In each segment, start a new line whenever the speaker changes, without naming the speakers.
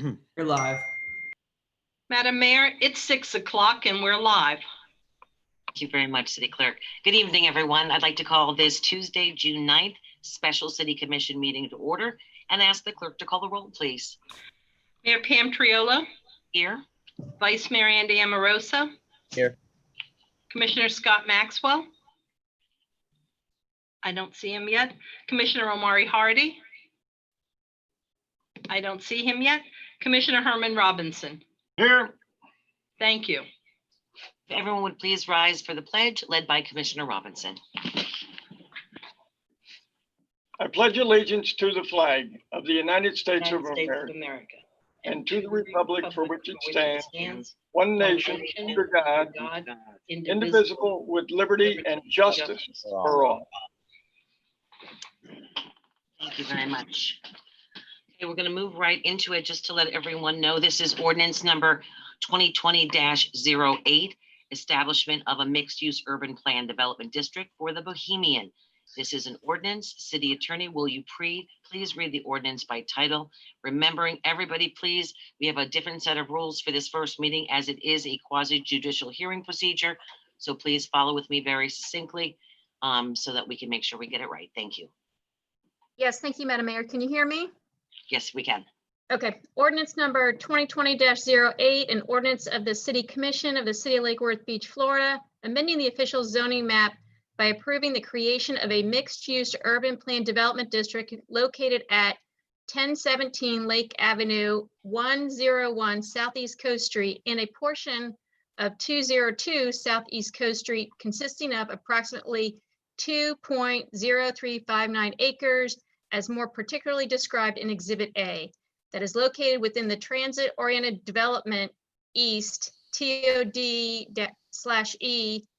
You're live.
Madam Mayor, it's 6 o'clock and we're live.
Thank you very much, City Clerk. Good evening, everyone. I'd like to call this Tuesday, June 9th, special City Commission meeting to order and ask the clerk to call the roll, please.
Mayor Pam Triola.
Here.
Vice Mayor Andy Amorosa.
Here.
Commissioner Scott Maxwell. I don't see him yet. Commissioner Omari Hardy. I don't see him yet. Commissioner Herman Robinson.
Here.
Thank you.
If everyone would please rise for the pledge led by Commissioner Robinson.
I pledge allegiance to the flag of the United States of
United States
America
of America.
and to the republic for which it stands, one nation, under God, indivisible, with liberty and justice for all.
Thank you very much. Okay, we're going to move right into it just to let everyone know this is ordinance number 2020-08, establishment of a mixed-use urban plan development district for the Bohemian. This is an ordinance. City Attorney, will you please read the ordinance by title? Remembering everybody, please, we have a different set of rules for this first meeting as it is a quasi-judicial hearing procedure. So please follow with me very succinctly so that we can make sure we get it right. Thank you.
Yes, thank you, Madam Mayor. Can you hear me?
Yes, we can.
Okay, ordinance number 2020-08, an ordinance of the City Commission of the City of Lake Worth Beach, Florida, amending the official zoning map by approving the creation of a mixed-use urban plan development district located at 1017 Lake Avenue, 101 Southeast Coast Street, in a portion of 202 Southeast Coast Street, consisting of approximately 2.0359 acres, as more particularly described in Exhibit A, that is located within the Transit-Oriented Development East, TOD/E,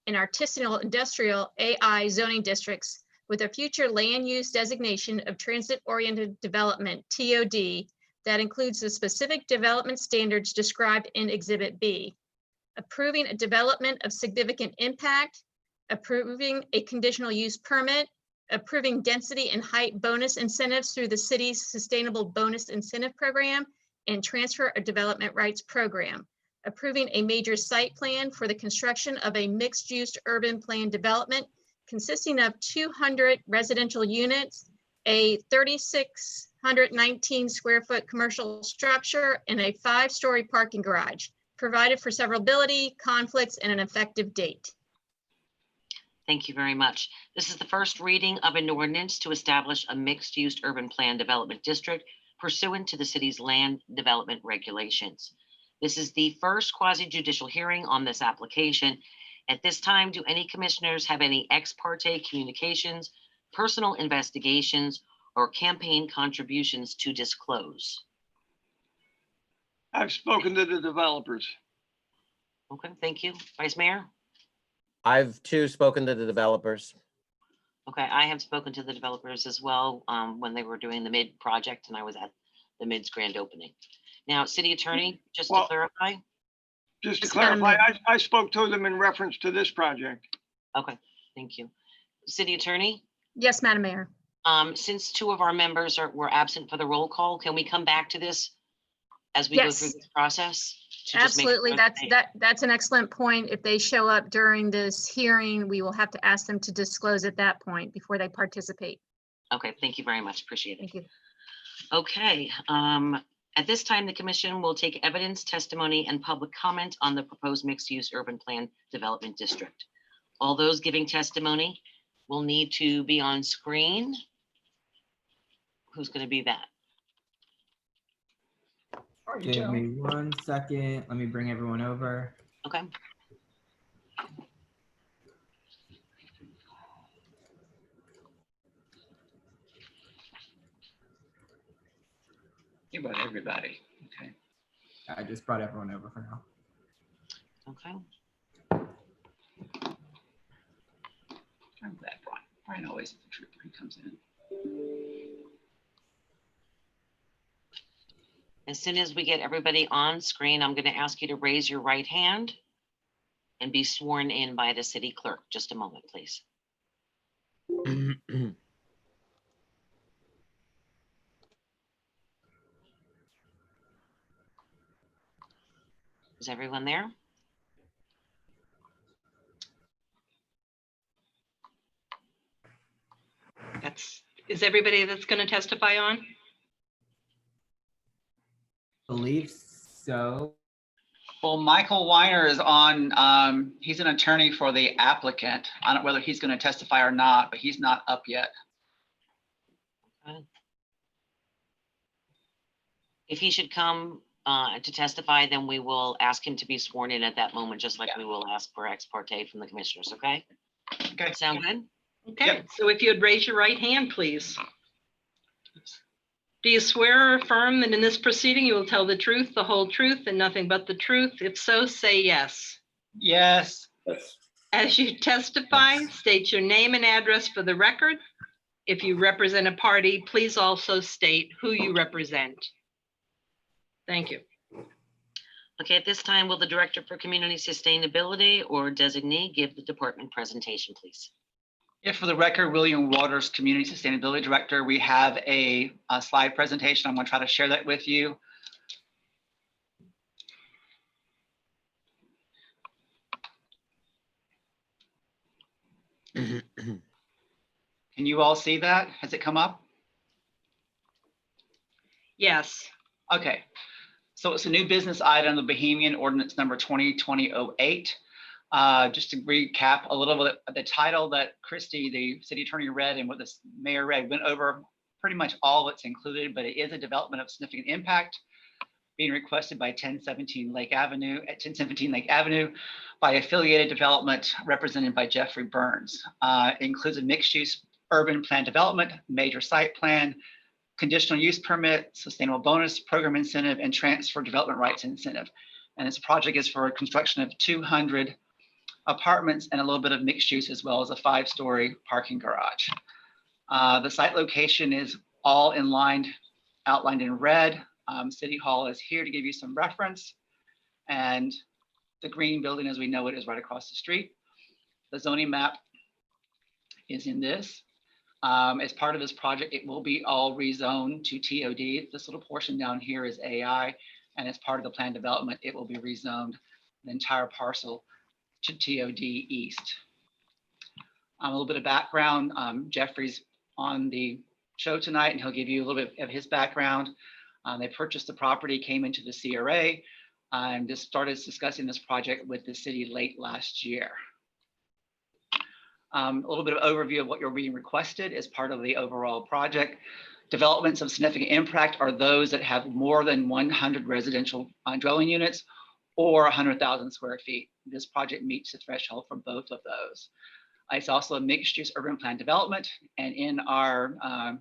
and Artisanal Industrial AI zoning districts, with a future land use designation of Transit-Oriented Development, TOD, that includes the specific development standards described in Exhibit B. Approving a development of significant impact, approving a conditional use permit, approving density and height bonus incentives through the city's Sustainable Bonus Incentive Program and Transfer of Development Rights Program, approving a major site plan for the construction of a mixed-use urban plan development consisting of 200 residential units, a 3,619 square foot commercial structure, and a 5-story parking garage, provided for severability, conflicts, and an effective date.
Thank you very much. This is the first reading of an ordinance to establish a mixed-use urban plan development district pursuant to the city's land development regulations. This is the first quasi-judicial hearing on this application. At this time, do any commissioners have any ex parte communications, personal investigations, or campaign contributions to disclose?
I've spoken to the developers.
Okay, thank you. Vice Mayor?
I've too spoken to the developers.
Okay, I have spoken to the developers as well when they were doing the mid project and I was at the mid's grand opening. Now, City Attorney, just to clarify.
Just to clarify, I spoke to them in reference to this project.
Okay, thank you. City Attorney?
Yes, Madam Mayor.
Since 2 of our members were absent for the roll call, can we come back to this as we go through this process?
Absolutely, that's an excellent point. If they show up during this hearing, we will have to ask them to disclose at that point before they participate.
Okay, thank you very much. Appreciate it.
Thank you.
Okay, at this time, the commission will take evidence, testimony, and public comment on the proposed mixed-use urban plan development district. All those giving testimony will need to be on screen. Who's going to be that?
Give me 1 second. Let me bring everyone over.
Okay.
You brought everybody. Okay.
I just brought everyone over for now.
Okay.
I'm glad Brian always is the trooper. He comes in.
As soon as we get everybody on screen, I'm going to ask you to raise your right hand and be sworn in by the city clerk. Just a moment, please. Is everyone there?
Is everybody that's going to testify on?
Believe so.
Well, Michael Weiner is on, he's an attorney for the applicant. I don't know whether he's going to testify or not, but he's not up yet.
If he should come to testify, then we will ask him to be sworn in at that moment, just like we will ask for ex parte from the commissioners, okay?
Okay.
Sound good?
Okay,
Yep.
so if you'd raise your right hand, please. Do you swear or affirm that in this proceeding you will tell the truth, the whole truth, and nothing but the truth? If so, say yes.
Yes.
As you testify, state your name and address for the record. If you represent a party, please also state who you represent. Thank you.
Okay, at this time, will the Director for Community Sustainability or designee give the department presentation, please?
If for the record, William Waters, Community Sustainability Director, we have a slide presentation. I'm going to try to share that with you. Can you all see that? Has it come up?
Yes.
Okay. So it's a new business item, the Bohemian Ordinance number 2020-08. Just to recap a little bit of the title that Christy, the city attorney, read and what the mayor read, went over pretty much all that's included, but it is a development of significant impact being requested by 1017 Lake Avenue by affiliated development represented by Jeffrey Burns. It includes a mixed use urban plan development, major site plan, conditional use permit, sustainable bonus program incentive, and transfer development rights incentive. And this project is for construction of 200 apartments and a little bit of mixed use, as well as a 5-story parking garage. The site location is all outlined in red. City Hall is here to give you some reference. And the green building, as we know it, is right across the street. The zoning map is in this. As part of this project, it will be all rezoned to TOD. This little portion down here is AI, and as part of the plan development, it will be rezoned the entire parcel to TOD East. A little bit of background. Jeffrey's on the show tonight, and he'll give you a little bit of his background. They purchased the property, came into the CRA, and just started discussing this project with the city late last year. A little bit of overview of what you're being requested as part of the overall project. Developments of significant impact are those that have more than 100 residential dwelling units or 100,000 square feet. This project meets the threshold for both of those. It's also a mixed use urban plan development, and in our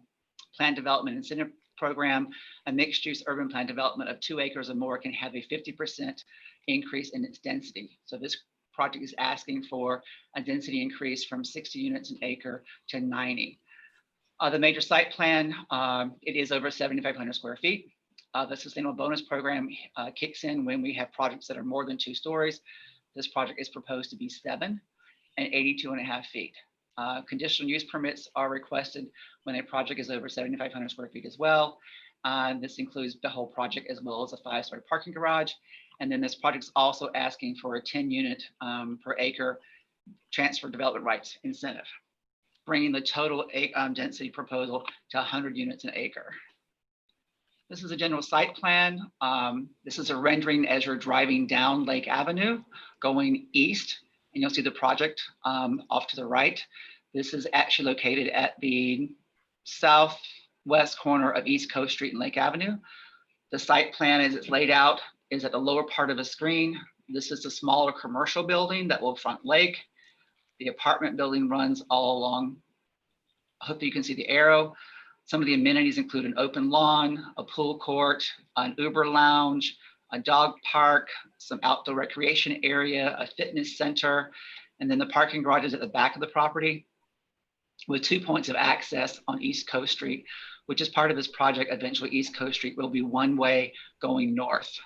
plan development incentive program, a mixed use urban plan development of 2 acres or more can have a 50% increase in its density. So this project is asking for a density increase from 60 units an acre to 90. The major site plan, it is over 7,500 square feet. The sustainable bonus program kicks in when we have projects that are more than 2 stories. This project is proposed to be 7 and 82.5 feet. Conditional use permits are requested when a project is over 7,500 square feet as well. This includes the whole project as well as a 5-story parking garage. And then this project is also asking for a 10 unit per acre transfer development rights incentive, bringing the total density proposal to 100 units an acre. This is a general site plan. This is a rendering as you're driving down Lake Avenue, going east, and you'll see the project off to the right. This is actually located at the southwest corner of East Coast Street and Lake Avenue. The site plan as it's laid out is at the lower part of the screen. This is the smaller commercial building that will front lake. The apartment building runs all along. Hopefully you can see the arrow. Some of the amenities include an open lawn, a pool court, an Uber lounge, a dog park, some outdoor recreation area, a fitness center, and then the parking garage is at the back of the property with 2 points of access on East Coast Street, which is part of this project. Eventually, East Coast Street will be one way going north.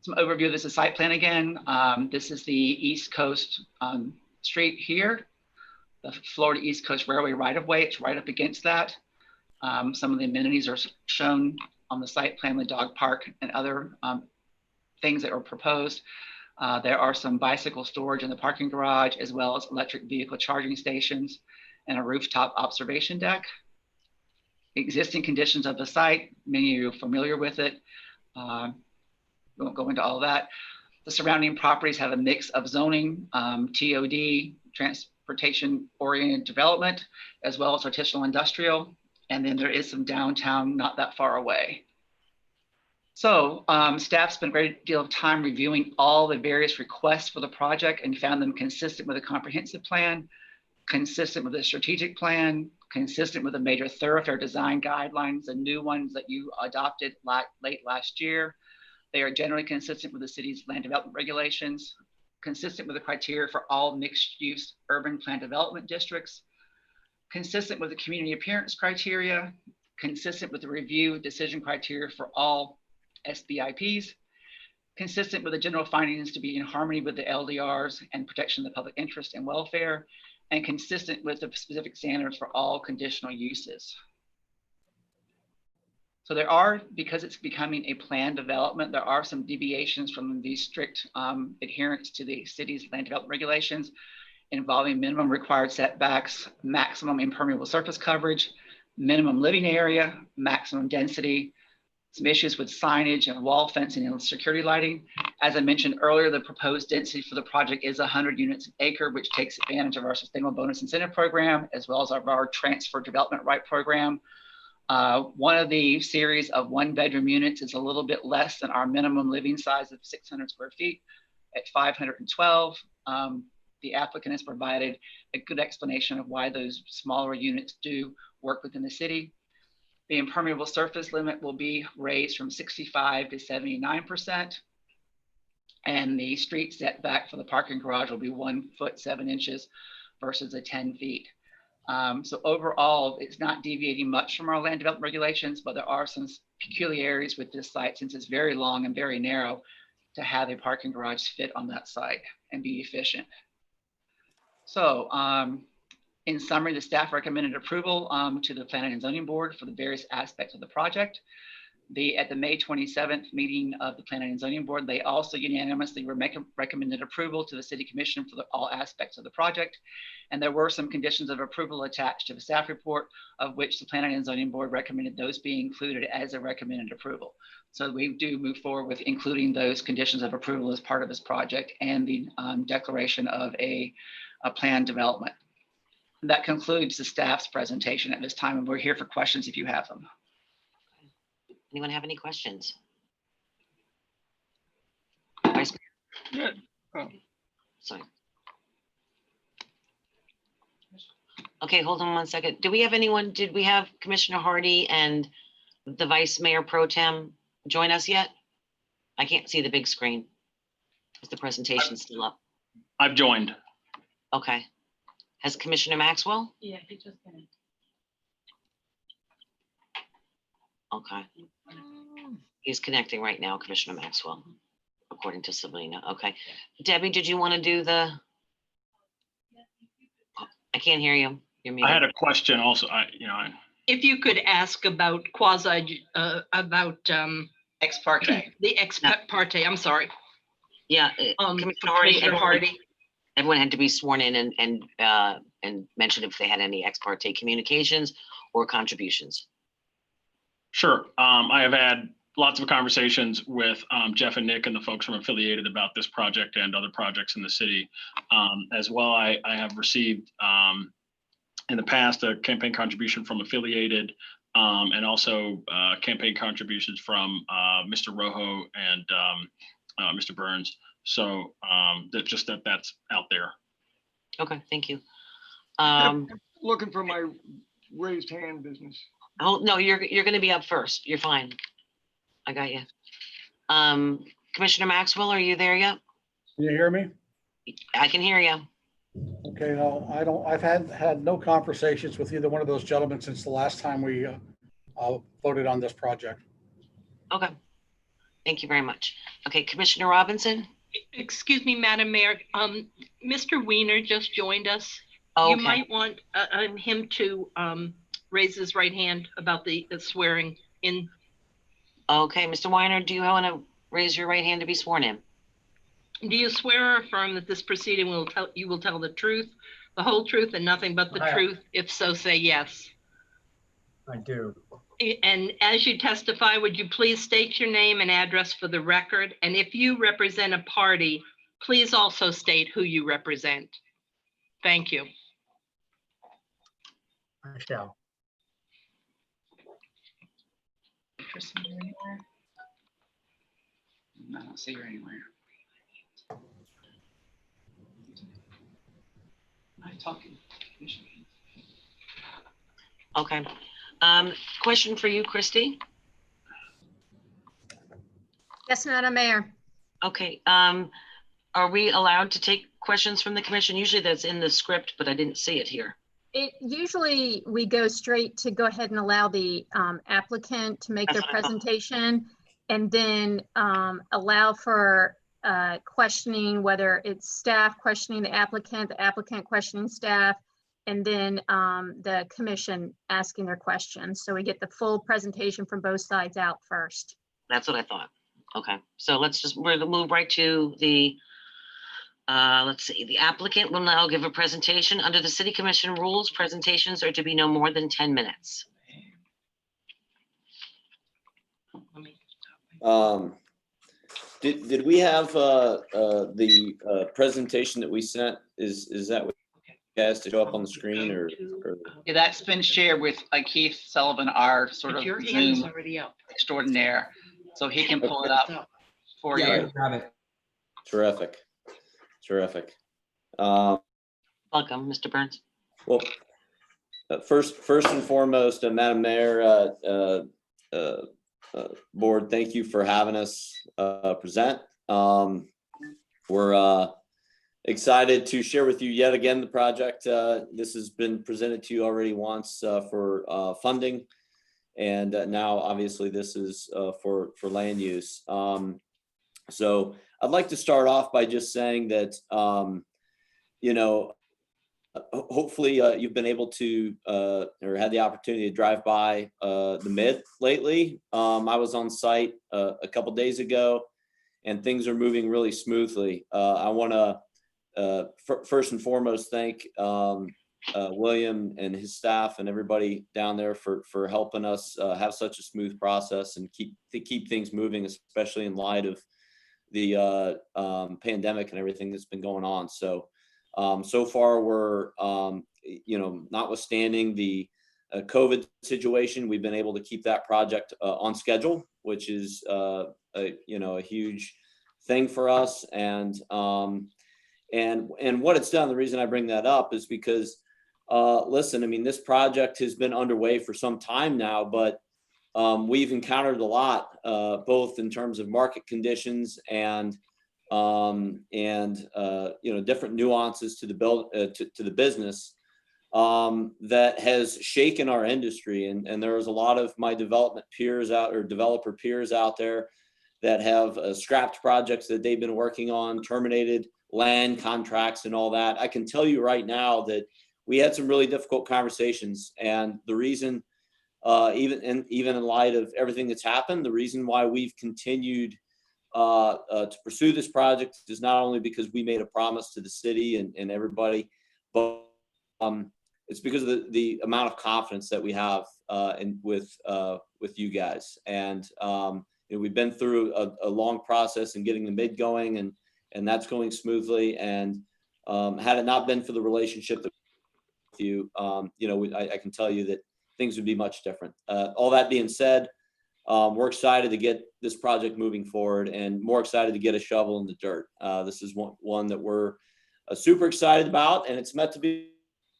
Some overview of this is site plan again. This is the East Coast Street here, the Florida East Coast Railway right of way. It's right up against that. Some of the amenities are shown on the site plan, the dog park and other things that were proposed. There are some bicycle storage in the parking garage, as well as electric vehicle charging stations and a rooftop observation deck. Existing conditions of the site, many of you are familiar with it. We won't go into all that. The surrounding properties have a mix of zoning, TOD, transportation-oriented development, as well as artisanal industrial. And then there is some downtown not that far away. So staff spent a great deal of time reviewing all the various requests for the project and found them consistent with a comprehensive plan, consistent with the strategic plan, consistent with the major thoroughfare design guidelines, the new ones that you adopted late last year. They are generally consistent with the city's land development regulations, consistent with the criteria for all mixed-use urban plan development districts, consistent with the community appearance criteria, consistent with the review decision criteria for all SBIPs, consistent with the general findings to be in harmony with the LDRs and protection of the public interest and welfare, and consistent with the specific standards for all conditional uses. So there are, because it's becoming a planned development, there are some deviations from the strict adherence to the city's land development regulations involving minimum required setbacks, maximum impermeable surface coverage, minimum living area, maximum density, some issues with signage and wall fencing and security lighting. As I mentioned earlier, the proposed density for the project is 100 units an acre, which takes advantage of our Sustainable Bonus Incentive Program, as well as our Transfer Development Right Program. One of the series of 1-bedroom units is a little bit less than our minimum living size of 600 square feet at 512. The applicant has provided a good explanation of why those smaller units do work within the city. The impermeable surface limit will be raised from 65 to 79%. And the street setback for the parking garage will be 1 foot 7 inches versus the 10 feet. So overall, it's not deviating much from our land development regulations, but there are some peculiarities with this site since it's very long and very narrow to have a parking garage fit on that site and be efficient. So in summary, the staff recommended approval to the Planning and Zoning Board for the various aspects of the project. At the May 27th meeting of the Planning and Zoning Board, they also unanimously recommended approval to the City Commission for all aspects of the project. And there were some conditions of approval attached to the staff report, of which the Planning and Zoning Board recommended those be included as a recommended approval. So we do move forward with including those conditions of approval as part of this project and the declaration of a planned development. That concludes the staff's presentation at this time, and we're here for questions if you have them.
Anyone have any questions?
Yeah.
Sorry. Okay, hold on one second. Do we have anyone? Did we have Commissioner Hardy and the Vice Mayor Pro Tem join us yet? I can't see the big screen. Is the presentation still up?
I've joined.
Okay. Has Commissioner Maxwell?
Yeah, he just finished.
Okay. He's connecting right now, Commissioner Maxwell, according to Sabrina. Okay. Debbie, did you want to do the? I can't hear you. You're muted.
I had a question also.
If you could ask about
Ex parte.
the ex parte, I'm sorry.
Yeah, Commissioner Hardy.
Commissioner Hardy.
Everyone had to be sworn in and mention if they had any ex parte communications or contributions.
Sure. I have had lots of conversations with Jeff and Nick and the folks from Affiliated about this project and other projects in the city. As well, I have received in the past a campaign contribution from Affiliated and also campaign contributions from Mr. Rojo and Mr. Burns. So that's out there.
Okay, thank you.
Looking for my raised hand business.
Oh, no, you're going to be up first. You're fine. I got you. Commissioner Maxwell, are you there yet?
Can you hear me?
I can hear you.
Okay, no, I've had no conversations with either one of those gentlemen since the last time we voted on this project.
Okay. Thank you very much. Okay, Commissioner Robinson?
Excuse me, Madam Mayor. Mr. Weiner just joined us.
Oh,
You
okay.
might want him to raise his right hand about the swearing in.
Okay, Mr. Weiner, do you want to raise your right hand to be sworn in?
Do you swear or affirm that this proceeding you will tell the truth, the whole truth, and nothing but the truth? If so, say yes.
I do.
And as you testify, would you please state your name and address for the record? And if you represent a party, please also state who you represent. Thank you.
I shall.
I don't see her anywhere. I'm talking.
Okay. Question for you, Christy.
Yes, Madam Mayor.
Okay. Are we allowed to take questions from the commission? Usually that's in the script, but I didn't see it here.
Usually we go straight to go ahead and allow the applicant to make their presentation, and then allow for questioning, whether it's staff questioning the applicant questioning staff, and then the commission asking their questions. So we get the full presentation from both sides out first.
That's what I thought. Okay, so we're gonna move right to the, let's see, the applicant will now give a presentation. Under the city commission rules, presentations are to be no more than 10 minutes.
Did we have the presentation that we sent? Is that what has to show up on the screen, or?
Yeah, that's been shared with Keith Sullivan, our sort of
Your hand is
Zoom
already up.
extraordinaire, so he can pull it up for
Yeah,
you.
grab it.
Terrific.
Welcome, Mr. Burns.
Well, first and foremost, Madam Mayor, board, thank you for having us present. We're excited to share with you yet again the project. This has been presented to you already once for funding, and now obviously this is for land use. So I'd like to start off by just saying that hopefully you've been able to or had the opportunity to drive by the Mid lately. I was on site a couple days ago, and things are moving really smoothly. I want to first and foremost thank William and his staff and everybody down there for helping us have such a smooth process and keep things moving, especially in light of the pandemic and everything that's been going on. So far we're notwithstanding the COVID situation, we've been able to keep that project on schedule, which is a huge thing for us. And what it's done, the reason I bring that up is because listen, I mean, this project has been underway for some time now, but we've encountered a lot, both in terms of market conditions and different nuances to the business that has shaken our industry. And there was a lot of my developer peers out there that have scrapped projects that they've been working on, terminated land contracts and all that. I can tell you right now that we had some really difficult conversations, and the reason, even in light of everything that's happened, the reason why we've continued to pursue this project is not only because we made a promise to the city and everybody, but it's because of the amount of confidence that we have with you guys. And we've been through a long process in getting the Mid going, and that's going smoothly. And had it not been for the relationship that with you, I can tell you that things would be much different. All that being said, we're excited to get this project moving forward, and more excited to get a shovel in the dirt. This is one that we're super excited about, and it's meant to be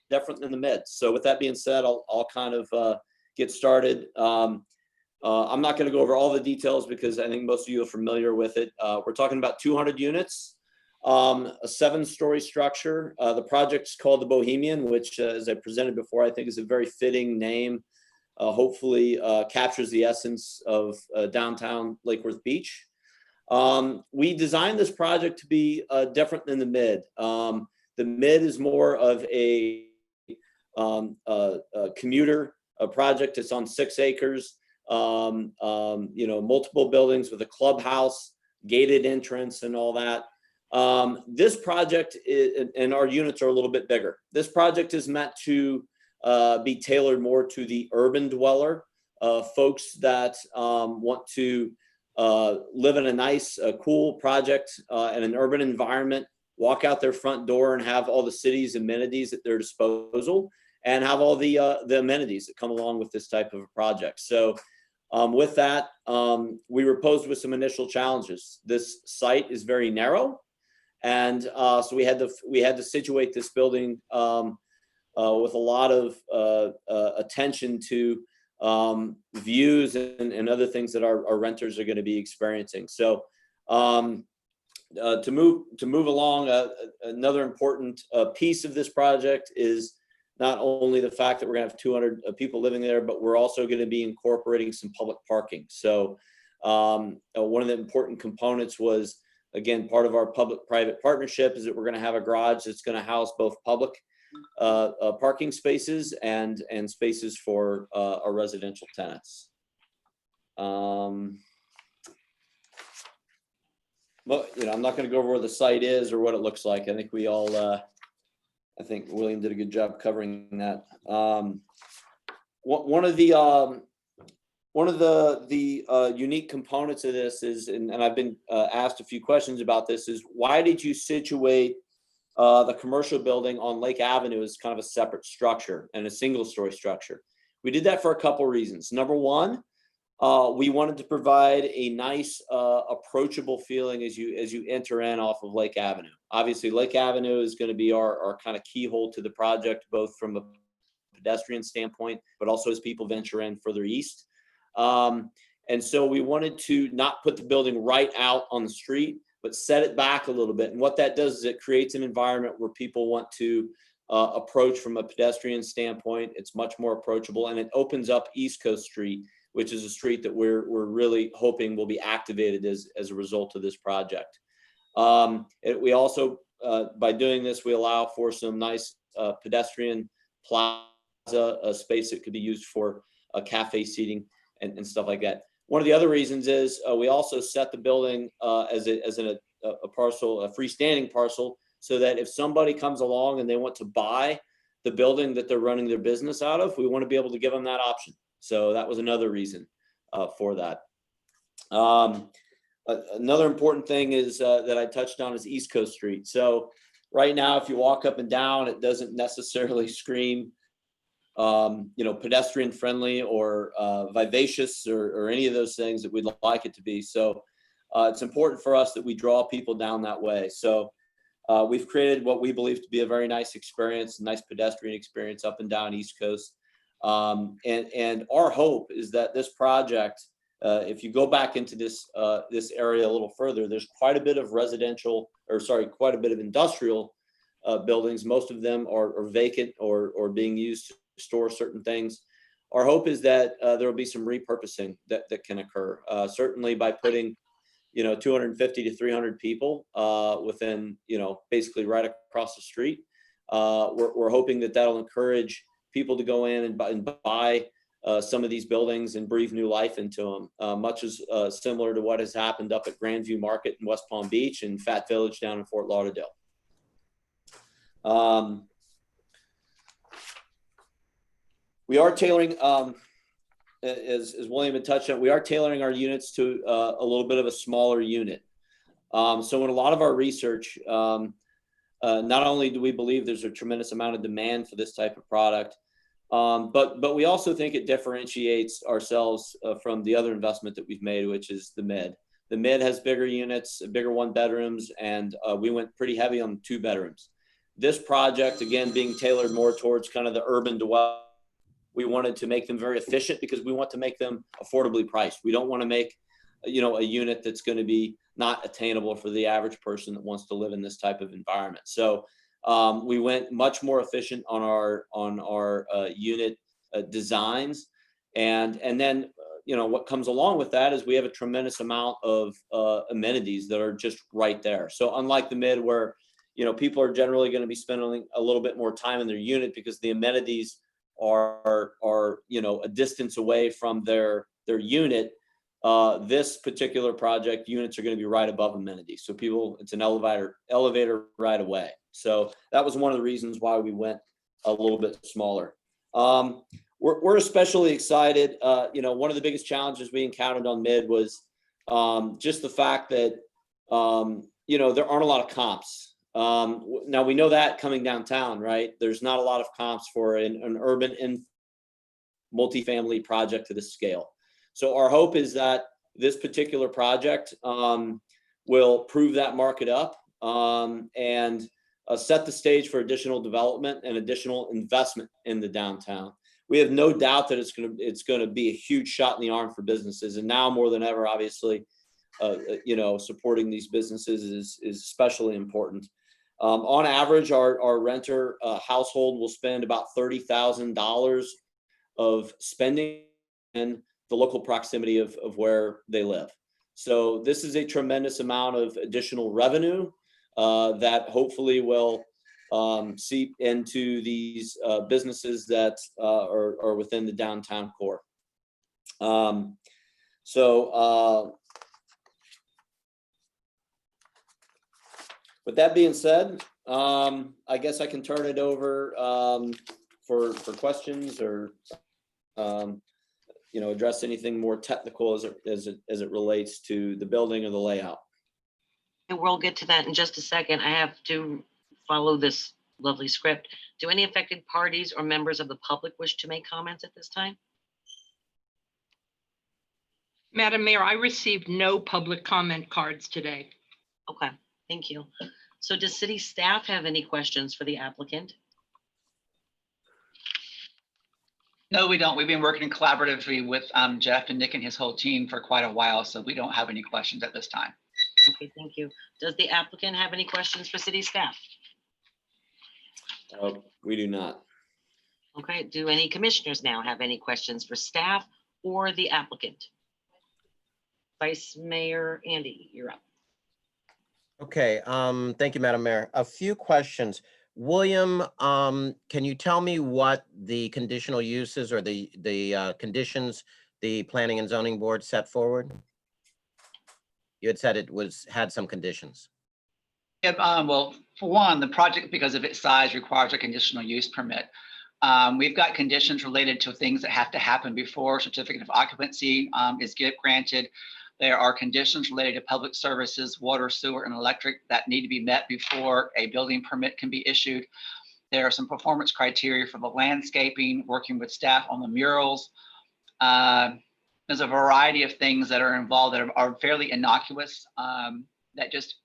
different than the Mid. So with that being said, I'll kind of get started. I'm not going to go over all the details because I think most of you are familiar with it. We're talking about 200 units, a 7-story structure. The project's called the Bohemian, which, as I presented before, I think is a very fitting name. Hopefully captures the essence of downtown Lake Worth Beach. We designed this project to be different than the Mid. The Mid is more of a commuter project. It's on 6 acres. multiple buildings with a clubhouse, gated entrance and all that. This project and our units are a little bit bigger. This project is meant to be tailored more to the urban dweller, folks that want to live in a nice, cool project in an urban environment, walk out their front door and have all the city's amenities at their disposal, and have all the amenities that come along with this type of a project. So with that, we were posed with some initial challenges. This site is very narrow, and so we had to situate this building with a lot of attention to views and other things that our renters are going to be experiencing. So to move along, another important piece of this project is not only the fact that we're going to have 200 people living there, but we're also going to be incorporating some public parking. So one of the important components was, again, part of our public-private partnership is that we're going to have a garage that's going to house both public parking spaces and spaces for our residential tenants. Well, I'm not going to go over where the site is or what it looks like. I think we all, I think William did a good job covering that. One of the unique components of this is, and I've been asked a few questions about this, is why did you situate the commercial building on Lake Avenue as kind of a separate structure and a single-story structure? We did that for a couple reasons. Number one, we wanted to provide a nice, approachable feeling as you enter in off of Lake Avenue. Obviously, Lake Avenue is going to be our kind of keyhole to the project, both from a pedestrian standpoint, but also as people venture in further east. And so we wanted to not put the building right out on the street, but set it back a little bit. And what that does is it creates an environment where people want to approach from a pedestrian standpoint. It's much more approachable, and it opens up East Coast Street, which is a street that we're really hoping will be activated as a result of this project. We also, by doing this, we allow for some nice pedestrian plaza space that could be used for cafe seating and stuff like that. One of the other reasons is we also set the building as a parcel, a freestanding parcel, so that if somebody comes along and they want to buy the building that they're running their business out of, we want to be able to give them that option. So that was another reason for that. Another important thing is that I touched on is East Coast Street. So right now, if you walk up and down, it doesn't necessarily scream pedestrian friendly or vivacious or any of those things that we'd like it to be. So it's important for us that we draw people down that way. So we've created what we believe to be a very nice experience, a nice pedestrian experience up and down East Coast. And our hope is that this project, if you go back into this area a little further, there's quite a bit of quite a bit of industrial buildings. Most of them are vacant or being used to store certain things. Our hope is that there will be some repurposing that can occur. Certainly by putting 250 to 300 people within basically right across the street. We're hoping that that'll encourage people to go in and buy some of these buildings and breathe new life into them, much as similar to what has happened up at Grandview Market in West Palm Beach and Fat Village down in Fort Lauderdale. We are tailoring, as William had touched on, we are tailoring our units to a little bit of a smaller unit. So in a lot of our research, not only do we believe there's a tremendous amount of demand for this type of product, but we also think it differentiates ourselves from the other investment that we've made, which is the mid. The mid has bigger units, bigger 1-bedrooms, and we went pretty heavy on 2 bedrooms. This project, again, being tailored more towards kind of the urban dwell, we wanted to make them very efficient because we want to make them affordably priced. We don't want to make, a unit that's going to be not attainable for the average person that wants to live in this type of environment. So we went much more efficient on our unit designs, and then what comes along with that is we have a tremendous amount of amenities that are just right there. So unlike the mid, where people are generally going to be spending a little bit more time in their unit because the amenities are a distance away from their unit, this particular project units are going to be right above amenities. So people, it's an elevator right away. So that was one of the reasons why we went a little bit smaller. We're especially excited. One of the biggest challenges we encountered on mid was just the fact that, there aren't a lot of comps. Now we know that coming downtown, right? There's not a lot of comps for an urban and multifamily project to this scale. So our hope is that this particular project will prove that market up and set the stage for additional development and additional investment in the downtown. We have no doubt that it's going to be a huge shot in the arm for businesses, and now more than ever, obviously, supporting these businesses is especially important. On average, our renter household will spend about $30,000 of spending in the local proximity of where they live. So this is a tremendous amount of additional revenue that hopefully will seep into these businesses that are within the downtown core. With that being said, I guess I can turn it over for questions or address anything more technical as it relates to the building or the layout.
And we'll get to that in just a second. I have to follow this lovely script. Do any affected parties or members of the public wish to make comments at this time?
Madam Mayor, I received no public comment cards today.
Okay, thank you. So does city staff have any questions for the applicant?
No, we don't. We've been working collaboratively with Jeff and Nick and his whole team for quite a while, so we don't have any questions at this time.
Okay, thank you. Does the applicant have any questions for city staff?
We do not.
Okay, do any commissioners now have any questions for staff or the applicant? Vice Mayor Andy, you're up.
Okay, thank you, Madam Mayor. A few questions. William, can you tell me what the conditional uses or the conditions the Planning and Zoning Board set forward? You had said it had some conditions.
Yeah, well, for one, the project, because of its size, requires a conditional use permit. We've got conditions related to things that have to happen before certificate of occupancy is granted. There are conditions related to public services, water, sewer, and electric that need to be met before a building permit can be issued. There are some performance criteria for the landscaping, working with staff on the murals. There's a variety of things that are involved that are fairly innocuous that just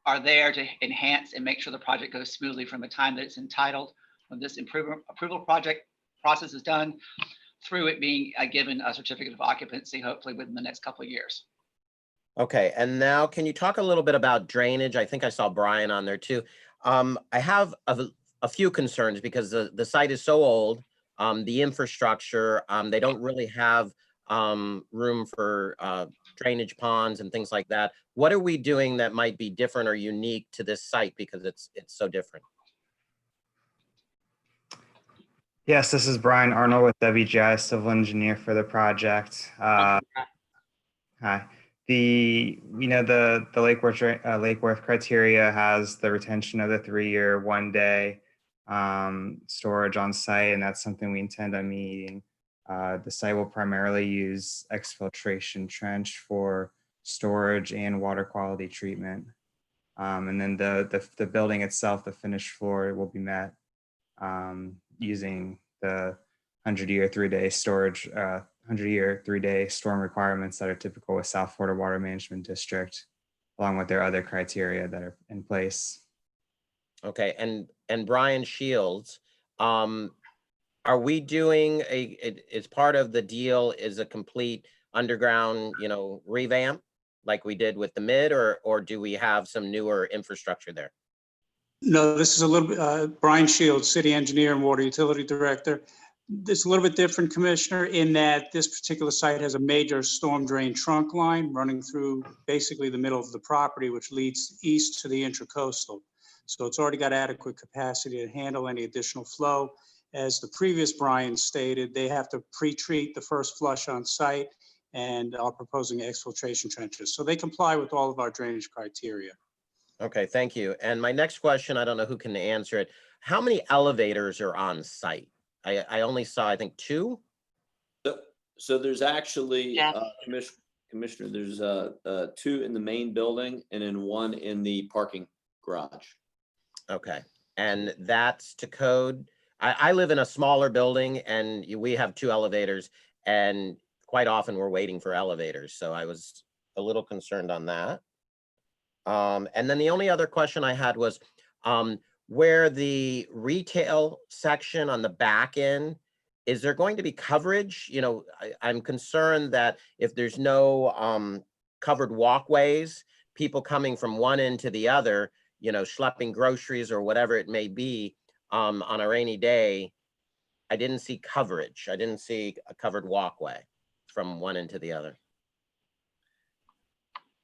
are there to enhance and make sure the project goes smoothly from the time that it's entitled, when this approval project process is done, through it being given a certificate of occupancy, hopefully within the next couple of years.
Okay, and now can you talk a little bit about drainage? I think I saw Brian on there too. I have a few concerns because the site is so old, the infrastructure, they don't really have room for drainage ponds and things like that. What are we doing that might be different or unique to this site because it's so different?
Yes, this is Brian Arnold with WGI, civil engineer for the project. Hi. The Lake Worth criteria has the retention of the 3-year, 1-day storage on site, and that's something we intend on meeting. The site will primarily use exfiltration trench for storage and water quality treatment. And then the building itself, the finished floor, will be met using the 100-year, 3-day storage, 100-year, 3-day storm requirements that are typical with South Florida Water Management District, along with their other criteria that are in place.
Okay, and Brian Shields, are we doing as part of the deal is a complete underground, revamp like we did with the mid, or do we have some newer infrastructure there?
No, this is a little bit, Brian Shields, City Engineer and Water Utility Director. This is a little bit different, Commissioner, in that this particular site has a major storm drain trunk line running through basically the middle of the property, which leads east to the intracoastal. So it's already got adequate capacity to handle any additional flow. As the previous Brian stated, they have to pre-treat the first flush on site and are proposing exfiltration trenches. So they comply with all of our drainage criteria.
Okay, thank you. And my next question, I don't know who can answer it. How many elevators are on site? I only saw, I think, 2.
So there's actually,
Jeff?
Commissioner, there's 2 in the main building and then 1 in the parking garage.
Okay, and that's to code. I live in a smaller building and we have 2 elevators, and quite often we're waiting for elevators. So I was a little concerned on that. And then the only other question I had was where the retail section on the back end, is there going to be coverage? You know, I'm concerned that if there's no covered walkways, people coming from one end to the other, you know, schlepping groceries or whatever it may be on a rainy day, I didn't see coverage. I didn't see a covered walkway from one end to the other.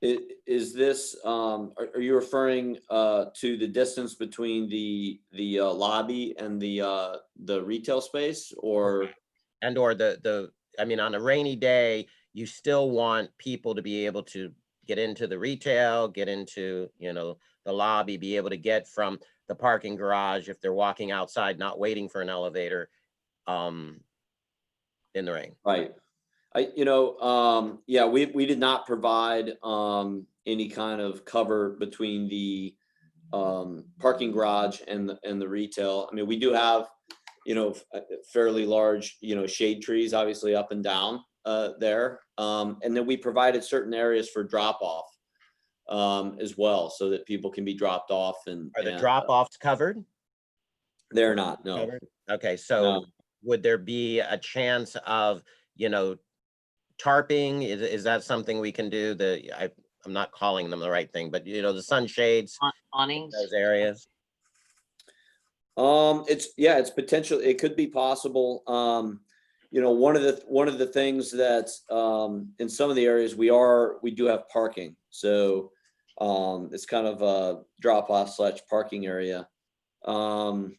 Is this, are you referring to the distance between the lobby and the retail space, or?
And or I mean, on a rainy day, you still want people to be able to get into the retail, get into, you know, the lobby, be able to get from the parking garage if they're walking outside, not waiting for an elevator in the rain.
Right. Yeah, we did not provide any kind of cover between the parking garage and the retail. I mean, we do have, you know, fairly large, you know, shade trees, obviously up and down there. And then we provided certain areas for drop off as well, so that people can be dropped off. And
Are the drop offs covered?
They're not, no.
Covered? Okay, so
No.
would there be a chance of, you know, tarping? Is that something we can do? I'm not calling them the right thing, but you know, the sunshades,
Awnings?
those areas.
It's potential. It could be possible. You know, one of the things that in some of the areas we do have parking. So it's kind of a drop off / parking area. I'm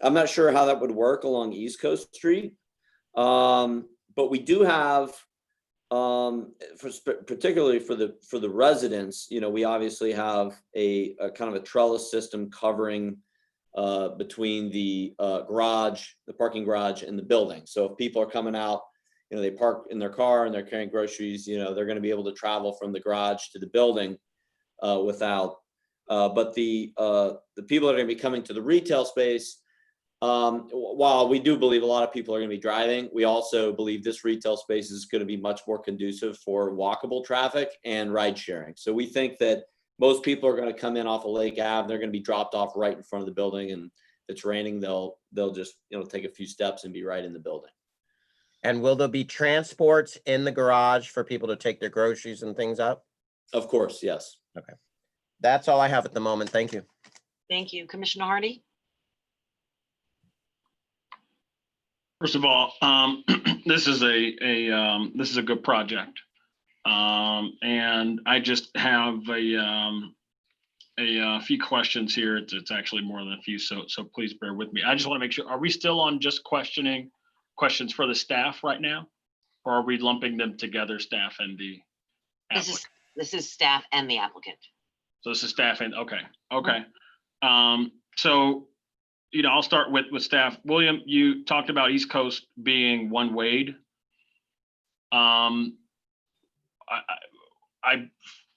not sure how that would work along East Coast Street. But we do have, particularly for the residents, you know, we obviously have a kind of a trellis system covering between the garage, the parking garage, and the building. So if people are coming out, you know, they park in their car and they're carrying groceries, you know, they're going to be able to travel from the garage to the building without. But the people that are going to be coming to the retail space, while we do believe a lot of people are going to be driving, we also believe this retail space is going to be much more conducive for walkable traffic and ride sharing. So we think that most people are going to come in off of Lake Ave. They're going to be dropped off right in front of the building, and if it's raining, they'll just, you know, take a few steps and be right in the building.
And will there be transports in the garage for people to take their groceries and things up?
Of course, yes.
Okay. That's all I have at the moment. Thank you.
Thank you. Commissioner Hardy?
First of all, this is a good project, and I just have a few questions here. It's actually more than a few, so please bear with me. I just want to make sure: are we still on just questions for the staff right now, or are we lumping them together, staff and the applicant?
This is staff and the applicant.
So this is staff and okay. So, you know, I'll start with staff. William, you talked about East Coast being one wayed. You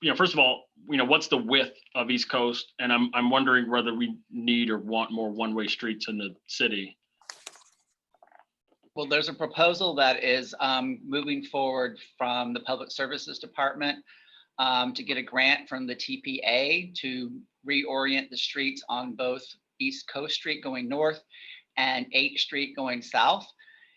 know, first of all, you know, what's the width of East Coast? And I'm wondering whether we need or want more one-way streets in the city.
Well, there's a proposal that is moving forward from the Public Services Department to get a grant from the TPA to reorient the streets on both East Coast Street going north and 8th Street going south.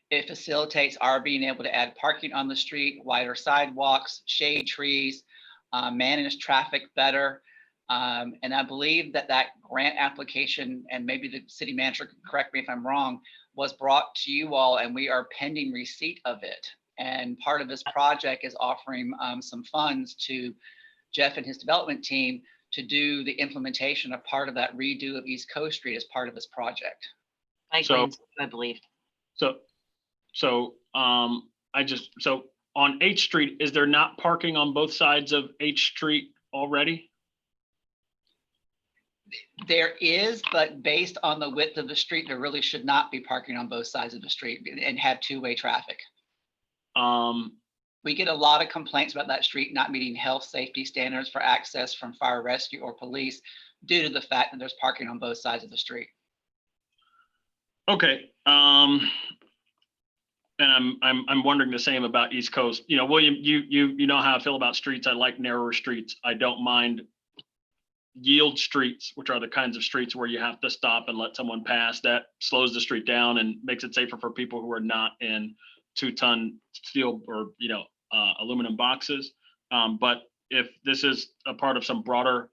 It facilitates our being able to add parking on the street, wider sidewalks, shade trees, manage traffic better. And I believe that grant application, and maybe the city manager can correct me if I'm wrong, was brought to you all, and we are pending receipt of it. And part of this project is offering some funds to Jeff and his development team to do the implementation of part of that redo of East Coast Street as part of this project.
I believe.
So on H Street, is there not parking on both sides of H Street already?
There is, but based on the width of the street, there really should not be parking on both sides of the street and have two-way traffic. We get a lot of complaints about that street not meeting health safety standards for access from fire rescue or police due to the fact that there's parking on both sides of the street.
Okay. And I'm wondering the same about East Coast. You know, William, you know how I feel about streets. I like narrower streets. I don't mind yield streets, which are the kinds of streets where you have to stop and let someone pass. That slows the street down and makes it safer for people who are not in 2-ton steel or, you know, aluminum boxes. But if this is a part of some broader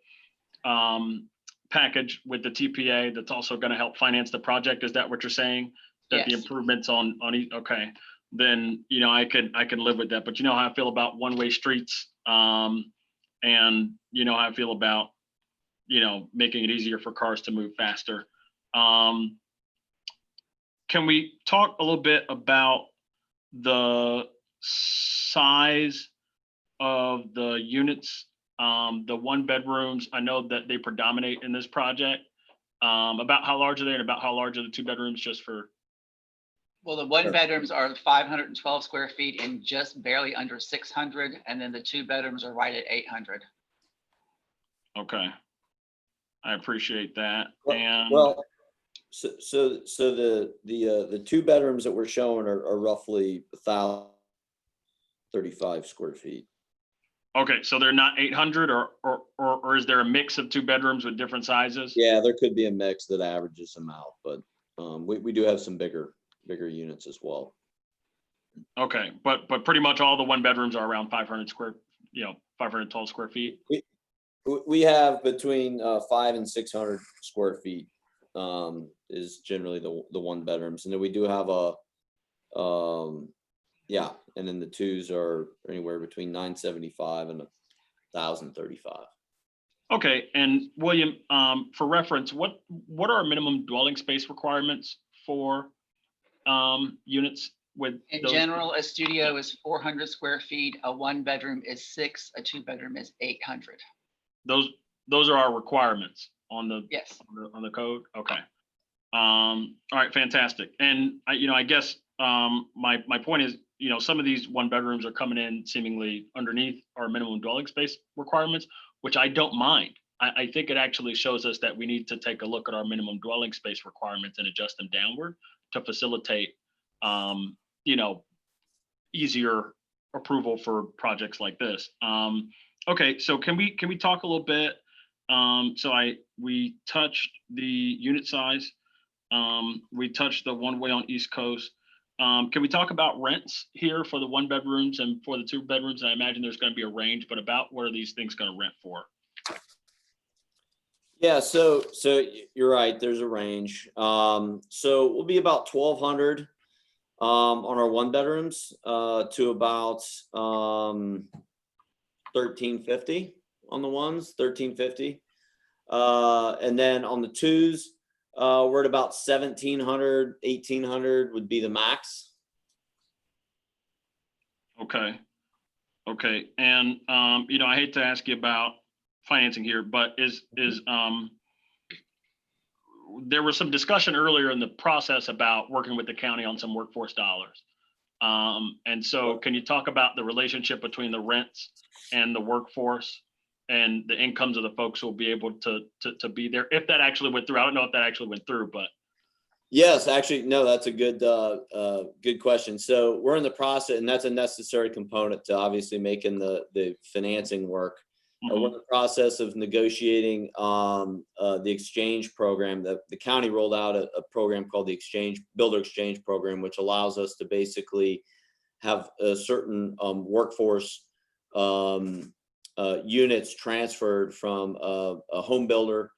package with the TPA that's also going to help finance the project, is that what you're saying? That the
Yes.
improvements on okay, then, you know, I can live with that. But you know how I feel about one-way streets, and you know how I feel about, you know, making it easier for cars to move faster. Can we talk a little bit about the size of the units, the 1-bedrooms? I know that they predominate in this project. About how large are they, and about how large are the 2-bedrooms, just for?
Well, the 1-bedrooms are 512 square feet and just barely under 600, and then the 2-bedrooms are right at 800.
Okay, I appreciate that.
Well, so the 2-bedrooms that we're showing are roughly 1,035 square feet.
Okay, so they're not 800, or is there a mix of 2-bedrooms with different sizes?
Yeah, there could be a mix that averages them out, but we do have some bigger units as well.
Okay, but pretty much all the 1-bedrooms are around 500 square, you know, 512 square feet.
We have between 500 and 600 square feet is generally the 1-bedrooms, and then we do have yeah, and then the 2s are anywhere between 975 and 1,035.
Okay, and William, for reference, what are our minimum dwelling space requirements for units with
In
those?
general, a studio is 400 square feet, a 1-bedroom is 6, a 2-bedroom is 800.
Those are our requirements on the
Yes.
on the code. Okay. All right, fantastic. And I guess my point is, you know, some of these 1-bedrooms are coming in seemingly underneath our minimum dwelling space requirements, which I don't mind. I think it actually shows us that we need to take a look at our minimum dwelling space requirements and adjust them downward to facilitate, you know, easier approval for projects like this. Okay, so can we talk a little bit? We touched the unit size. We touched the one-way on East Coast. Can we talk about rents here for the 1-bedrooms and for the 2-bedrooms? And I imagine there's going to be a range, but about what are these things going to rent for?
Yeah, so you're right. There's a range. So we'll be about 1,200 on our 1-bedrooms to about 1,350 on the ones, 1,350, and then on the 2s, we're at about 1,700, 1,800 would be the max.
Okay. And you know, I hate to ask you about financing here, but is there was some discussion earlier in the process about working with the county on some workforce dollars. And so can you talk about the relationship between the rents and the workforce and the incomes of the folks who will be able to be there, if that actually went through? I don't know if that actually went through, but.
Yes, actually, no, that's a good question. So we're in the process, and that's a necessary component to obviously making the financing work.
Mm-hmm.
We're in the process of negotiating the exchange program. The county rolled out a program called the Builder Exchange Program, which allows us to basically have a certain workforce units transferred from a home builder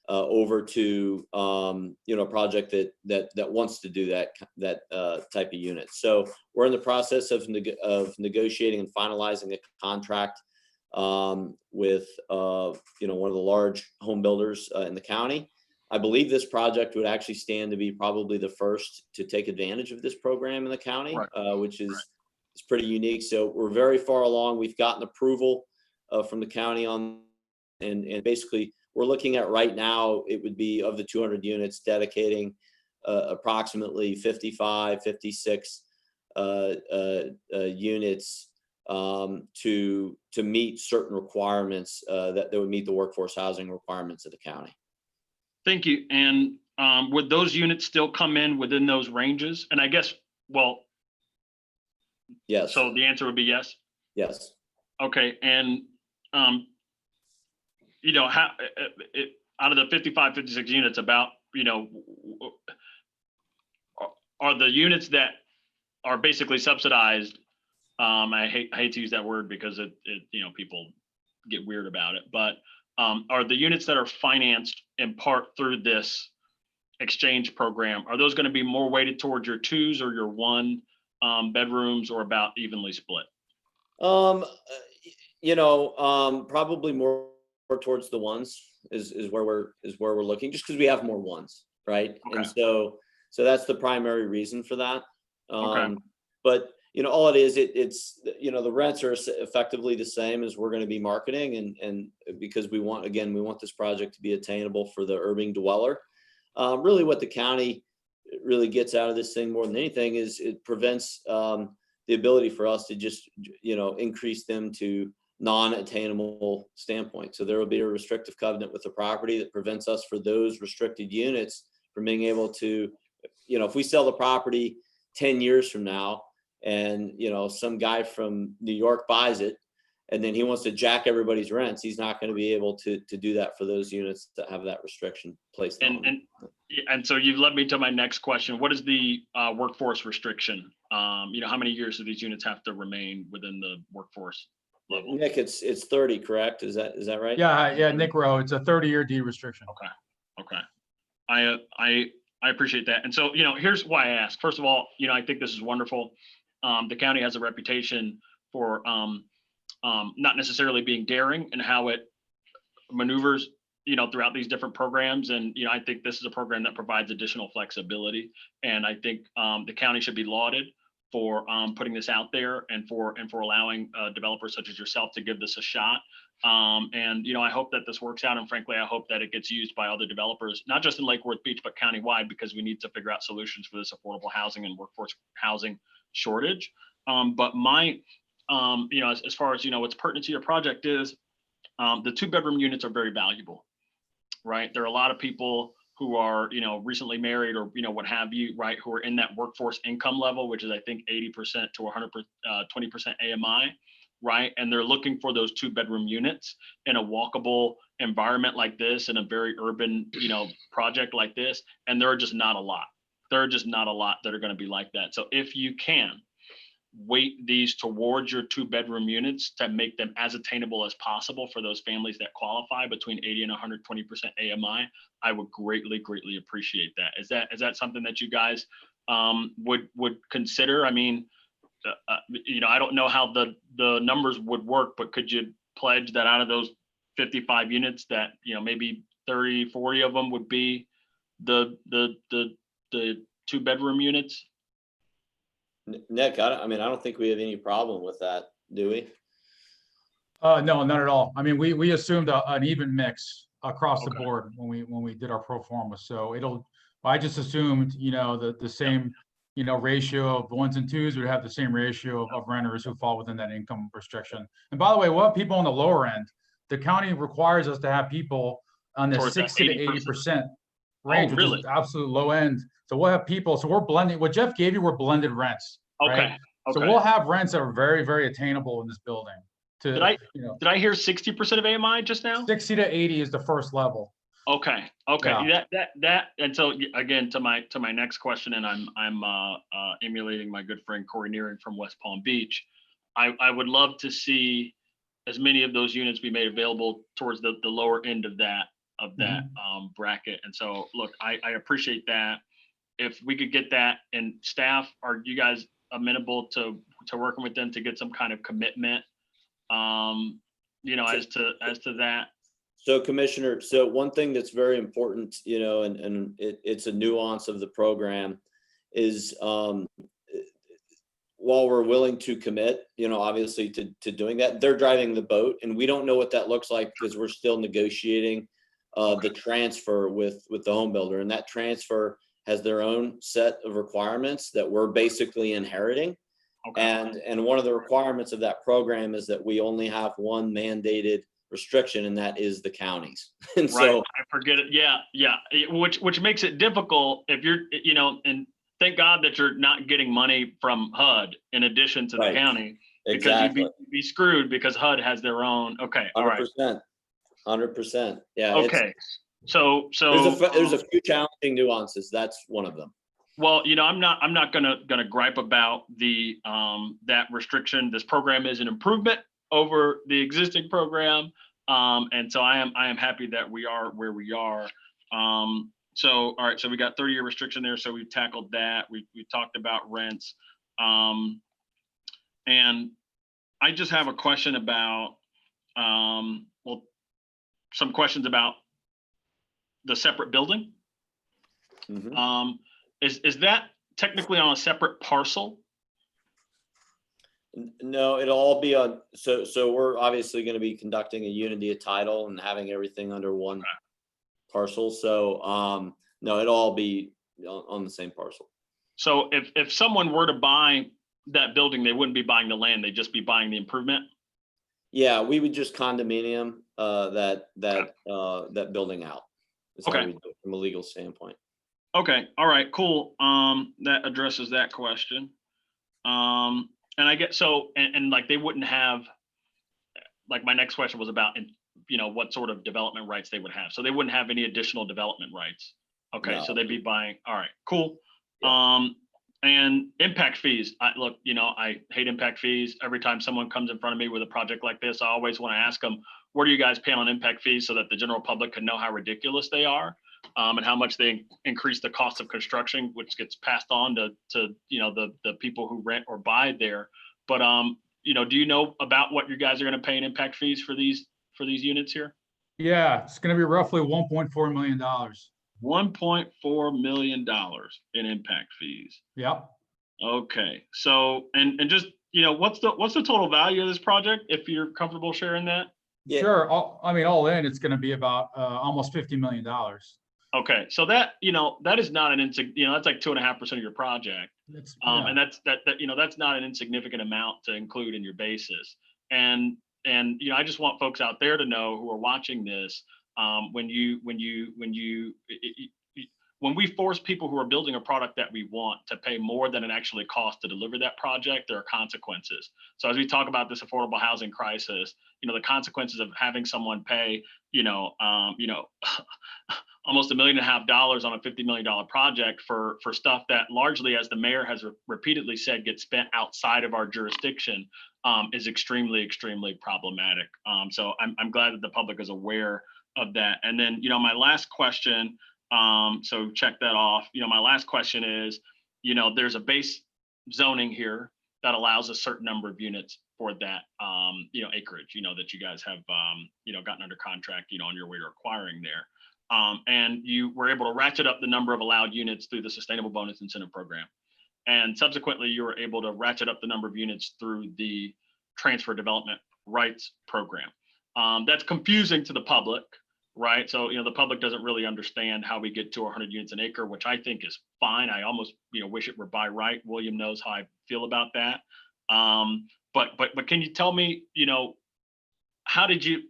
over to a project that wants to do that type of unit. So we're in the process of negotiating and finalizing a contract with one of the large home builders in the county. I believe this project would actually stand to be probably the first to take advantage of this program in the county,
right.
Which is is pretty unique. So we're very far along. We've gotten approval from the county on, and basically we're looking at right now, it would be of the 200 units dedicating approximately 55, 56 units to meet certain requirements that would meet the workforce housing requirements of the county.
Thank you. And would those units still come in within those ranges? And I guess, well,
yes.
So the answer would be yes.
Yes.
Okay. And you know, how out of the 55, 56 units, about, you know, are the units that are basically subsidized? I hate to use that word because it you know, people get weird about it, but are the units that are financed in part through this exchange program, are those going to be more weighted towards your 2s or your 1 bedrooms, or about evenly split?
You know, probably more towards the 1s is where we're looking, just because we have more 1s, right?
Okay.
And so that's the primary reason for that.
Okay.
But you know, all it is, it's, you know, the rents are effectively the same as we're going to be marketing, and because we want this project to be attainable for the urban dweller. Really what the county really gets out of this thing more than anything is it prevents the ability for us to just, you know, increase them to non-attainable standpoint. So there will be a restrictive covenant with the property that prevents us for those restricted units from being able to, you know, if we sell the property 10 years from now, and, you know, some guy from New York buys it and then he wants to jack everybody's rents, he's not going to be able to do that for those units that have that restriction placed on them.
And so you've led me to my next question. What is the workforce restriction? You know, how many years do these units have to remain within the workforce level?
Nick, it's 30, correct? Is that right?
Yeah, Nick Rowe, it's a 30-year deed restriction.
Okay. I appreciate that. And so, you know, here's why I ask. First of all, you know, I think this is wonderful. The county has a reputation for not necessarily being daring in how it maneuvers, you know, throughout these different programs. And, you know, I think this is a program that provides additional flexibility. And I think the county should be lauded for putting this out there and for allowing developers such as yourself to give this a shot. And, you know, I hope that this works out. And frankly, I hope that it gets used by other developers, not just in Lake Worth Beach, but countywide, because we need to figure out solutions for this affordable housing and workforce housing shortage. But my, you know, as far as, you know, what's pertinent to your project is the 2-bedroom units are very valuable, right? There are a lot of people who are, you know, recently married or, you know, what have you, right, who are in that workforce income level, which is, I think, 80% to 120% AMI, right? And they're looking for those 2-bedroom units in a walkable environment like this, in a very urban, you know, project like this. And there are just not a lot. There are just not a lot that are going to be like that. So if you can weight these towards your 2-bedroom units to make them as attainable as possible for those families that qualify between 80 and 120% AMI, I would greatly appreciate that. Is that something that you guys would consider? I mean, you know, I don't know how the numbers would work, but could you pledge that out of those 55 units that, you know, maybe 30, 40 of them would be the 2-bedroom units?
Nick, I mean, I don't think we have any problem with that, do we?
No, not at all. I mean, we assumed an even mix across the board when we did our pro forma. So I just assumed, you know, the same, you know, ratio of 1s and 2s would have the same ratio of renters who fall within that income restriction. And by the way, we'll have people on the lower end. The county requires us to have people on the 60 to 80% range, which is absolute low end. So we'll have people. So we're blending. What Jeff gave you were blended rents. Right? So we'll have rents that are very, very attainable in this building. Did I hear 60% of AMI just now? 60 to 80 is the first level.
Okay.
Yeah.
That and so again, to my next question, and I'm emulating my good friend Corey Nearing from West Palm Beach. I would love to see as many of those units be made available towards the lower end of that bracket. And so look, I appreciate that. If we could get that, and staff, are you guys amenable to working with them to get some kind of commitment, you know, as to that?
So Commissioner, so one thing that's very important, you know, and it's a nuance of the program is one while we're willing to commit, obviously to doing that, they're driving the boat, and we don't know what that looks like because we're still negotiating the transfer with the home builder, and that transfer has their own set of requirements that we're basically inheriting.
Okay.
And one of the requirements of that program is that we only have one mandated restriction, and that is the counties. And
Right.
so
I forget it. Yeah. Which makes it difficult if you're, and thank God that you're not getting money from HUD in addition to the
Right.
county, because
exactly,
you'd be screwed because HUD has their own. Okay. All right.
100%. Yeah.
Okay. So
There's a few challenging nuances. That's one of them.
well, I'm not gonna gripe about the that restriction. This program is an improvement over the existing program. And so I am happy that we are where we are. So all right, so we got 30-year restriction there. So we've tackled that. We talked about rents. And I just have a question about some questions about the separate building.
Mhm.
Is that technically on a separate parcel?
No, it'll all be on. So we're obviously going to be conducting a unity of title and having everything under one parcel. So no, it'll all be on the same parcel.
So if someone were to buy that building, they wouldn't be buying the land; they'd just be buying the improvement.
Yeah, we would just condominium that building out. That's how we do it from a legal standpoint.
Okay. All right. Cool. That addresses that question. And I get so and like they wouldn't have. Like my next question was about, what sort of development rights they would have. So they wouldn't have any additional development rights. Okay,
No.
so they'd be buying. All right, cool.
Yeah.
And impact fees. I hate impact fees. Every time someone comes in front of me with a project like this, I always want to ask them, what do you guys pay on impact fees so that the general public can know how ridiculous they are, and how much they increase the cost of construction, which gets passed on to the people who rent or buy there. But do you know about what you guys are going to pay in impact fees for these units here?
Yeah, it's gonna be roughly $1.4 million.
$1.4 million in impact fees.
Yep.
Okay, so and just what's the total value of this project, if you're comfortable sharing that?
Yeah.
Sure. All in, it's gonna be about almost $50 million.
Okay, so that is not an that's like 2.5% of your project. And that's not an insignificant amount to include in your basis. And I just want folks out there to know who are watching this, when we force people who are building a product that we want to pay more than it actually costs to deliver that project, there are consequences. So as we talk about this affordable housing crisis, the consequences of having someone pay, almost $1.5 million on a $50 million project for stuff that largely, as the mayor has repeatedly said, gets spent outside of our jurisdiction, is extremely, extremely problematic. So I'm glad that the public is aware of that. And then, my last question, so check that off. My last question is, there's a base zoning here that allows a certain number of units for that, acreage, that you guys have, gotten under contract, on your way to acquiring there. And you were able to ratchet up the number of allowed units through the Sustainable Bonus Incentive Program. And subsequently, you were able to ratchet up the number of units through the Transfer Development Rights Program. That's confusing to the public, right? So, the public doesn't really understand how we get to 100 units an acre, which I think is fine. I almost, wish it were by right. William knows how I feel about that. But can you tell me, how did you,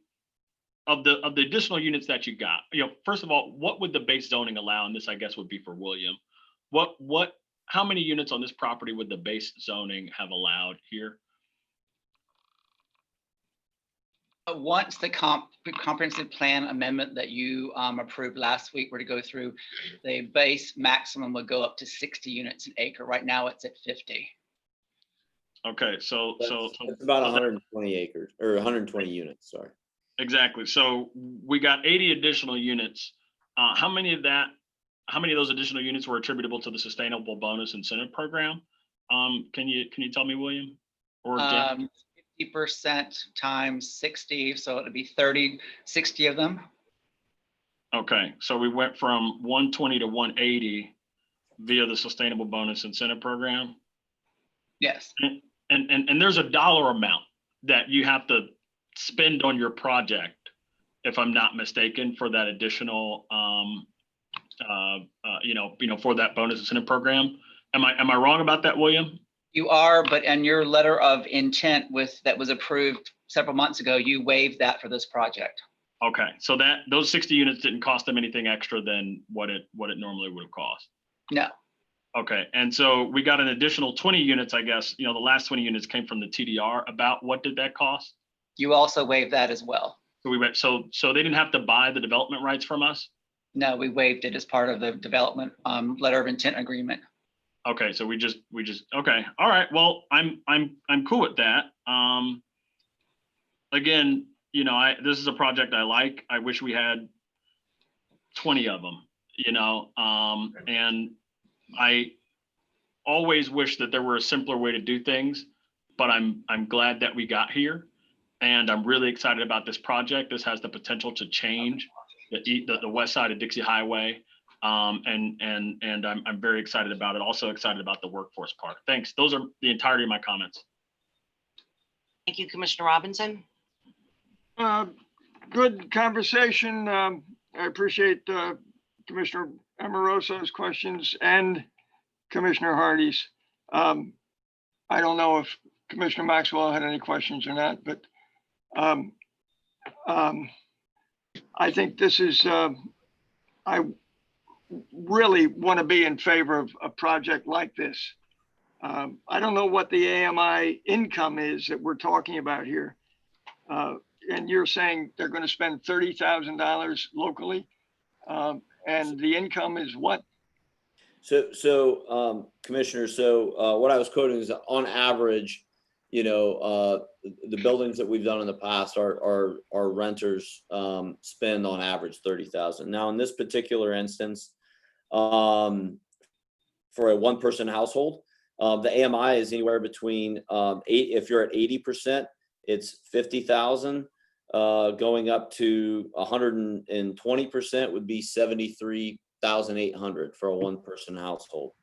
of the additional units that you got, first of all, what would the base zoning allow? And this, I guess, would be for William. How many units on this property would the base zoning have allowed here?
Once the comprehensive plan amendment that you approved last week were to go through, the base maximum would go up to 60 units an acre. Right now it's at 50.
Okay, so
it's about 120 acres or 120 units. Sorry.
Exactly. So we got 80 additional units. How many of those additional units were attributable to the Sustainable Bonus Incentive Program? Can you tell me, William? Or
50% times 60, so it would be 60 of them.
Okay, so we went from 120 to 180 via the Sustainable Bonus Incentive Program.
Yes.
And there's a dollar amount that you have to spend on your project, if I'm not mistaken, for that additional, for that bonus incentive program. Am I wrong about that, William?
You are, but in your letter of intent that was approved several months ago, you waived that for this project.
Okay, so those 60 units didn't cost them anything extra than what it normally would have cost.
No.
Okay, and so we got an additional 20 units, I guess. The last 20 units came from the TDR. About what did that cost?
You also waived that as well.
So they didn't have to buy the development rights from us?
No, we waived it as part of the development letter of intent agreement.
Okay, so we just okay. All right. Well, I'm cool with that. Again, this is a project I like. I wish we had 20 of them, and I always wish that there were a simpler way to do things, but I'm glad that we got here, and I'm really excited about this project. This has the potential to change the west side of Dixie Highway. And I'm very excited about it. Also excited about the workforce part. Thanks. Those are the entirety of my comments.
Thank you, Commissioner Robinson.
Good conversation. I appreciate Commissioner Amoroso's questions and Commissioner Hardy's. I don't know if Commissioner Maxwell had any questions or not, but I think this is, I really want to be in favor of a project like this. I don't know what the AMI income is that we're talking about here. And you're saying they're going to spend $30,000 locally. And the income is what?
So Commissioner, what I was quoting is on average, the buildings that we've done in the past, our renters spend on average $30,000. Now, in this particular instance, for a one-person household, the AMI is anywhere between if you're at 80%, it's 50,000. Going up to 120% would be 73,800 for a one-person household.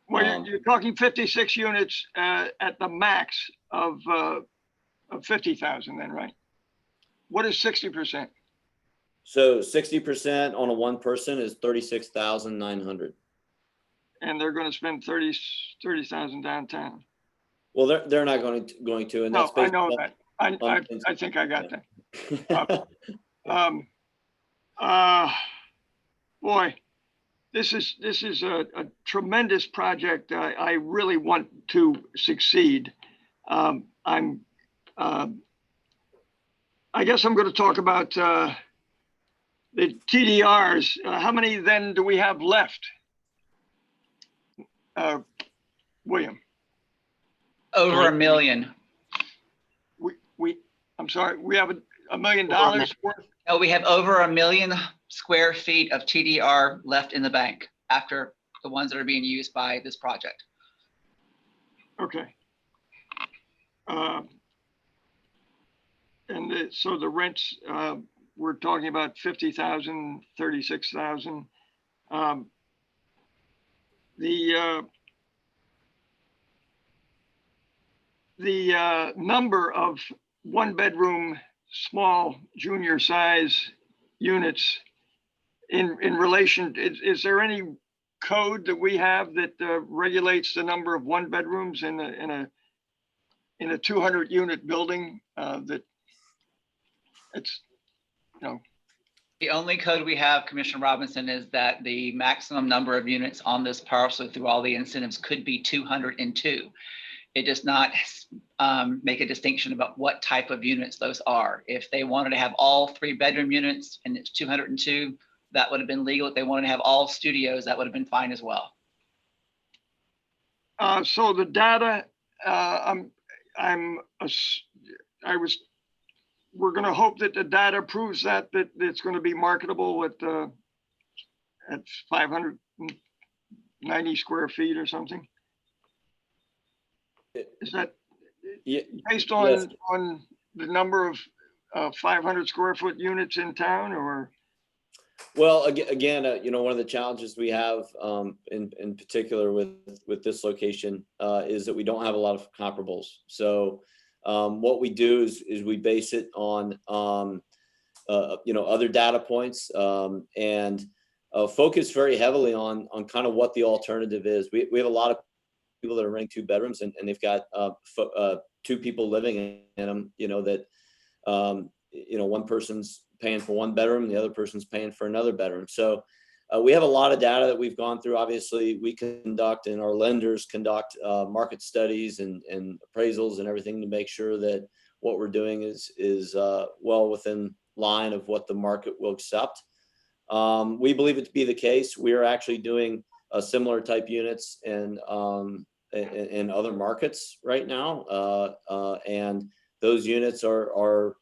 Well, you're talking 56 units at the max of 50,000 then, right? What is 60%?
So 60% on a one person is 36,900.
And they're going to spend 30,000 downtown.
Well, they're not going to, and that's
I know that. I think I got that. Boy, this is a tremendous project. I really want to succeed. I guess I'm going to talk about the TDRs. How many then do we have left? William.
Over $1 million.
I'm sorry, we have $1 million worth?
No, we have over 1 million square feet of TDR left in the bank after the ones that are being used by this project.
Okay. So the rents, we're talking about 50,000, 36,000. The number of one-bedroom, small, junior size units in relation, is there any code that we have that regulates the number of one bedrooms in a 200 unit building that it's,
The only code we have, Commissioner Robinson, is that the maximum number of units on this parcel through all the incentives could be 202. It does not make a distinction about what type of units those are. If they wanted to have all 3-bedroom units and it's 202, that would have been legal. If they wanted to have all studios, that would have been fine as well.
So the data, we're going to hope that the data proves that it's going to be marketable at 590 square feet or something. Is that based on,
yes,
on the number of 500 square foot units in town, or?
Well, again, one of the challenges we have in particular with this location is that we don't have a lot of comparables. So what we do is we base it on other data points and focus very heavily on kind of what the alternative is. We have a lot of people that are renting 2 bedrooms and they've got 2 people living in them. One person's paying for 1 bedroom, the other person's paying for another bedroom. So we have a lot of data that we've gone through. Obviously, we conduct and our lenders conduct market studies and appraisals and everything to make sure that what we're doing is well within line of what the market will accept. We believe it to be the case. We are actually doing similar type units in other markets right now, and those units are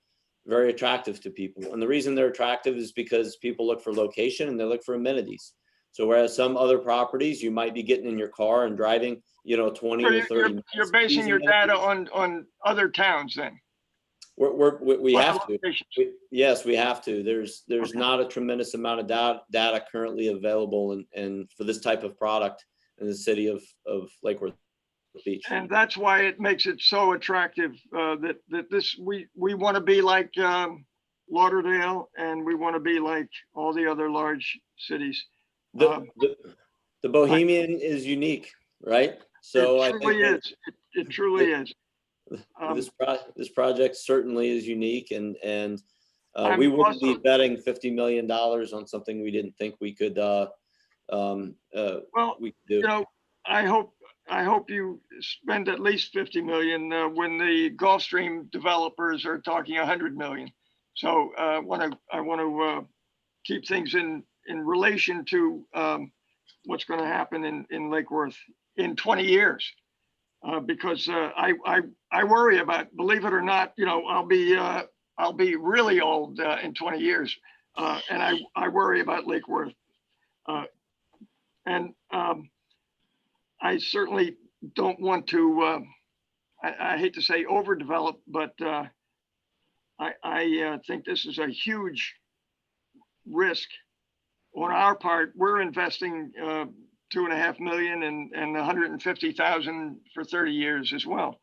very attractive to people. And the reason they're attractive is because people look for location and they look for amenities. So whereas some other properties, you might be getting in your car and driving, 20 or 30 minutes.
You're basing your data on other towns then?
We have to. Yes, we have to. There's not a tremendous amount of data currently available and for this type of product in the city of Lake Worth Beach.
And that's why it makes it so attractive that we want to be like Lauderdale, and we want to be like all the other large cities.
The Bohemian is unique, right? So
it truly is. It truly is.
This project certainly is unique, and we wouldn't be betting $50 million on something we didn't think we could do.
I hope you spend at least 50 million when the Gulfstream developers are talking 100 million. So I want to keep things in relation to what's going to happen in Lake Worth in 20 years. Because I worry about, believe it or not, I'll be really old in 20 years, and I worry about Lake Worth, and I certainly don't want to. I hate to say overdevelop, but I think this is a huge risk on our part. We're investing $2.5 million and 150,000 for 30 years as well.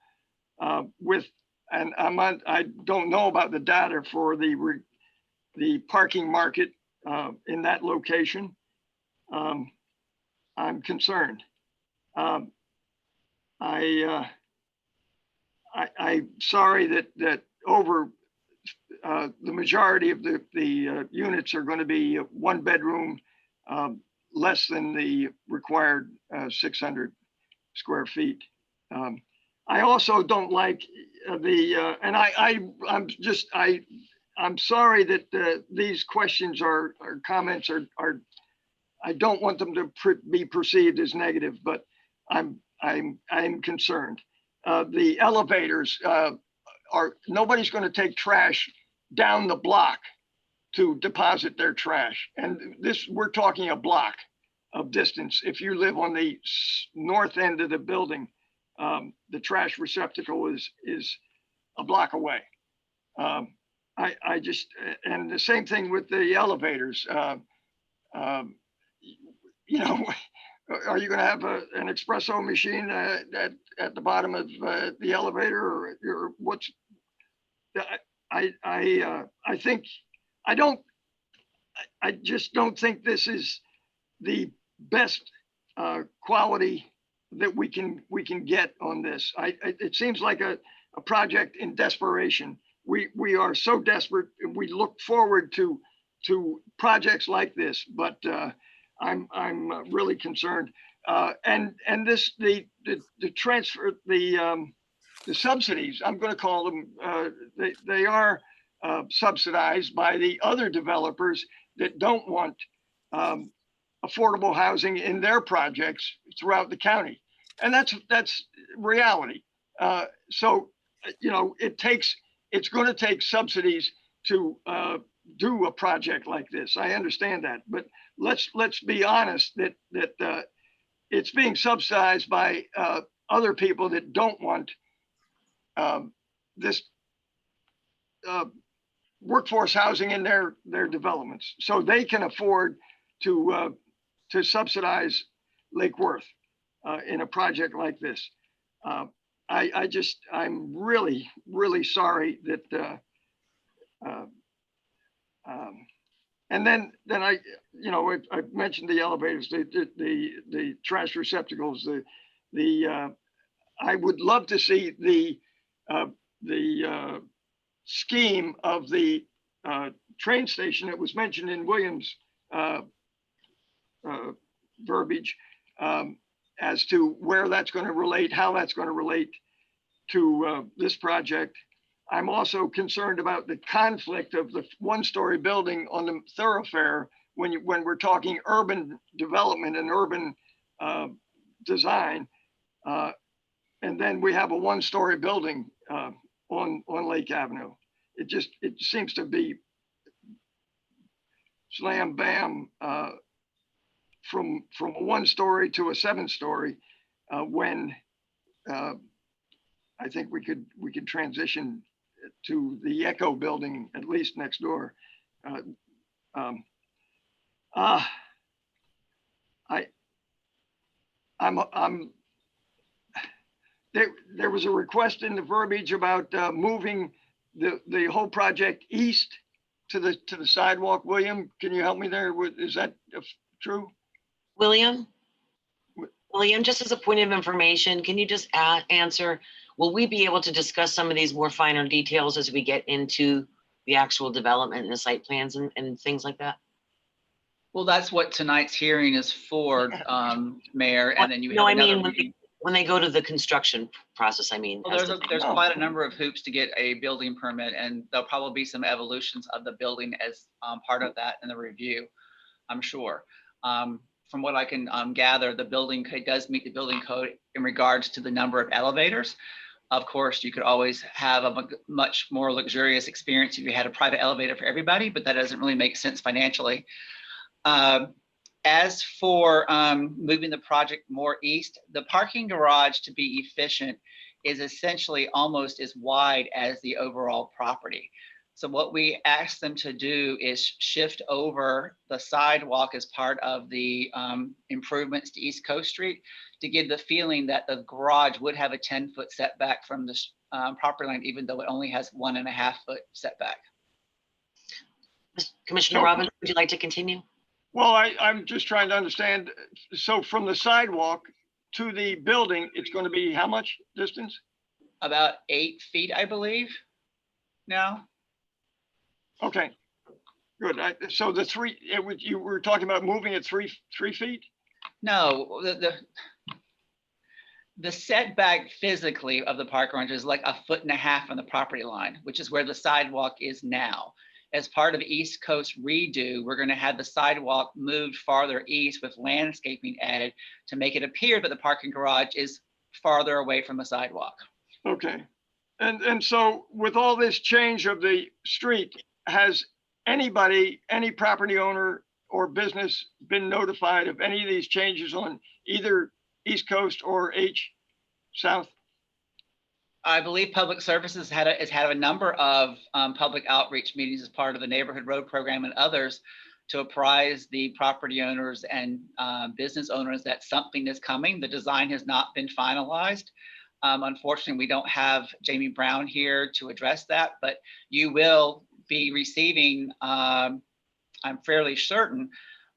I don't know about the data for the parking market in that location. I'm concerned. I'm sorry that over the majority of the units are going to be 1 bedroom, less than the required 600 square feet. I also don't like and I'm sorry that these questions or comments are I don't want them to be perceived as negative, but I'm concerned. The elevators nobody's going to take trash down the block to deposit their trash. And we're talking a block of distance. If you live on the north end of the building, the trash receptacle is a block away. And the same thing with the elevators. Are you going to have an espresso machine at the bottom of the elevator, or what's? I just don't think this is the best quality that we can get on this. It seems like a project in desperation. We are so desperate, and we look forward to projects like this, but I'm really concerned. And this the transfer the subsidies, I'm going to call them, they are subsidized by the other developers that don't want affordable housing in their projects throughout the county. And that's reality. So, it's going to take subsidies to do a project like this. I understand that, but let's be honest that it's being subsidized by other people that don't want this workforce housing in their developments, so they can afford to subsidize Lake Worth in a project like this. I'm really, really sorry that, and then I, I mentioned the elevators, the trash receptacles, I would love to see the scheme of the train station that was mentioned in Williams' verbiage, as to where that's going to relate, how that's going to relate to this project. I'm also concerned about the conflict of the one-story building on the thoroughfare when we're talking urban development and urban design, and then we have a one-story building on Lake Avenue. It seems to be slam bam from a one-story to a seven-story, when I think we could transition to the Echo building at least next door. There was a request in the verbiage about moving the whole project east to the sidewalk. William, can you help me there? Is that true?
William, just as a point of information, can you just answer, will we be able to discuss some of these more finer details as we get into the actual development and the site plans and things like that?
Well, that's what tonight's hearing is for, Mayor, and then you
No,
have
I
another
mean,
meeting.
when they go to the construction process, I mean.
Well, there's quite a number of hoops to get a building permit, and there'll probably be some evolutions of the building as part of that in the review, I'm sure. From what I can gather, the building code does meet the building code in regards to the number of elevators. Of course, you could always have a much more luxurious experience if you had a private elevator for everybody, but that doesn't really make sense financially. As for moving the project more east, the parking garage, to be efficient, is essentially almost as wide as the overall property. So what we asked them to do is shift over the sidewalk as part of the improvements to East Coast Street to give the feeling that the garage would have a 10-foot setback from the property line, even though it only has 1.5-foot setback.
Commissioner Robbins, would you like to continue?
Well, I'm just trying to understand. So from the sidewalk to the building, it's going to be how much distance?
About 8 feet, I believe, now.
Okay, good. So you were talking about moving it three feet?
No, the setback physically of the park garage is like 1.5 feet on the property line, which is where the sidewalk is now. As part of East Coast redo, we're going to have the sidewalk moved farther east with landscaping added to make it appear that the parking garage is farther away from the sidewalk.
Okay. And so with all this change of the street, has anybody, any property owner or business been notified of any of these changes on either East Coast or H South?
I believe Public Services has had a number of public outreach meetings as part of the Neighborhood Road Program and others to apprise the property owners and business owners that something is coming. The design has not been finalized. Unfortunately, we don't have Jamie Brown here to address that, but you will be receiving, I'm fairly certain,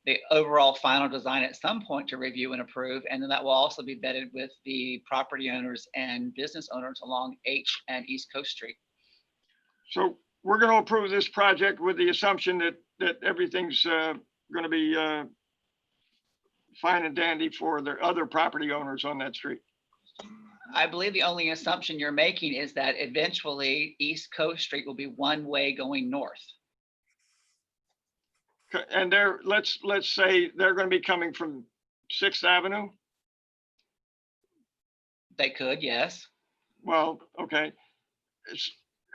the overall final design at some point to review and approve. And then that will also be vetted with the property owners and business owners along H and East Coast Street.
So we're going to approve this project with the assumption that everything's going to be fine and dandy for the other property owners on that street.
I believe the only assumption you're making is that eventually East Coast Street will be one way going north.
And let's say they're going to be coming from 6th Avenue.
They could, yes.
Well, okay.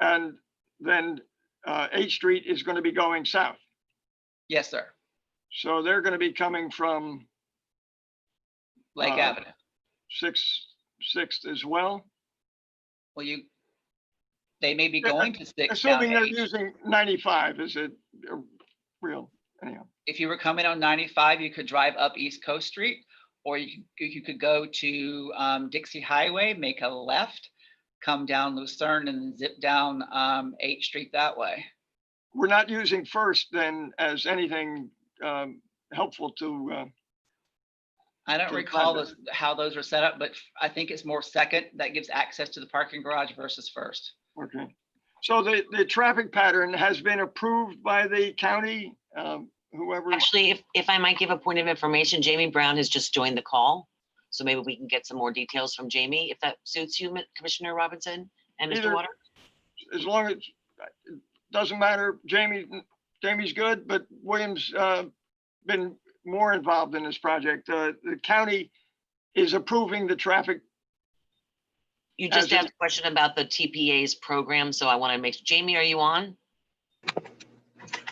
And then 8th Street is going to be going south.
Yes, sir.
So they're going to be coming from
Lake Avenue.
6th as well.
Well, They may be going to 6 down
Assuming they're
H.
using 95, is it real? Anyhow,
If you were coming on 95, you could drive up East Coast Street, or you could go to Dixie Highway, make a left, come down Lucerne and zip down 8th Street that way.
we're not using first then as anything helpful to,
I don't
to the
recall
project.
how those are set up, but I think it's more second that gives access to the parking garage versus first.
okay. So the traffic pattern has been approved by the county, whoever.
Actually, if I might give a point of information, Jamie Brown has just joined the call. So maybe we can get some more details from Jamie, if that suits you, Commissioner Robinson and Mr.
Either-
Water.
As long as, it doesn't matter, Jamie's good, but William's been more involved in this project. The county is approving the traffic.
You just
as it-
asked a question about the TPA's program, so I want to make, Jamie, are you on?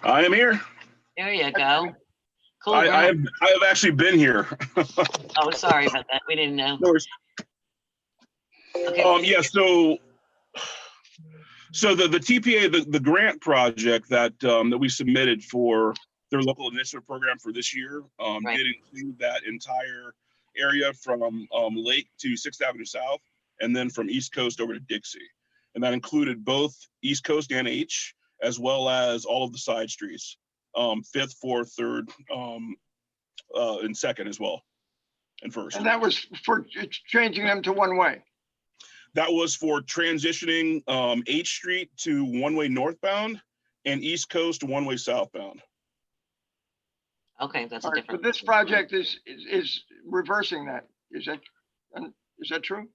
I am here.
There you go. Cool.
I have actually been here.
Oh, sorry about that. We didn't know.
No worries.
Okay.
Yeah, so the TPA, the grant project that we submitted for their local initiative program for this year
Right.
did include that entire area from Lake to 6th Avenue South, and then from East Coast over to Dixie. And that included both East Coast and H, as well as all of the side streets, 5th, 4th, 3rd, and 2nd as well, and 1st.
And that was for changing them to one way.
That was for transitioning H Street to one-way northbound and East Coast to one-way southbound.
Okay, that's a
All right,
different.
but this project is reversing that. Is that true?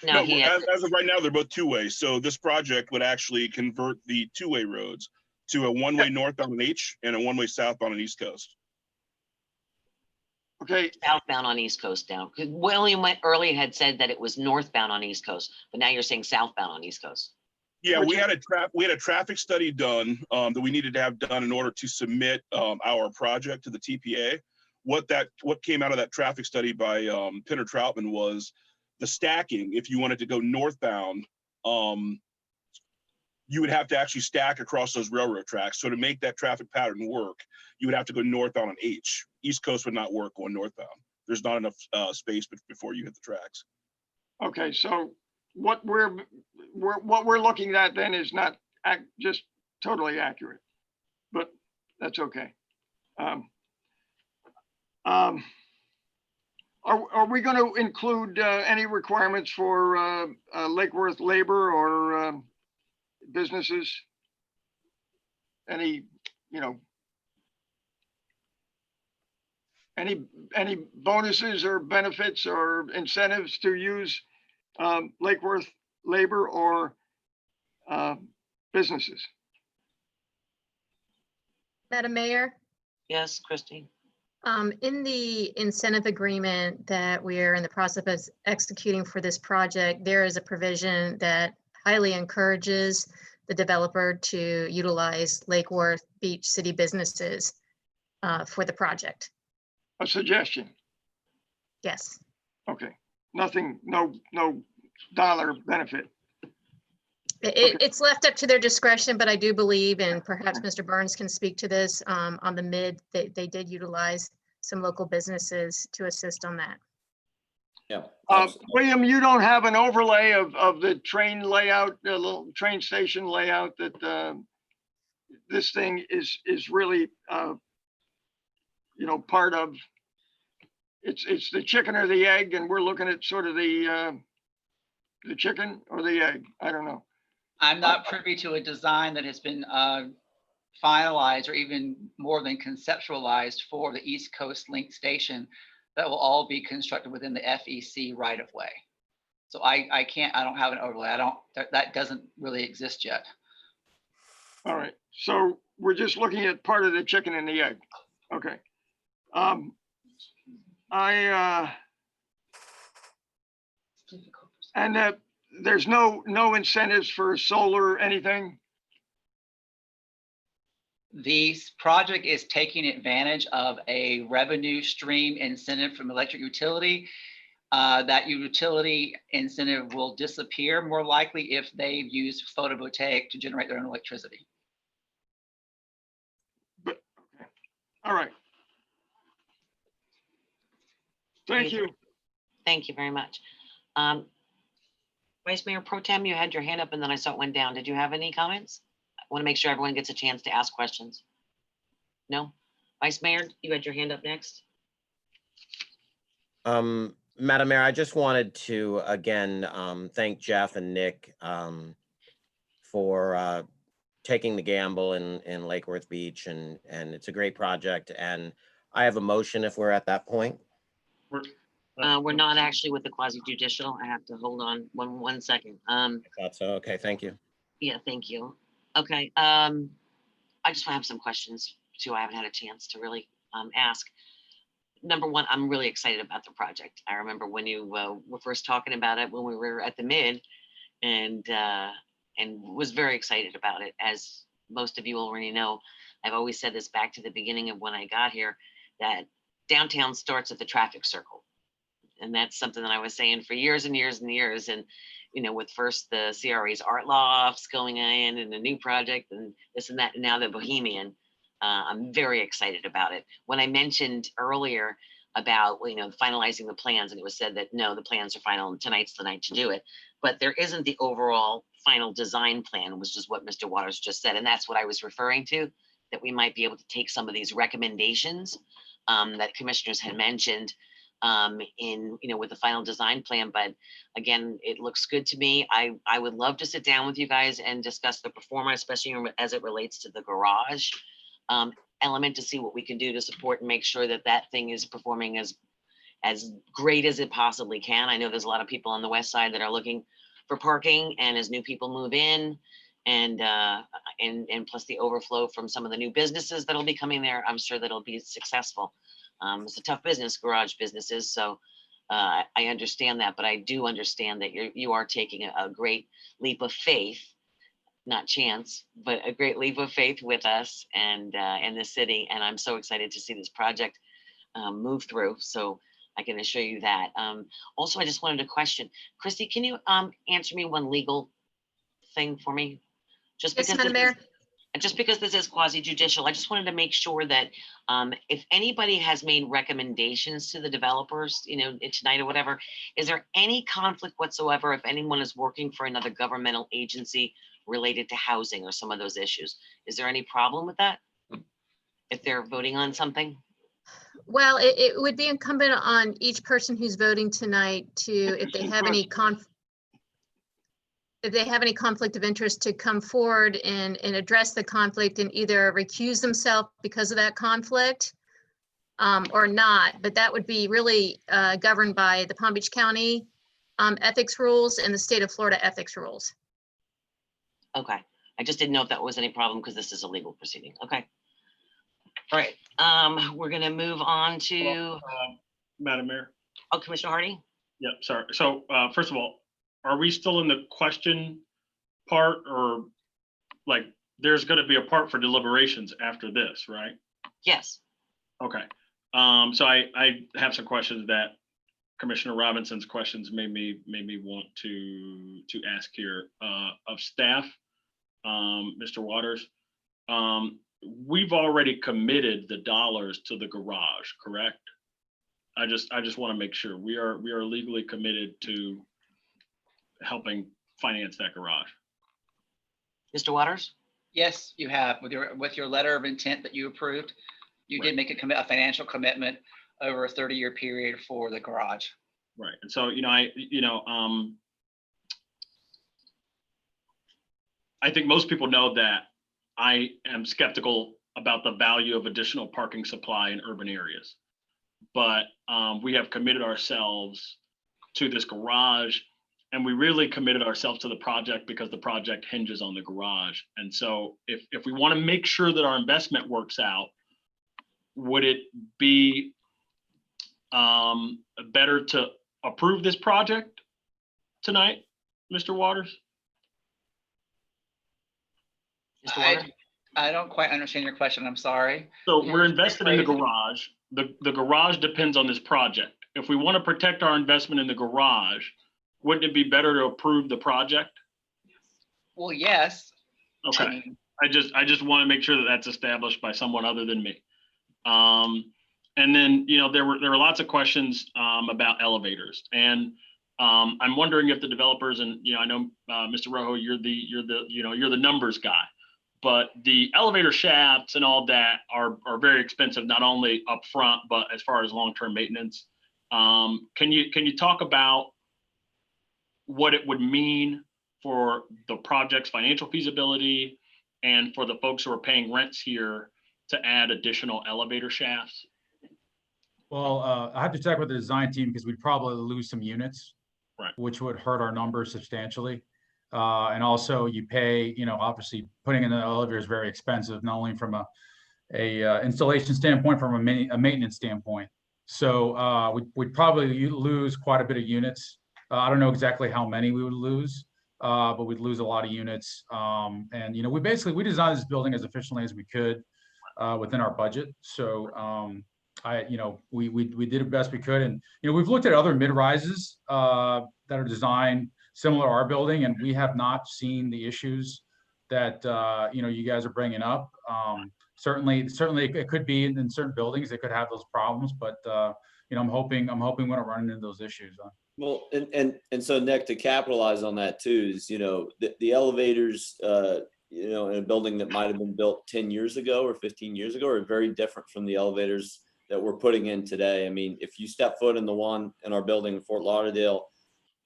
No, he has,
as of right now, they're both two-way. So this project would actually convert the two-way roads to a one-way northbound on H and a one-way southbound on East Coast.
Okay,
southbound on East Coast now. 'Cause William earlier had said that it was northbound on East Coast, but now you're saying southbound on East Coast.
Yeah, we had a traffic study done that we needed to have done in order to submit our project to the TPA. What came out of that traffic study by Pinner Troutman was the stacking. If you wanted to go northbound, you would have to actually stack across those railroad tracks. So to make that traffic pattern work, you would have to go northbound on H. East Coast would not work going northbound. There's not enough space before you hit the tracks.
okay, so what we're looking at then is not just totally accurate, but that's okay. Are we going to include any requirements for Lake Worth labor or businesses? Any, any bonuses or benefits or incentives to use Lake Worth labor or businesses?
Madam Mayor,
Yes, Christine.
in the incentive agreement that we are in the process of executing for this project, there is a provision that highly encourages the developer to utilize Lake Worth Beach City businesses for the project.
A suggestion?
Yes.
Okay, nothing, no dollar benefit.
It's left up to their discretion, but I do believe, and perhaps Mr. Burns can speak to this, on the mid, they did utilize some local businesses to assist on that.
Yeah.
William, you don't have an overlay of the train layout, the little train station layout that this thing is really, part of. It's the chicken or the egg, and we're looking at sort of the chicken or the egg. I don't know.
I'm not privy to a design that has been finalized or even more than conceptualized for the East Coast Link Station that will all be constructed within the FEC right of way. So I don't have an overlay. That doesn't really exist yet.
All right, so we're just looking at part of the chicken and the egg. Okay. And there's no incentives for solar anything?
The project is taking advantage of a revenue stream incentive from electric utility. that utility incentive will disappear more likely if they've used photovoltaic to generate their own electricity.
But, okay. All right. Thank you.
Thank you very much. Vice Mayor Pro Tem, you had your hand up and then I saw it went down. Did you have any comments? I want to make sure everyone gets a chance to ask questions. No? Vice Mayor, you had your hand up next.
Madam Mayor, I just wanted to, again, thank Jeff and Nick for taking the gamble in Lake Worth Beach, and it's a great project. And I have a motion if we're at that point.
We're not actually with the quasi judicial. I have to hold on one second.
I thought so. Okay, thank you.
Yeah, thank you. Okay, I just want to have some questions too. I haven't had a chance to really ask. Number one, I'm really excited about the project. I remember when you were first talking about it when we were at the Mid, and was very excited about it. As most of you already know, I've always said this back to the beginning of when I got here, that downtown starts at the traffic circle. And that's something that I was saying for years and years and years. And, you know, with first the CRA's art lofts going in and a new project and this and that, and now the Bohemian, I'm very excited about it. When I mentioned earlier about, you know, finalizing the plans, and it was said that, no, the plans are final and tonight's the night to do it. But there isn't the overall final design plan, which is what Mr. Waters just said. And that's what I was referring to, that we might be able to take some of these recommendations that commissioners had mentioned in, you know, with the final design plan. But again, it looks good to me. I would love to sit down with you guys and discuss the performance, especially as it relates to the garage element, to see what we can do to support and make sure that that thing is performing as great as it possibly can. I know there's a lot of people on the west side that are looking for parking, and as new people move in, and plus the overflow from some of the new businesses that'll be coming there, I'm sure that'll be successful. It's a tough business, garage businesses, so I understand that, but I do understand that you are taking a great leap of faith, not chance, but a great leap of faith with us and in the city, and I'm so excited to see this project move through. So I can assure you that. Also, I just wanted to question, Christy, can you answer me one legal thing for me?
Yes, Madam Mayor.
Just because this is quasi judicial, I just wanted to make sure that if anybody has made recommendations to the developers, you know, tonight or whatever, is there any conflict whatsoever if anyone is working for another governmental agency related to housing or some of those issues? Is there any problem with that if they're voting on something?
Well, it would be incumbent on each person who's voting tonight to, if they have any conflict of interest, to come forward and address the conflict and either recuse themselves because of that conflict or not. But that would be really governed by the Palm Beach County ethics rules and the state of Florida ethics rules.
Okay, I just didn't know if that was any problem because this is a legal proceeding. Okay. All right, we're gonna move on to
Madam Mayor.
Oh, Commissioner Hardy.
Yeah, sorry. So first of all, are we still in the question part, or like there's going to be a part for deliberations after this, right?
Yes.
Okay. So I have some questions that Commissioner Robinson's questions made me want to ask here of staff. Mr. Waters, we've already committed the dollars to the garage, correct? I just want to make sure we are legally committed to helping finance that garage.
Mr. Waters?
Yes, you have, with your letter of intent that you approved, you did make a financial commitment over a 30-year period for the garage.
Right. And so, I think most people know that I am skeptical about the value of additional parking supply in urban areas. But we have committed ourselves to this garage, and we really committed ourselves to the project because the project hinges on the garage. And so if we want to make sure that our investment works out, would it be better to approve this project tonight, Mr. Waters?
I don't quite understand your question. I'm sorry.
So we're invested in the garage. The garage depends on this project. if we want to protect our investment in the garage, wouldn't it be better to approve the project?
Well, yes.
Okay, I just want to make sure that that's established by someone other than me. And then, you know, there were lots of questions about elevators, and I'm wondering if the developers, and you know, I know Mr. Rojo, you're the numbers guy, but the elevator shafts and all that are very expensive, not only up front, but as far as long-term maintenance. Can you talk about what it would mean for the project's financial feasibility and for the folks who are paying rents here to add additional elevator shafts?
Well, I have to check with the design team because we'd probably lose some units,
right,
which would hurt our numbers substantially. And also you pay, you know, obviously putting in an elevator is very expensive, not only from a installation standpoint, from a maintenance standpoint. So we'd probably lose quite a bit of units. I don't know exactly how many we would lose, but we'd lose a lot of units. And, you know, we designed this building as efficiently as we could within our budget. So we did the best we could. And, you know, we've looked at other mid-rises that are designed similar to our building, and we have not seen the issues that, you know, you guys are bringing up. Certainly it could be in certain buildings, they could have those problems, but, you know, I'm hoping we don't run into those issues.
Well, and so Nick, to capitalize on that too, is, you know, the elevators, you know, in a building that might've been built 10 years ago or 15 years ago are very different from the elevators that we're putting in today. I mean, if you step foot in the one in our building in Fort Lauderdale,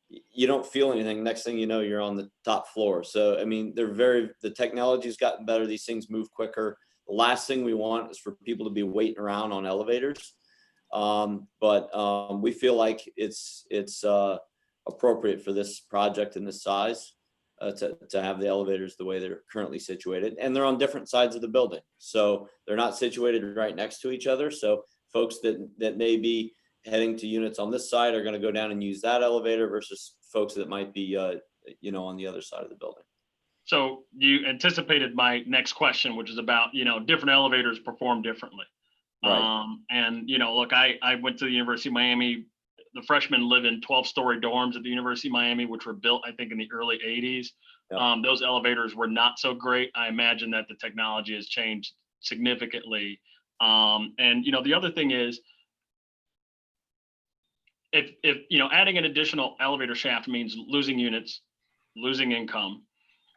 you don't feel anything. Next thing you know, you're on the top floor. So, I mean, the technology's gotten better. These things move quicker. The last thing we want is for people to be waiting around on elevators. But we feel like it's appropriate for this project and this size to have the elevators the way they're currently situated, and they're on different sides of the building. So they're not situated right next to each other. So folks that may be heading to units on this side are going to go down and use that elevator versus folks that might be, you know, on the other side of the building.
So you anticipated my next question, which is about, you know, different elevators perform differently.
Right.
And, you know, look, I went to the University of Miami. The freshmen live in 12-story dorms at the University of Miami, which were built, I think, in the early 80s. Yep. Those elevators were not so great. I imagine that the technology has changed significantly. And, you know, the other thing is, if you know, adding an additional elevator shaft means losing units, losing income,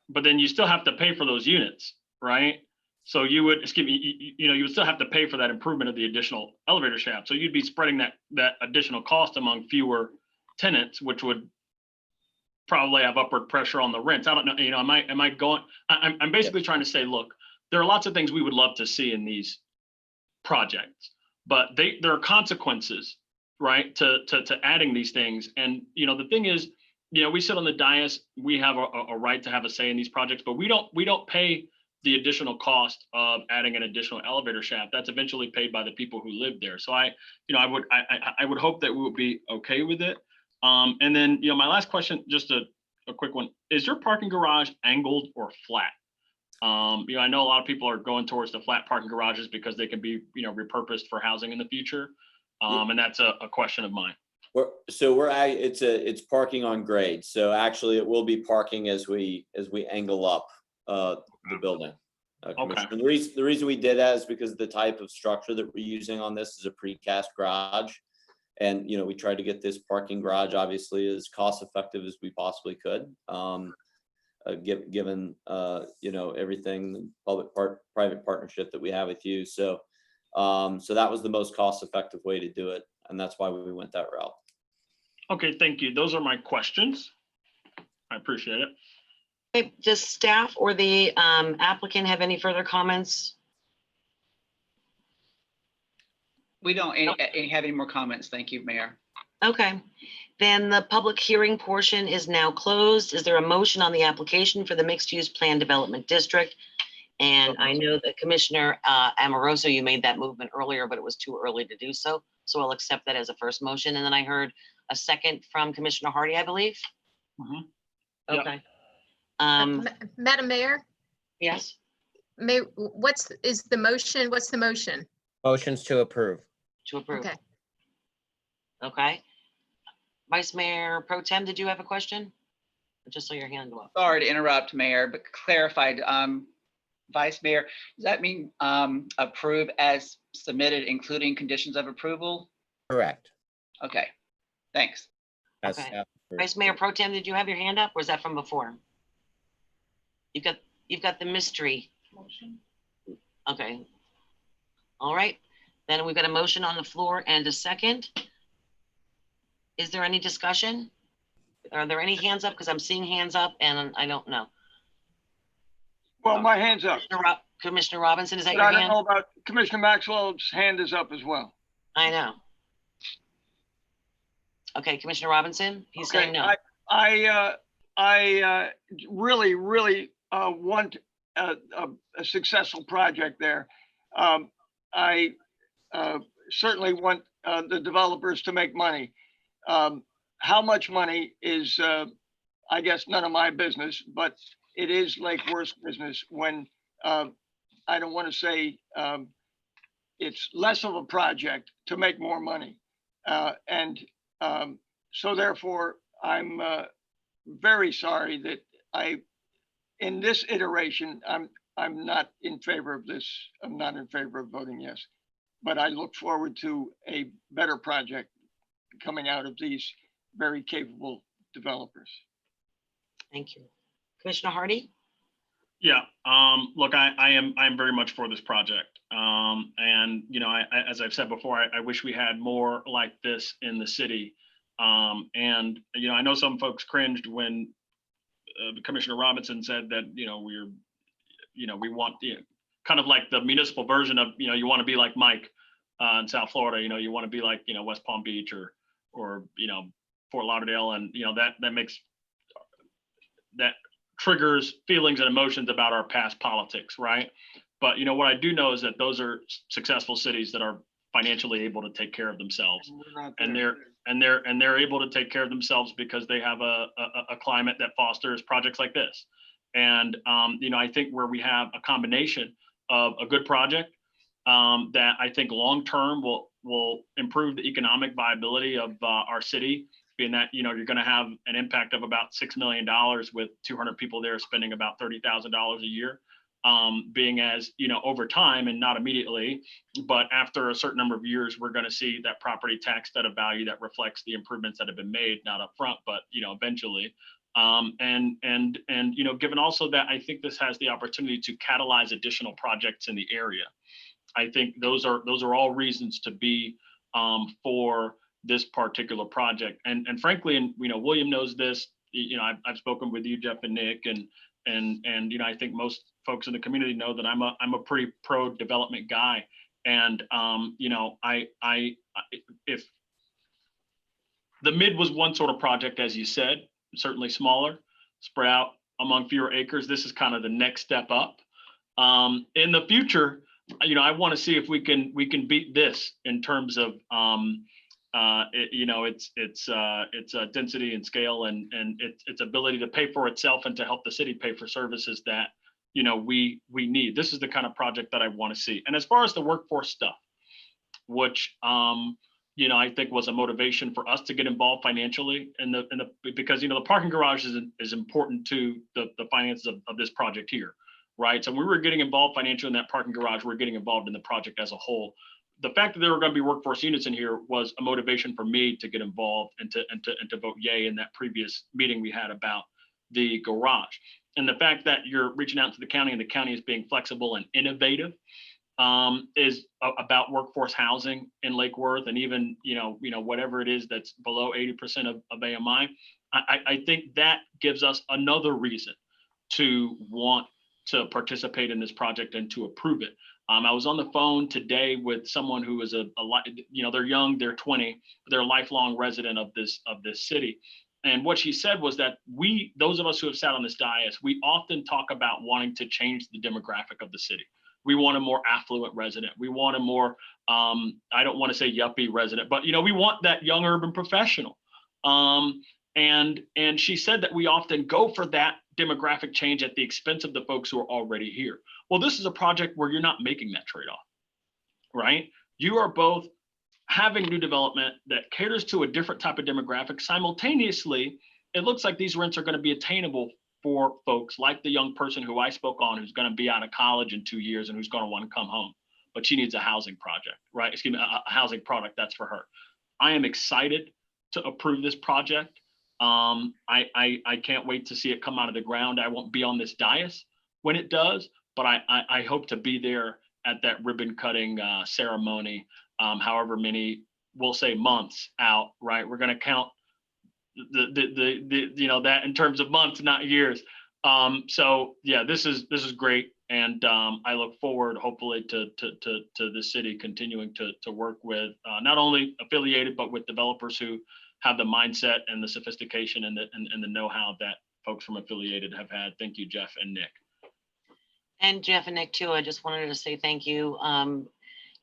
but then you still have to pay for those units, right? So you would, you know, you would still have to pay for that improvement of the additional elevator shaft. So you'd be spreading that additional cost among fewer tenants, which would probably have upward pressure on the rents. I don't know, you know, I'm basically trying to say, look, there are lots of things we would love to see in these projects, but there are consequences, right, to adding these things. And, you know, the thing is, you know, we sit on the dais, we have a right to have a say in these projects, but we don't pay the additional cost of adding an additional elevator shaft. That's eventually paid by the people who live there. So I would hope that we would be okay with it. And then, you know, my last question, just a quick one, is your parking garage angled or flat? You know, I know a lot of people are going towards the flat parking garages because they can be, you know, repurposed for housing in the future. And that's a question of mine.
It's parking on grade. So actually it will be parking as we angle up the building.
Okay.
The reason we did that is because of the type of structure that we're using on this is a precast garage. And, you know, we tried to get this parking garage obviously as cost effective as we possibly could. Given you know, everything, public-private partnership that we have with you. So that was the most cost effective way to do it. And that's why we went that route.
Okay, thank you. Those are my questions. I appreciate it.
Okay, does staff or the applicant have any further comments?
We don't have any more comments. Thank you, Mayor.
Okay, then the public hearing portion is now closed. Is there a motion on the application for the mixed-use plan development district? And I know that Commissioner Amoroso, you made that movement earlier, but it was too early to do so. So I'll accept that as a first motion. And then I heard a second from Commissioner Hardy, I believe.
Mm-hmm.
Okay.
Madam Mayor,
Yes.
what's the motion? What's the motion?
Motions to approve.
To approve.
Okay.
Okay. Vice Mayor Pro Tem, did you have a question? I just saw your hand go up.
Sorry to interrupt, Mayor, but clarified, Vice Mayor, does that mean approve as submitted, including conditions of approval?
Correct.
Okay, thanks.
As
Okay.
staff approved.
Vice Mayor Pro Tem, did you have your hand up or is that from before? You've got the mystery. Okay. All right. Then we've got a motion on the floor and a second. Is there any discussion? Are there any hands up? Because I'm seeing hands up and I don't know.
Well, my hand's up.
Commissioner Robinson, is that
But
your
I don't
hand?
know about Commissioner Maxwell's hand is up as well.
I know. Okay, Commissioner Robinson, he's saying no.
I really want a successful project there. I certainly want the developers to make money. How much money is, I guess, none of my business, but it is Lake Worth's business when I don't want to say it's less of a project to make more money. So therefore, I'm very sorry that in this iteration, I'm not in favor of this. I'm not in favor of voting yes, but I look forward to a better project coming out of these very capable developers.
Thank you. Commissioner Hardy?
Yeah, look, I'm very much for this project. And, you know, as I've said before, I wish we had more like this in the city. And, you know, I know some folks cringed when Commissioner Robinson said that, you know, we want kind of like the municipal version of, you know, you want to be like Mike in South Florida, you know, you want to be like, you know, West Palm Beach or, you know, Fort Lauderdale. And, you know, that triggers feelings and emotions about our past politics, right? But, you know, what I do know is that those are successful cities that are financially able to take care of themselves. And they're able to take care of themselves because they have a climate that fosters projects like this. And, you know, I think where we have a combination of a good project that I think long-term will improve the economic viability of our city, being that, you know, you're going to have an impact of about $6 million with 200 people there spending about $30,000 a year, being as, you know, over time and not immediately, but after a certain number of years, we're going to see that property tax at a value that reflects the improvements that have been made, not up front, but, you know, eventually. And, you know, given also that I think this has the opportunity to catalyze additional projects in the area. I think those are all reasons to be for this particular project. And frankly, and you know, William knows this, you know, I've spoken with you, Jeff and Nick, and you know, I think most folks in the community know that I'm a pretty pro development guy. And you know, if the mid was one sort of project, as you said, certainly smaller, spread out among fewer acres, this is kind of the next step up. In the future, you know, I want to see if we can beat this in terms of you know, its density and scale and its ability to pay for itself and to help the city pay for services that, you know, we need. This is the kind of project that I want to see. And as far as the workforce stuff, which you know, I think was a motivation for us to get involved financially because, you know, the parking garage is important to the finances of this project here, right? So we were getting involved financially in that parking garage. We're getting involved in the project as a whole. The fact that there were going to be workforce units in here was a motivation for me to get involved and to vote yay in that previous meeting we had about the garage. And the fact that you're reaching out to the county and the county is being flexible and innovative is about workforce housing in Lake Worth, and even you know whatever it is that's below 80% of AMI. I think that gives us another reason to want to participate in this project and to approve it. I was on the phone today with someone who is you know, they're young, they're 20, but they're a lifelong resident of this city. And what she said was that those of us who have sat on this dais, we often talk about wanting to change the demographic of the city. We want a more affluent resident. We want a more, I don't want to say yuppie resident, but, you know, we want that young urban professional. And she said that we often go for that demographic change at the expense of the folks who are already here. Well, this is a project where you're not making that trade-off, right? You are both having new development that caters to a different type of demographic. Simultaneously, it looks like these rents are going to be attainable for folks like the young person who I spoke on, who's going to be out of college in 2 years and who's going to want to come home, but she needs a housing project, right? Excuse me, a housing product that's for her. I am excited to approve this project. I can't wait to see it come out of the ground. I won't be on this dais when it does, but I hope to be there at that ribbon cutting ceremony, however many, we'll say months out, right? We're going to count the you know, that in terms of months, not years. So yeah, this is great, and I look forward, hopefully, to the city continuing to work with not only affiliated but with developers who have the mindset and the sophistication and the know-how that folks from affiliated have had. Thank you, Jeff and Nick.
And Jeff and Nick too, I just wanted to say thank you.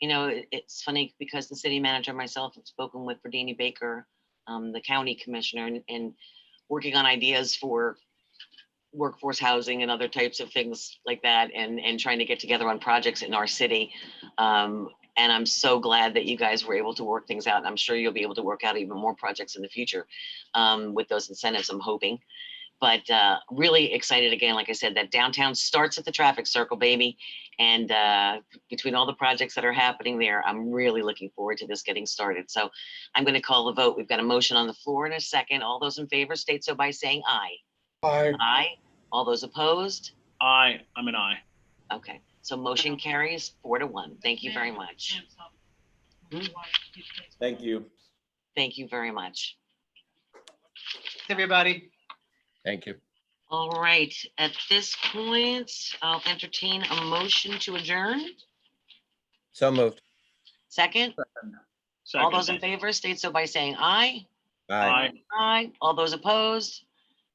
You know, it's funny because the city manager myself have spoken with Verdini Baker, the county commissioner, and working on ideas for workforce housing and other types of things like that, and trying to get together on projects in our city. And I'm so glad that you guys were able to work things out. And I'm sure you'll be able to work out even more projects in the future with those incentives, I'm hoping. But really excited again, like I said, that downtown starts at the traffic circle, baby. And between all the projects that are happening there, I'm really looking forward to this getting started. So I'm going to call the vote. We've got a motion on the floor in a second. All those in favor state so by saying aye.
Aye.
Aye. All those opposed?
I'm an aye.
Okay, so motion carries 4-1. Thank you very much.
Thank you.
Thank you very much.
Everybody.
Thank you.
All right, at this point, I'll entertain a motion to adjourn.
So moved.
Second?
Second.
All those in favor state so by saying aye.
Aye.
Aye. All those opposed?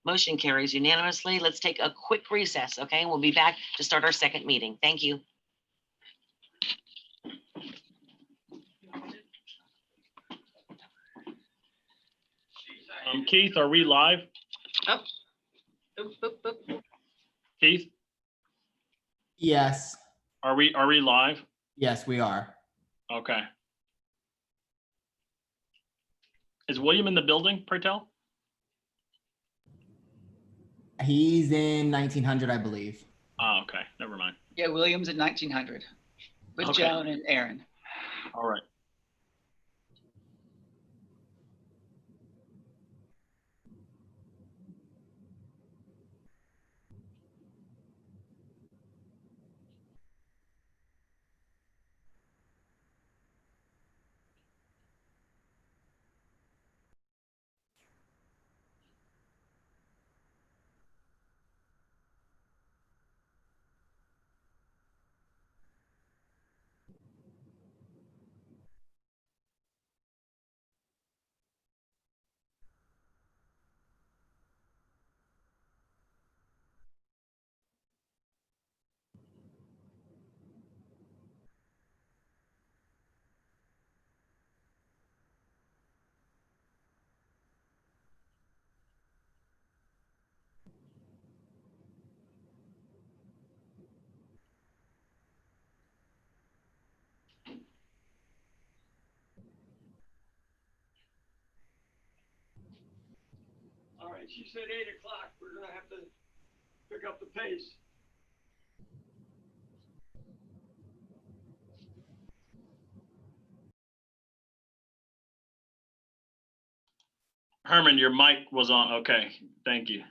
Motion carries unanimously. Let's take a quick recess, okay? We'll be back to start our second meeting. Thank you.
Keith, are we live?
Oop, oop, oop.
Keith,
Yes.
are we live?
Yes, we are.
Okay. Is William in the building, pray tell?
He's in 1900, I believe.
Oh, okay. Never mind.
Yeah, Williams at 1900 with
Okay.
Joan and Aaron.
All right.
All right, she said 8 o'clock. We're gonna have to pick up the pace.
Herman, your mic was on. Okay. Thank you.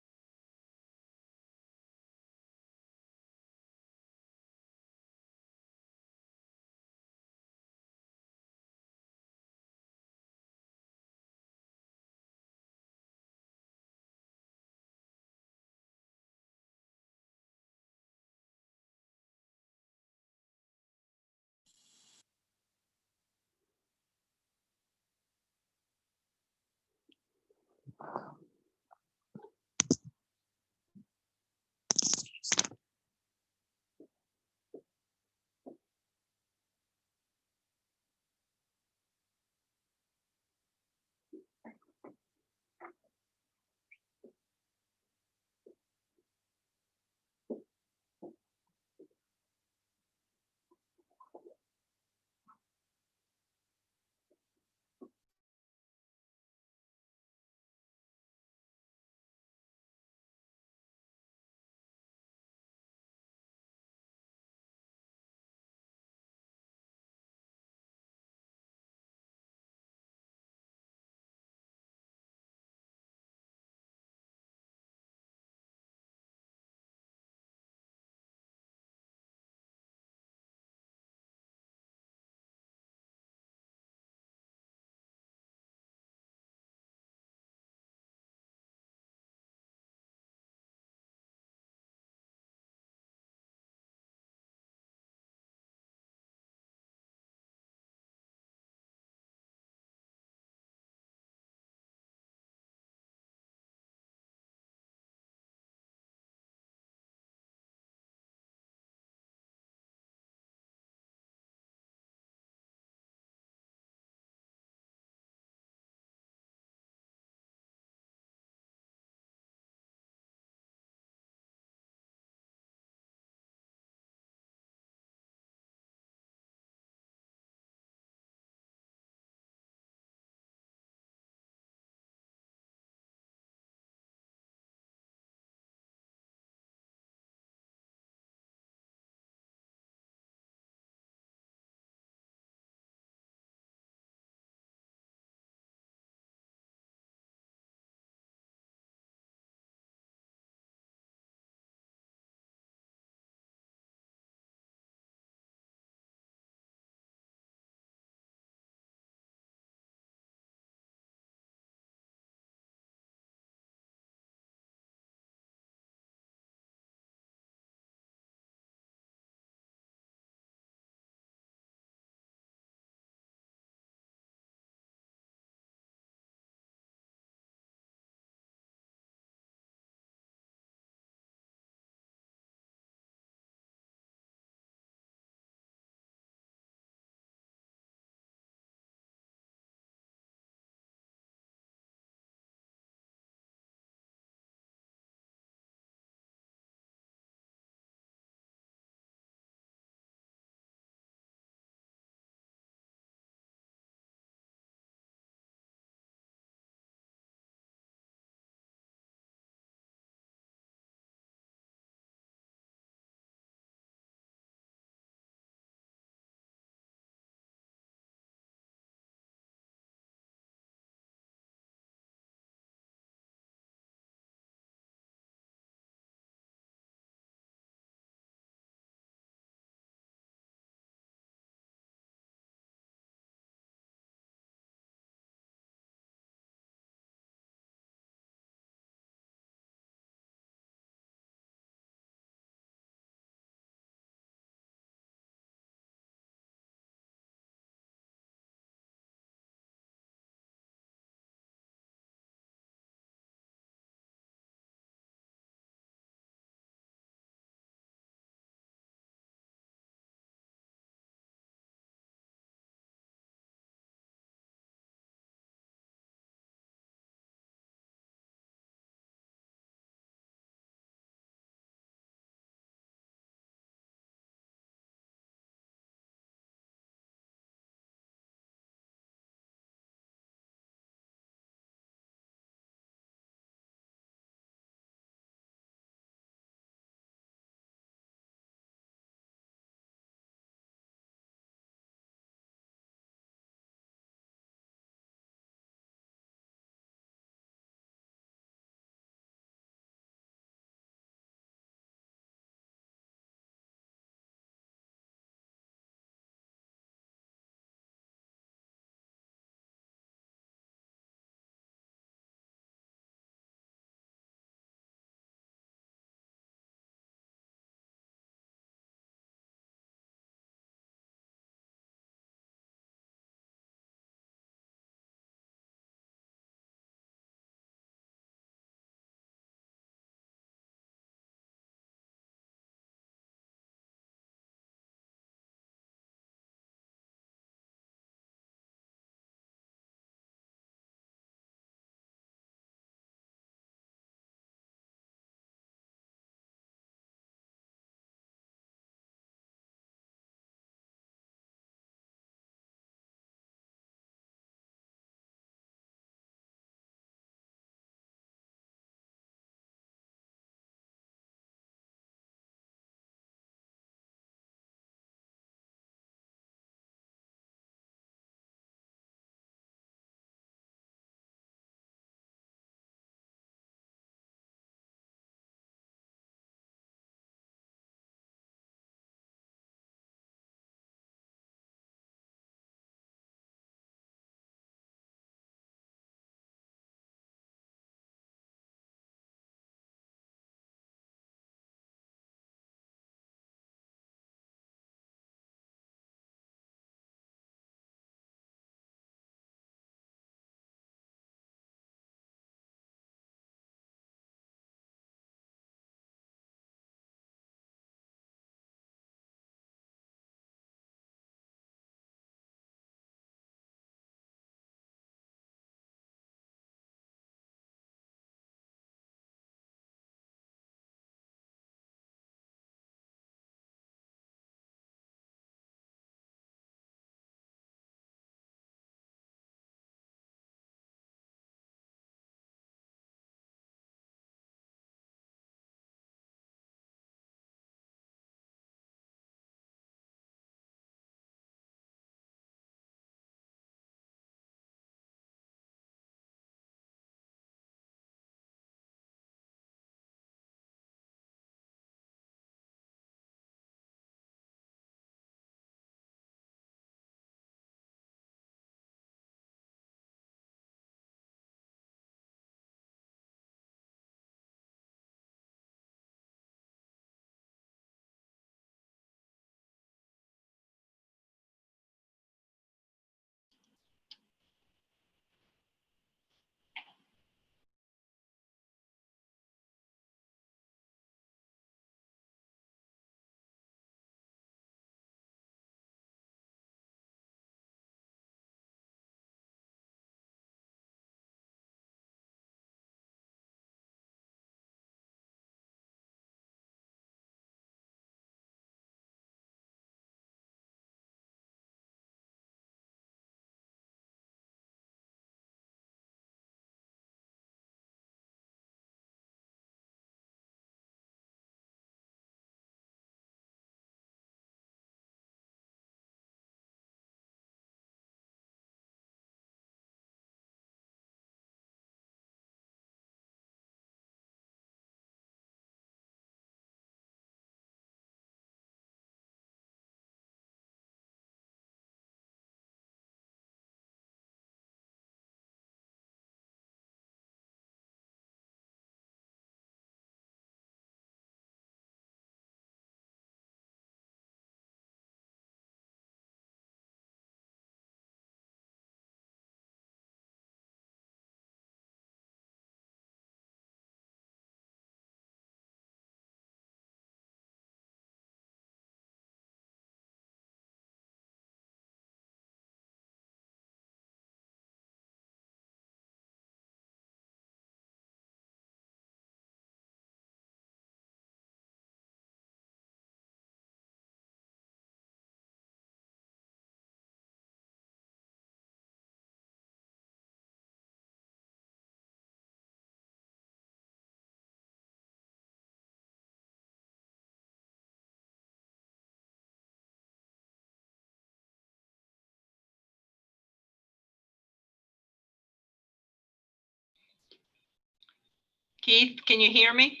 Keith, can you hear me?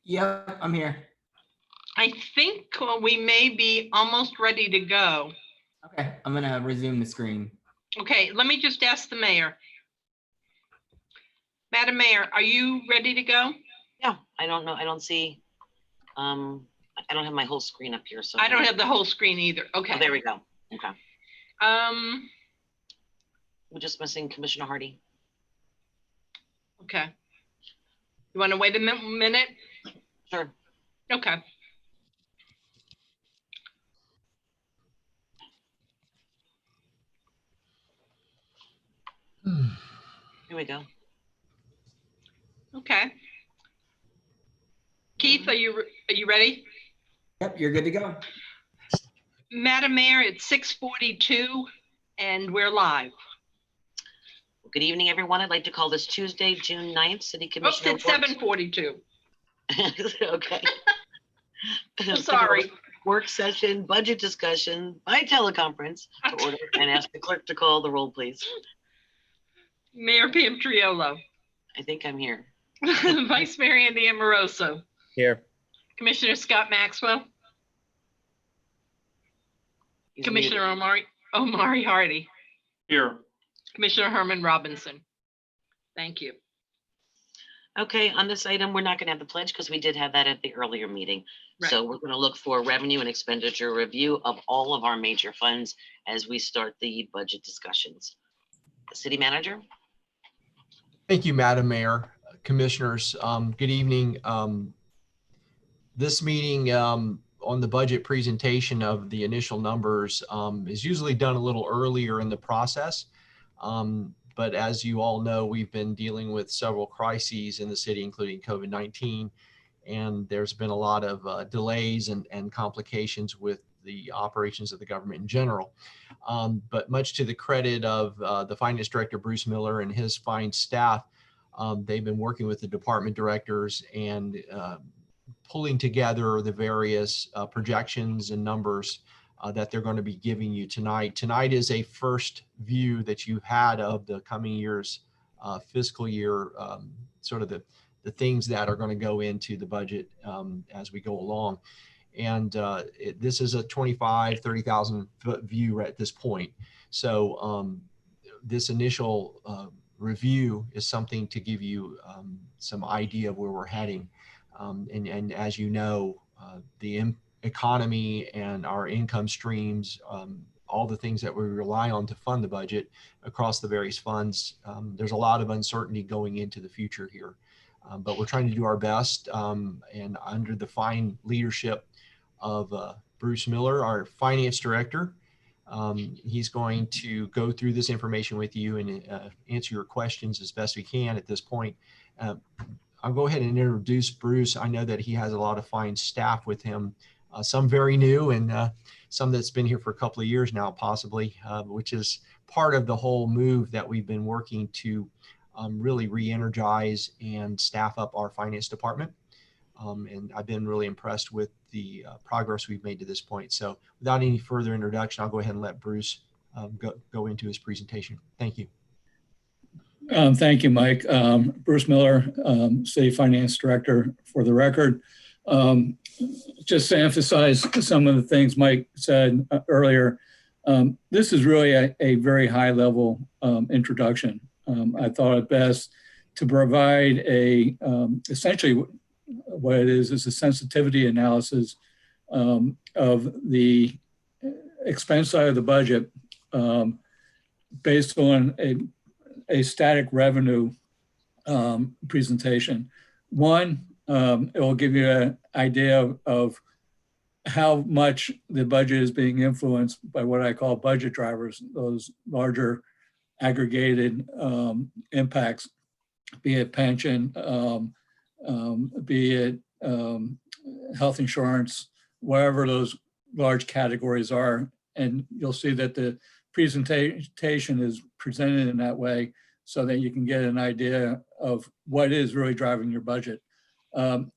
Yep, I'm here.
I think we may be almost ready to go.
Okay, I'm gonna resume the screen.
Okay, let me just ask the mayor. Madam Mayor, are you ready to go?
Yeah, I don't know. I don't see, I don't have my whole screen up here, so.
I don't have the whole screen either. Okay.
Oh, there we go. Okay. We're just missing Commissioner Hardy.
Okay. You want to wait a minute?
Sure.
Okay.
Here we go.
Okay. Keith, are you ready?
Yep, you're good to go.
Madam Mayor, it's 6:42 and we're live.
Good evening, everyone. I'd like to call this Tuesday, June 9th, City Commissioner.
It's 7:42.
Okay.
I'm sorry.
Work session, budget discussion by teleconference to order, and ask the clerk to call the roll, please.
Mayor Pam Triolo.
I think I'm here.
Vice Mayor Andy Amoroso.
Here.
Commissioner Scott Maxwell.
He's
Commissioner Omari Hardy.
Here.
Commissioner Herman Robinson. Thank you.
Okay, on this item, we're not going to have the pledge because we did have that at the earlier meeting.
Right.
So we're going to look for revenue and expenditure review of all of our major funds as we start the budget discussions. City Manager?
Thank you, Madam Mayor, Commissioners. Good evening. This meeting on the budget presentation of the initial numbers is usually done a little earlier in the process. But as you all know, we've been dealing with several crises in the city, including COVID-19, and there's been a lot of delays and complications with the operations of the government in general. But much to the credit of the Finance Director, Bruce Miller, and his fine staff, they've been working with the department directors and pulling together the various projections and numbers that they're going to be giving you tonight. Tonight is a first view that you had of the coming year's fiscal year, sort of the things that are going to go into the budget as we go along. And this is a 30,000 foot view at this point. So this initial review is something to give you some idea of where we're heading. And as you know, the economy and our income streams, all the things that we rely on to fund the budget across the various funds, there's a lot of uncertainty going into the future here. But we're trying to do our best, and under the fine leadership of Bruce Miller, our finance director, he's going to go through this information with you and answer your questions as best we can at this point. I'll go ahead and introduce Bruce. I know that he has a lot of fine staff with him, some very new and some that's been here for a couple of years now, possibly, which is part of the whole move that we've been working to really re-energize and staff up our finance department. And I've been really impressed with the progress we've made to this point. So without any further introduction, I'll go ahead and let Bruce go into his presentation. Thank you.
Thank you, Mike. Bruce Miller, City Finance Director, for the record. Just to emphasize some of the things Mike said earlier, this is really a very high level introduction. I thought it best to provide essentially what it is a sensitivity analysis of the expense side of the budget based on a static revenue presentation. One, it will give you an idea of how much the budget is being influenced by what I call budget drivers, those larger aggregated impacts, be it pension, be it health insurance, wherever those large categories are. And you'll see that the presentation is presented in that way so that you can get an idea of what is really driving your budget.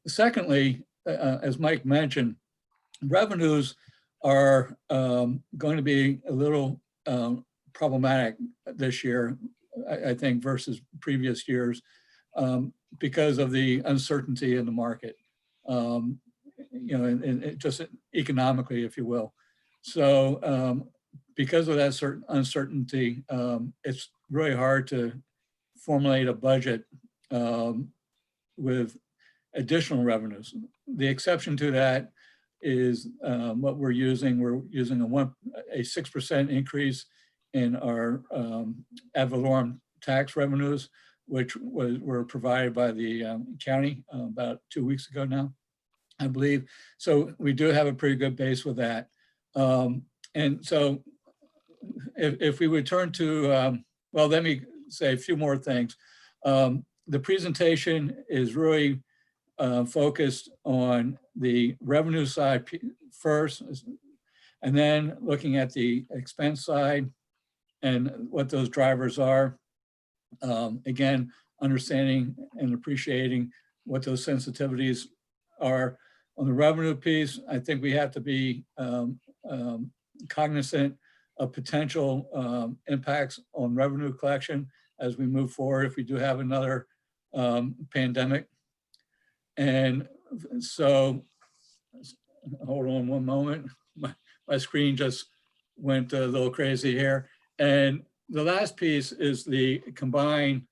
Secondly, as Mike mentioned, revenues are going to be a little problematic this year, I think, versus previous years. because of the uncertainty in the market, and just economically, if you will. So because of that certain uncertainty, it's really hard to formulate a budget with additional revenues. The exception to that is what we're using. We're using a 6% increase in our ad valorem tax revenues, which were provided by the county about 2 weeks ago now, I believe. So we do have a pretty good base with that. And so if we would turn to, well, let me say a few more things. The presentation is really focused on the revenue side first, and then looking at the expense side and what those drivers are. Again, understanding and appreciating what those sensitivities are. On the revenue piece, I think we have to be cognizant of potential impacts on revenue collection as we move forward if we do have another pandemic. And so, hold on one moment. My screen just went a little crazy here. And the last piece is the combined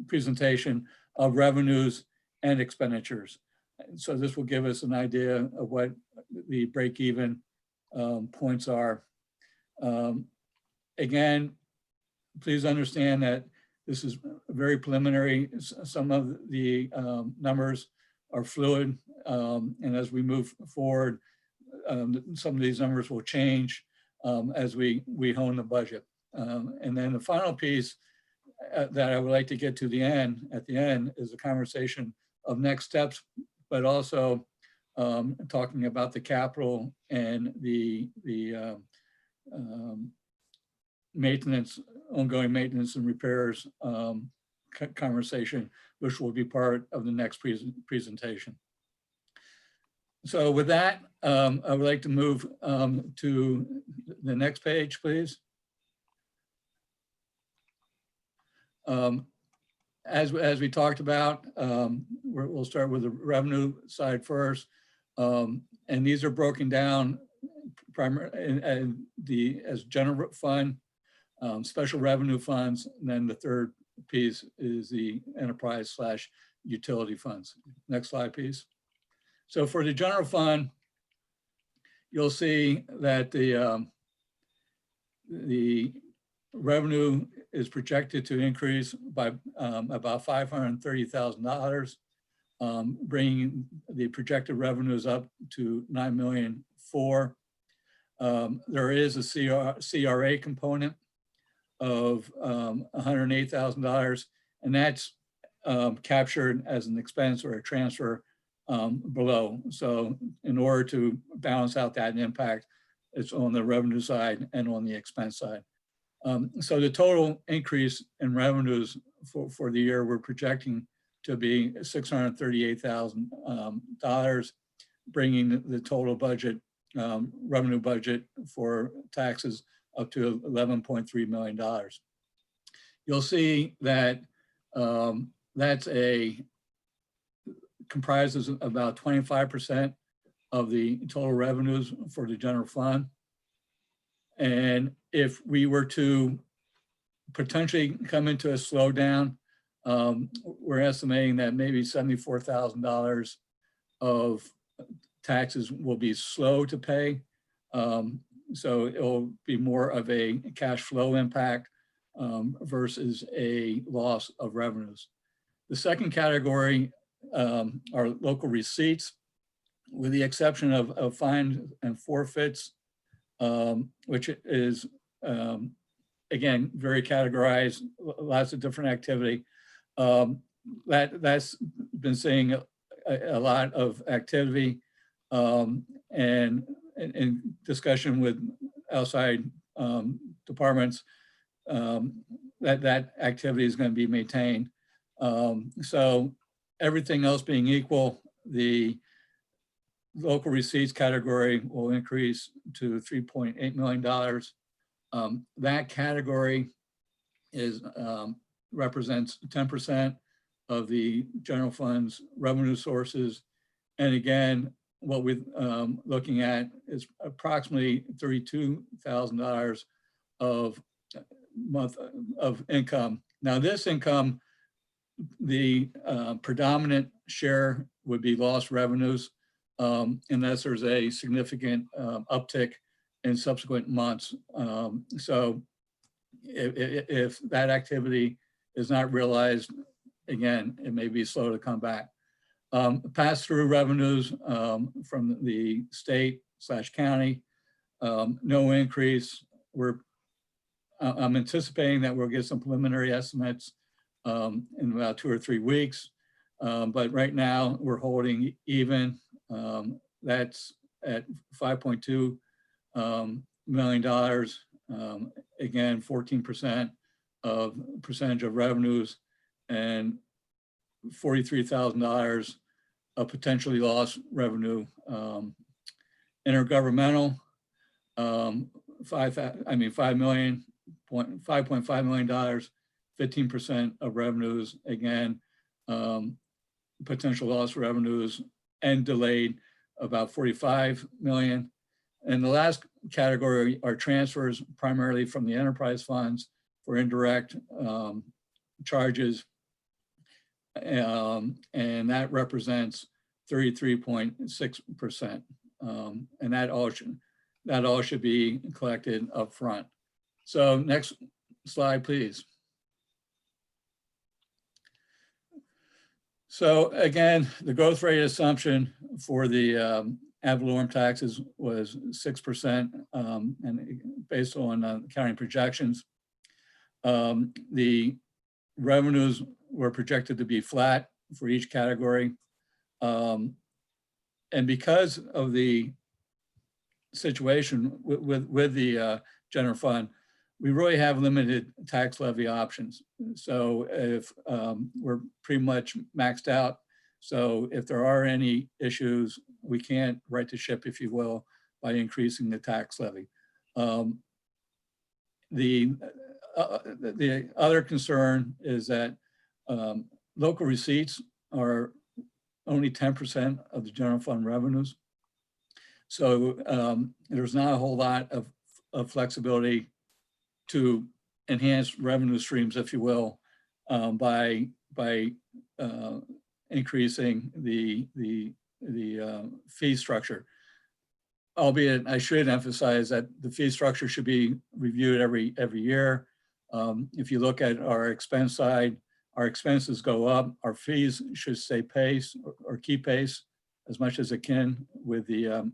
presentation of revenues and expenditures. And so this will give us an idea of what the break-even points are. Again, please understand that this is very preliminary. Some of the numbers are fluid, and as we move forward, some of these numbers will change as we hone the budget. And then the final piece that I would like to get to at the end is a conversation of next steps, but also talking about the capital and the maintenance, ongoing maintenance and repairs conversation, which will be part of the next presentation. So with that, I would like to move to the next page, please. As we talked about, we'll start with the revenue side first. And these are broken down primarily as general fund, special revenue funds, and then the third piece is the enterprise/utility funds. Next slide, please. So for the general fund, you'll see that the revenue is projected to increase by about $530,000, bringing the projected revenues up to $9,000,004. There is a CRA component of $108,000, and that's captured as an expense or a transfer below. So in order to balance out that impact, it's on the revenue side and on the expense side. So the total increase in revenues for the year we're projecting to be $638,000, bringing the total budget, revenue budget for taxes up to $11.3 million. You'll see that comprises about 25% of the total revenues for the general fund. And if we were to potentially come into a slowdown, we're estimating that maybe $74,000 of taxes will be slow to pay. So it'll be more of a cash flow impact versus a loss of revenues. The second category are local receipts, with the exception of fines and forfeits, which is, again, very categorized, lots of different activity. That's been seeing a lot of activity, and in discussion with outside departments, that activity is going to be maintained. So everything else being equal, the local receipts category will increase to $3.8 million. That category is represents 10% of the general fund's revenue sources. And again, what we're looking at is approximately $32,000 of month of income. Now, this income, the predominant share would be lost revenues, unless there's a significant uptick in subsequent months. So if that activity is not realized, again, it may be slow to come back. Pass-through revenues from the state/county, no increase. I'm anticipating that we'll get some preliminary estimates in about 2 or 3 weeks. But right now we're holding even. That's at $5.2 million. Again, 14% of percentage of revenues and $43,000 of potentially lost revenue. Intergovernmental, $5.5 million, 15% of revenues. Again, potential lost revenues and delayed about 45 million. And the last category are transfers, primarily from the enterprise funds for indirect charges. And that represents 33.6%. And that all should be collected up front. So next slide, please. So again, the growth rate assumption for the ad valorem taxes was 6%, and based on county projections. The revenues were projected to be flat for each category. And because of the situation with the general fund, we really have limited tax levy options. So if we're pretty much maxed out, so if there are any issues, we can't right the ship, if you will, by increasing the tax levy. The other concern is that local receipts are only 10% of the general fund revenues. So there's not a whole lot of flexibility to enhance revenue streams, if you will, by increasing the fee structure. Albeit, I should emphasize that the fee structure should be reviewed every year. If you look at our expense side, our expenses go up. Our fees should stay pace or keep pace as much as it can with the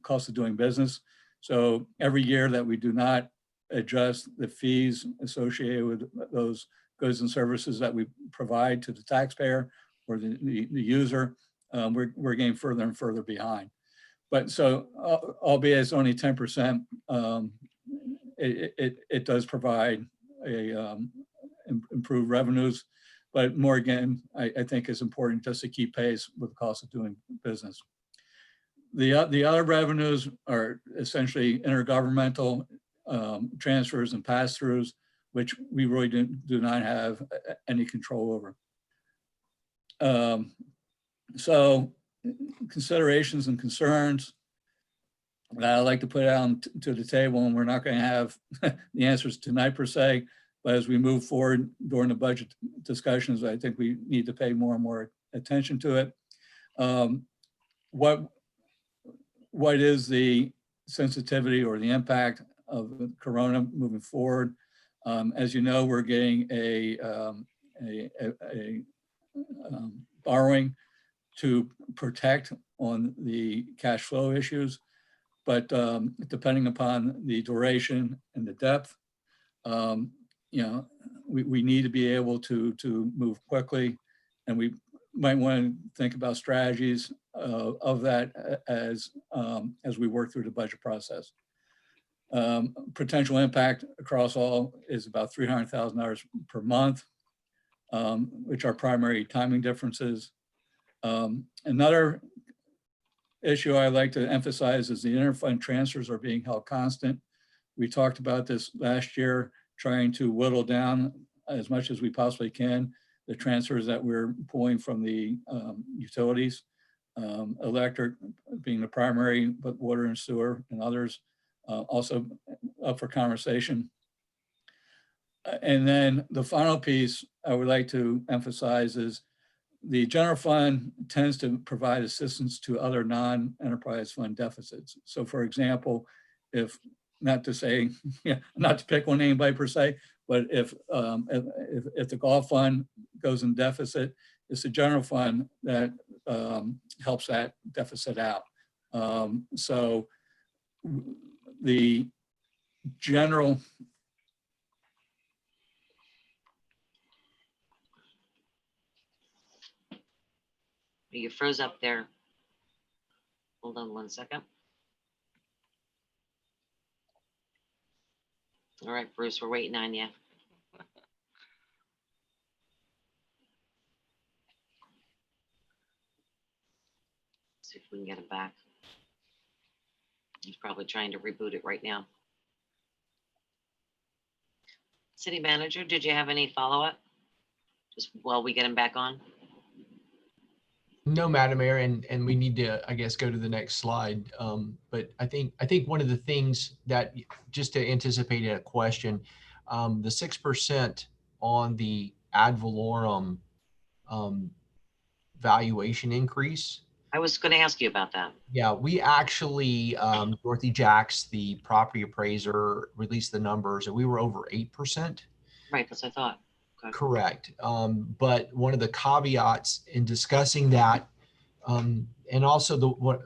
cost of doing business. So every year that we do not adjust the fees associated with those goods and services that we provide to the taxpayer or the user, we're getting further and further behind. But so, albeit it's only 10%, it does provide improved revenues. But more again, I think it's important just to keep pace with the cost of doing business. The other revenues are essentially intergovernmental transfers and pass-throughs, which we really do not have any control over. So considerations and concerns that I'd like to put out to the table, and we're not going to have the answers tonight per se, but as we move forward during the budget discussions, I think we need to pay more and more attention to it. What is the sensitivity or the impact of the corona moving forward? As you know, we're getting a borrowing to protect on the cash flow issues, but depending upon the duration and the depth, you know, we need to be able to move quickly, and we might want to think about strategies of that as we work through the budget process. Potential impact across all is about $300,000 per month, which are primary timing differences. Another issue I like to emphasize is the interfund transfers are being held constant. We talked about this last year. trying to whittle down as much as we possibly can the transfers that we're pulling from the utilities, electric being the primary, but water and sewer and others also up for conversation. And then the final piece I would like to emphasize is the general fund tends to provide assistance to other non-enterprise fund deficits. So for example, if, not to say, not to pick one anybody per se, but if the golf fund goes in deficit, it's the general fund that helps that deficit out. So the general.
You froze up there. Hold on one second. All right, Bruce, we're waiting on you. See if we can get it back. He's probably trying to reboot it right now. City Manager, did you have any follow-up? Just while we get him back on?
No, Madam Mayor, and we need to, I guess, go to the next slide. But I think one of the things that, just to anticipate a question, the 6% on the ad valorem valuation increase.
I was going to ask you about that.
Yeah, we actually, Dorothy Jacks, the property appraiser, released the numbers, and we were over 8%.
Right, that's what I thought. Okay.
Correct. But one of the caveats in discussing that, and also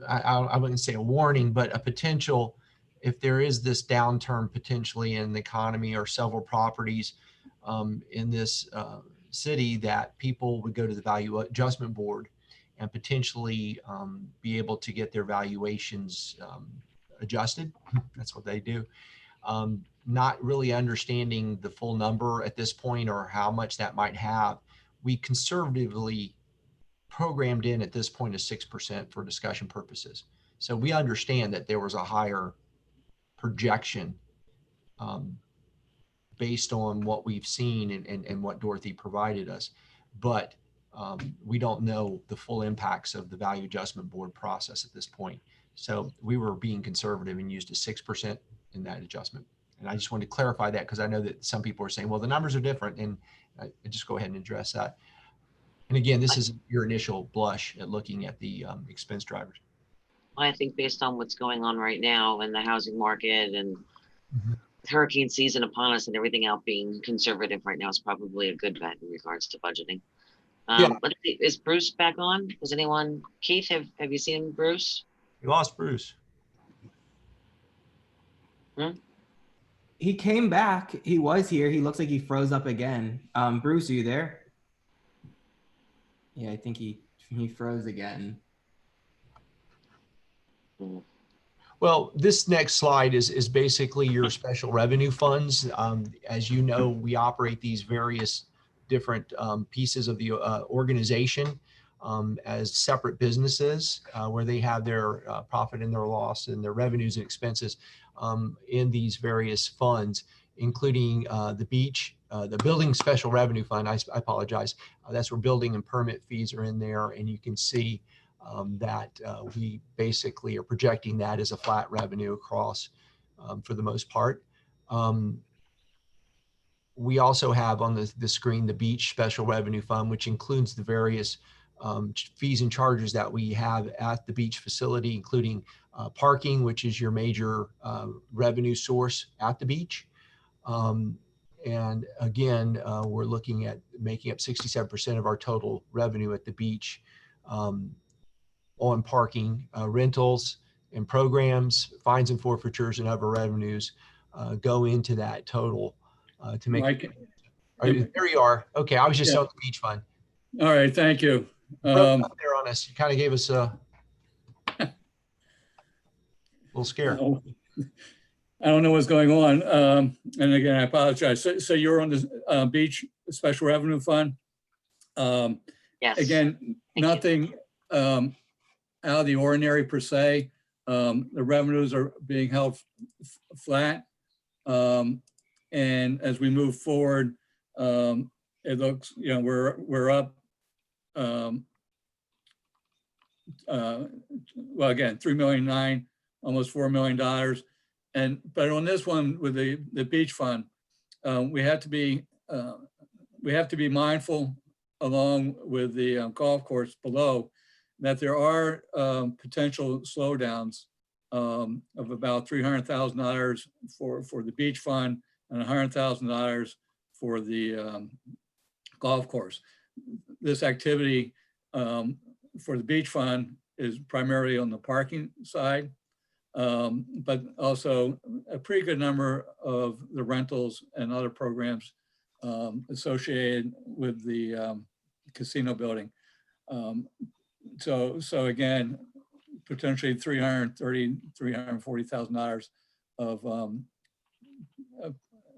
I wouldn't say a warning, but a potential, if there is this downturn potentially in the economy or several properties in this city, that people would go to the Value Adjustment Board and potentially be able to get their valuations adjusted. That's what they do. Not really understanding the full number at this point or how much that might have. We conservatively programmed in at this point is 6% for discussion purposes. So we understand that there was a higher projection based on what we've seen and what Dorothy provided us. But we don't know the full impacts of the Value Adjustment Board process at this point. So we were being conservative and used a 6% in that adjustment. And I just wanted to clarify that because I know that some people are saying, well, the numbers are different, and I just go ahead and address that. And again, this is your initial blush at looking at the expense drivers.
Well, I think based on what's going on right now in the housing market and hurricane season upon us and everything else, being conservative right now is probably a good bet in regards to budgeting. Let's see, is Bruce back on? Does anyone, Keith, have you seen Bruce?
You lost Bruce.
He came back. He was here. He looks like he froze up again. Bruce, are you there? Yeah, I think he froze again.
Well, this next slide is basically your special revenue funds. As you know, we operate these various different pieces of the organization as separate businesses where they have their profit and their loss and their revenues and expenses in these various funds, including the beach, the building special revenue fund. I apologize. That's where building and permit fees are in there. And you can see that we basically are projecting that as a flat revenue across for the most part. We also have on the screen the beach special revenue fund, which includes the various fees and charges that we have at the beach facility, including parking, which is your major revenue source at the beach. And again, we're looking at making up 67% of our total revenue at the beach on parking, rentals and programs, fines and forfeitures and other revenues go into that total to make. There you are. Okay, I was just on the beach fund.
All right, thank you.
There on us. You kind of gave us a little scare.
I don't know what's going on. And again, I apologize. So you're on the beach special revenue fund.
Yes.
Again, nothing out of the ordinary per se. The revenues are being held flat. And as we move forward, it looks, you know, we're up, well, again, 3.9 million, almost $4 million. But on this one with the beach fund, we have to be mindful, along with the golf course below, that there are potential slowdowns of about $300,000 for the beach fund and $100,000 for the golf course. This activity for the beach fund is primarily on the parking side, but also a pretty good number of the rentals and other programs associated with the casino building. So again, potentially $330,000, $340,000 of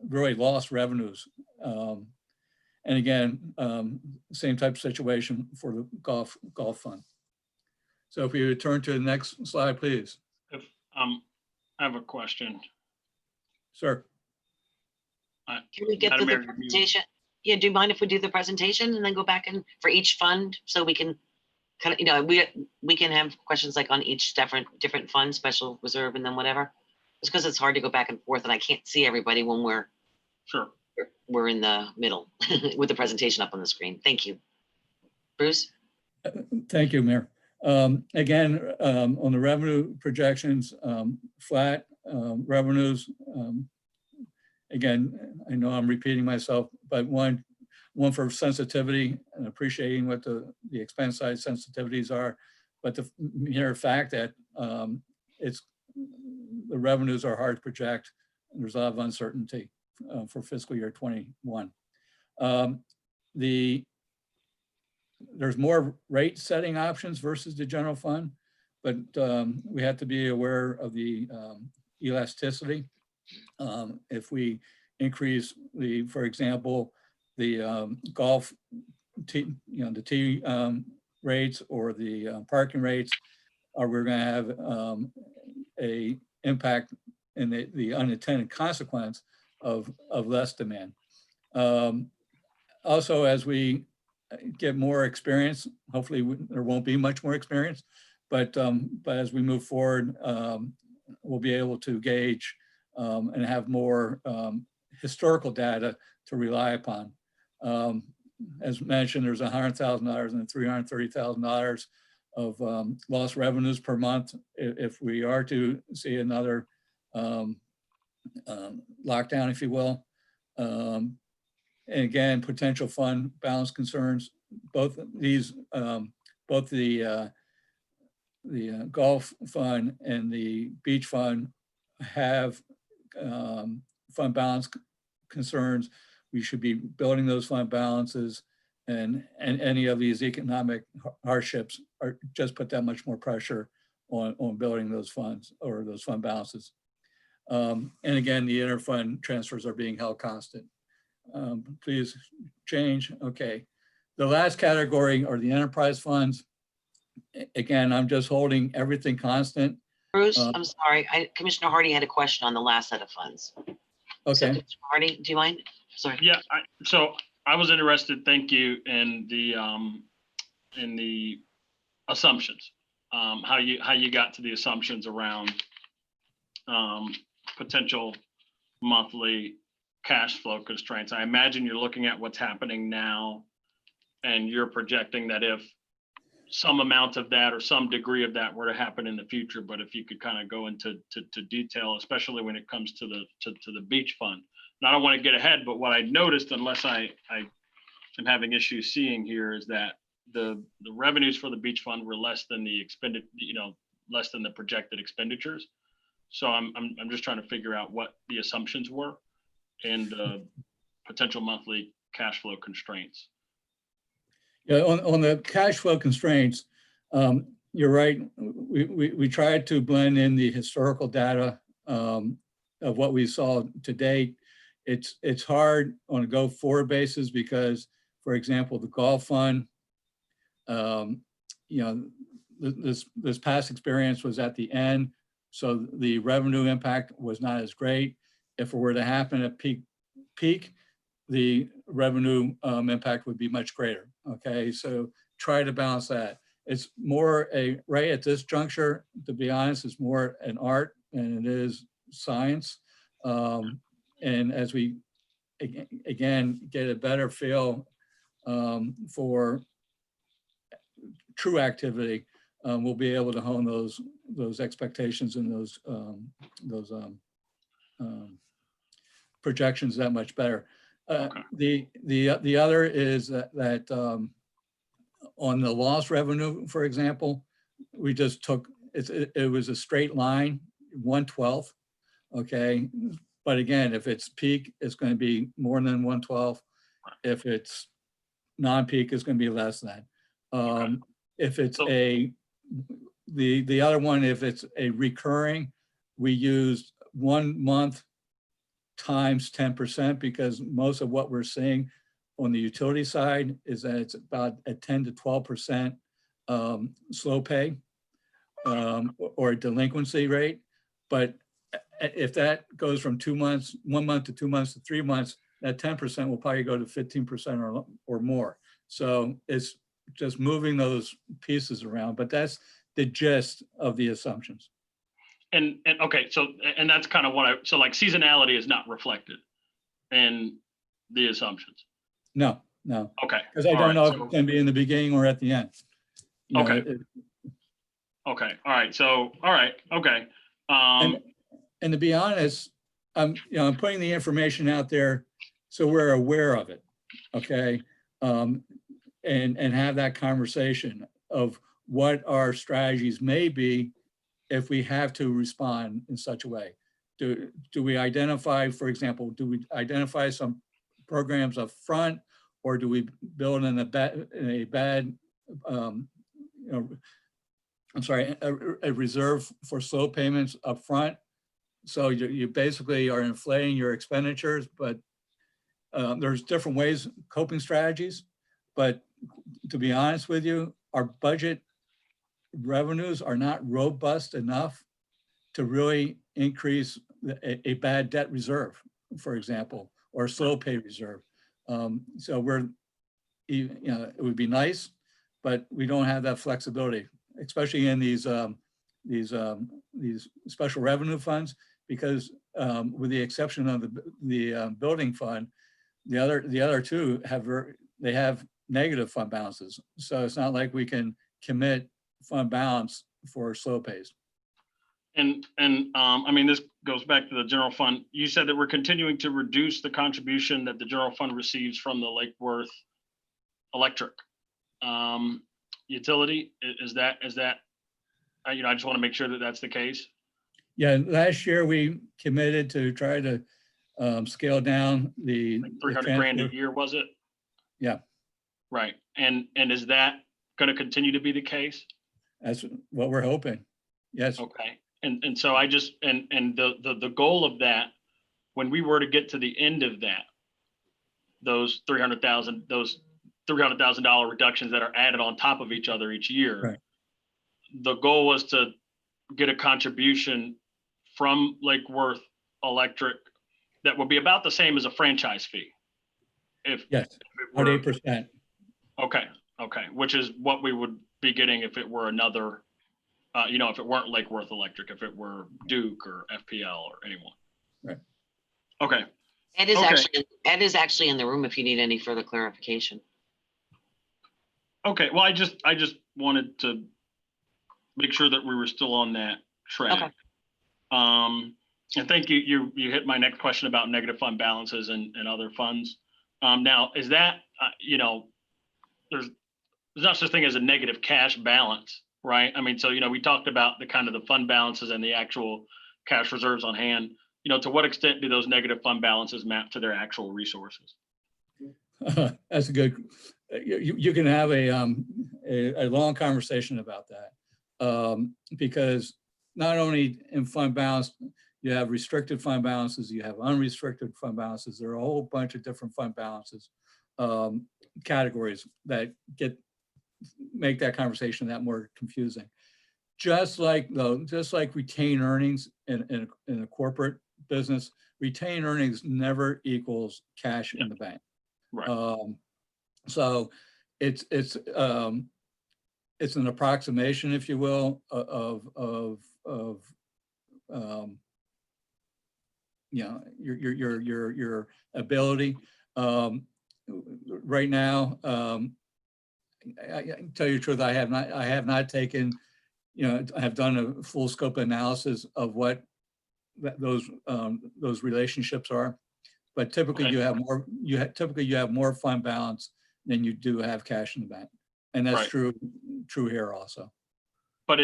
really lost revenues. And again, same type of situation for the golf fund. So if we would turn to the next slide, please.
If I have a question.
Sir.
Can we get to the presentation? Yeah, do you mind if we do the presentation and then go back and for each fund, so we can kind of, you know, we can have questions like on each different fund, special reserve, and then whatever. It's because it's hard to go back and forth, and I can't see everybody when we're in the middle with the presentation up on the screen. Thank you. Bruce?
Thank you, Mayor. Again, on the revenue projections, flat revenues. Again, I know I'm repeating myself, but one for sensitivity and appreciating what the expense side sensitivities are, but the mere fact that the revenues are hard to project, and there's a lot of uncertainty for fiscal year 21. There's more rate setting options versus the general fund, but we have to be aware of the elasticity. If we increase for example, the golf tee rates or the parking rates, we're going to have a impact in the unintended consequence of less demand. Also, as we get more experience, hopefully there won't be much more experience, but as we move forward, we'll be able to gauge and have more historical data to rely upon. As mentioned, there's $100,000 and $330,000 of lost revenues per month if we are to see another lockdown, if you will. And again, potential fund balance concerns. Both these, both the golf fund and the beach fund have fund balance concerns. We should be building those fund balances, and any of these economic hardships are just put that much more pressure on building those funds or those fund balances. And again, the interfund transfers are being held constant. Please change. Okay. The last category are the enterprise funds. Again, I'm just holding everything constant.
Bruce, I'm sorry. Commissioner Hardy had a question on the last set of funds.
Okay.
So, Commissioner Hardy, do you mind? Sorry.
Yeah. So I was interested. Thank you in the assumptions. How you got to the assumptions around potential monthly cash flow constraints. I imagine you're looking at what's happening now, and you're projecting that if some amount of that or some degree of that were to happen in the future, but if you could kind of go into detail, especially when it comes to the beach fund. And I don't want to get ahead, but what I noticed, unless I am having issues seeing here, is that the revenues for the beach fund were less than the less than the projected expenditures. So I'm just trying to figure out what the assumptions were and potential monthly cash flow constraints.
Yeah, on the cash flow constraints, you're right. We tried to blend in the historical data of what we saw to date. It's hard on a go forward basis because, for example, the golf fund, this past experience was at the end, so the revenue impact was not as great. If it were to happen at peak peak, the revenue impact would be much greater. Okay, so try to balance that. It's more right at this juncture, to be honest, it's more an art than it is science. And as we, again, get a better feel for true activity, we'll be able to hone those expectations and those projections that much better. The other is that on the lost revenue, for example, we just took it was a straight line, 1/12. Okay, but again, if it's peak, it's going to be more than 1/12. If it's non-peak, it's going to be less than. If it's the other one, if it's a recurring, we used 1 month times 10%, because most of what we're seeing on the utility side is that it's about a 10 to 12% slow pay or delinquency rate. But if that goes from 2 months, 1 month to 2 months to 3 months, that 10% will probably go to 15% or more. So it's just moving those pieces around, but that's the gist of the assumptions.
And okay, so, and that's kind of what so like seasonality is not reflected in the assumptions.
No.
Okay.
Because I don't know if it's going to be in the beginning or at the end.
Okay. Okay. All right. So, all right. Okay.
And to be honest, I'm putting the information out there so we're aware of it. Okay. And have that conversation of what our strategies may be if we have to respond in such a way. Do we identify, for example, do we identify some programs up front, or do we build in a reserve for slow payments up front? So you basically are inflating your expenditures, but there's different ways, coping strategies. But to be honest with you, our budget revenues are not robust enough to really increase a bad debt reserve, for example, or a slow pay reserve. So it would be nice, but we don't have that flexibility, especially in these special revenue funds, because with the exception of the building fund, the other two have negative fund balances. So it's not like we can commit fund balance for slow pays.
And I mean, this goes back to the general fund. You said that we're continuing to reduce the contribution that the general fund receives from the Lake Worth electric utility. Is that I just want to make sure that that's the case.
Yeah, last year we committed to try to scale down the
like 300 grand a year, was it?
Yeah.
Right. And is that going to continue to be the case?
That's what we're hoping. Yes.
Okay. And so I just, and the goal of that, when we were to get to the end of that, those $300,000 reductions that are added on top of each other each year,
right.
The goal was to get a contribution from Lake Worth Electric that would be about the same as a franchise fee.
Yes, about 8%.
Okay. Which is what we would be getting if it were another, if it weren't Lake Worth Electric, if it were Duke or FPL or anyone.
Right.
Okay.
Ed is actually in the room if you need any further clarification.
Okay. Well, I just wanted to make sure that we were still on that track.
Okay.
And thank you. You hit my next question about negative fund balances and other funds. Now, is that, there's not such thing as a negative cash balance, right? I mean, so, we talked about the kind of the fund balances and the actual cash reserves on hand. To what extent do those negative fund balances map to their actual resources?
That's a good, you can have a long conversation about that. Because not only in fund balance, you have restricted fund balances, you have unrestricted fund balances. There are a whole bunch of different fund balances categories that make that conversation that more confusing. Just like retained earnings in a corporate business, retained earnings never equals cash in the bank.
Right.
So it's an approximation, if you will, of you know, your ability. Right now, I can tell you the truth, I have not taken, you know, I have done a full scope analysis of what those relationships are. But typically you have more, typically you have more fund balance than you do have cash in the bank. And that's
Right.
true here also.
But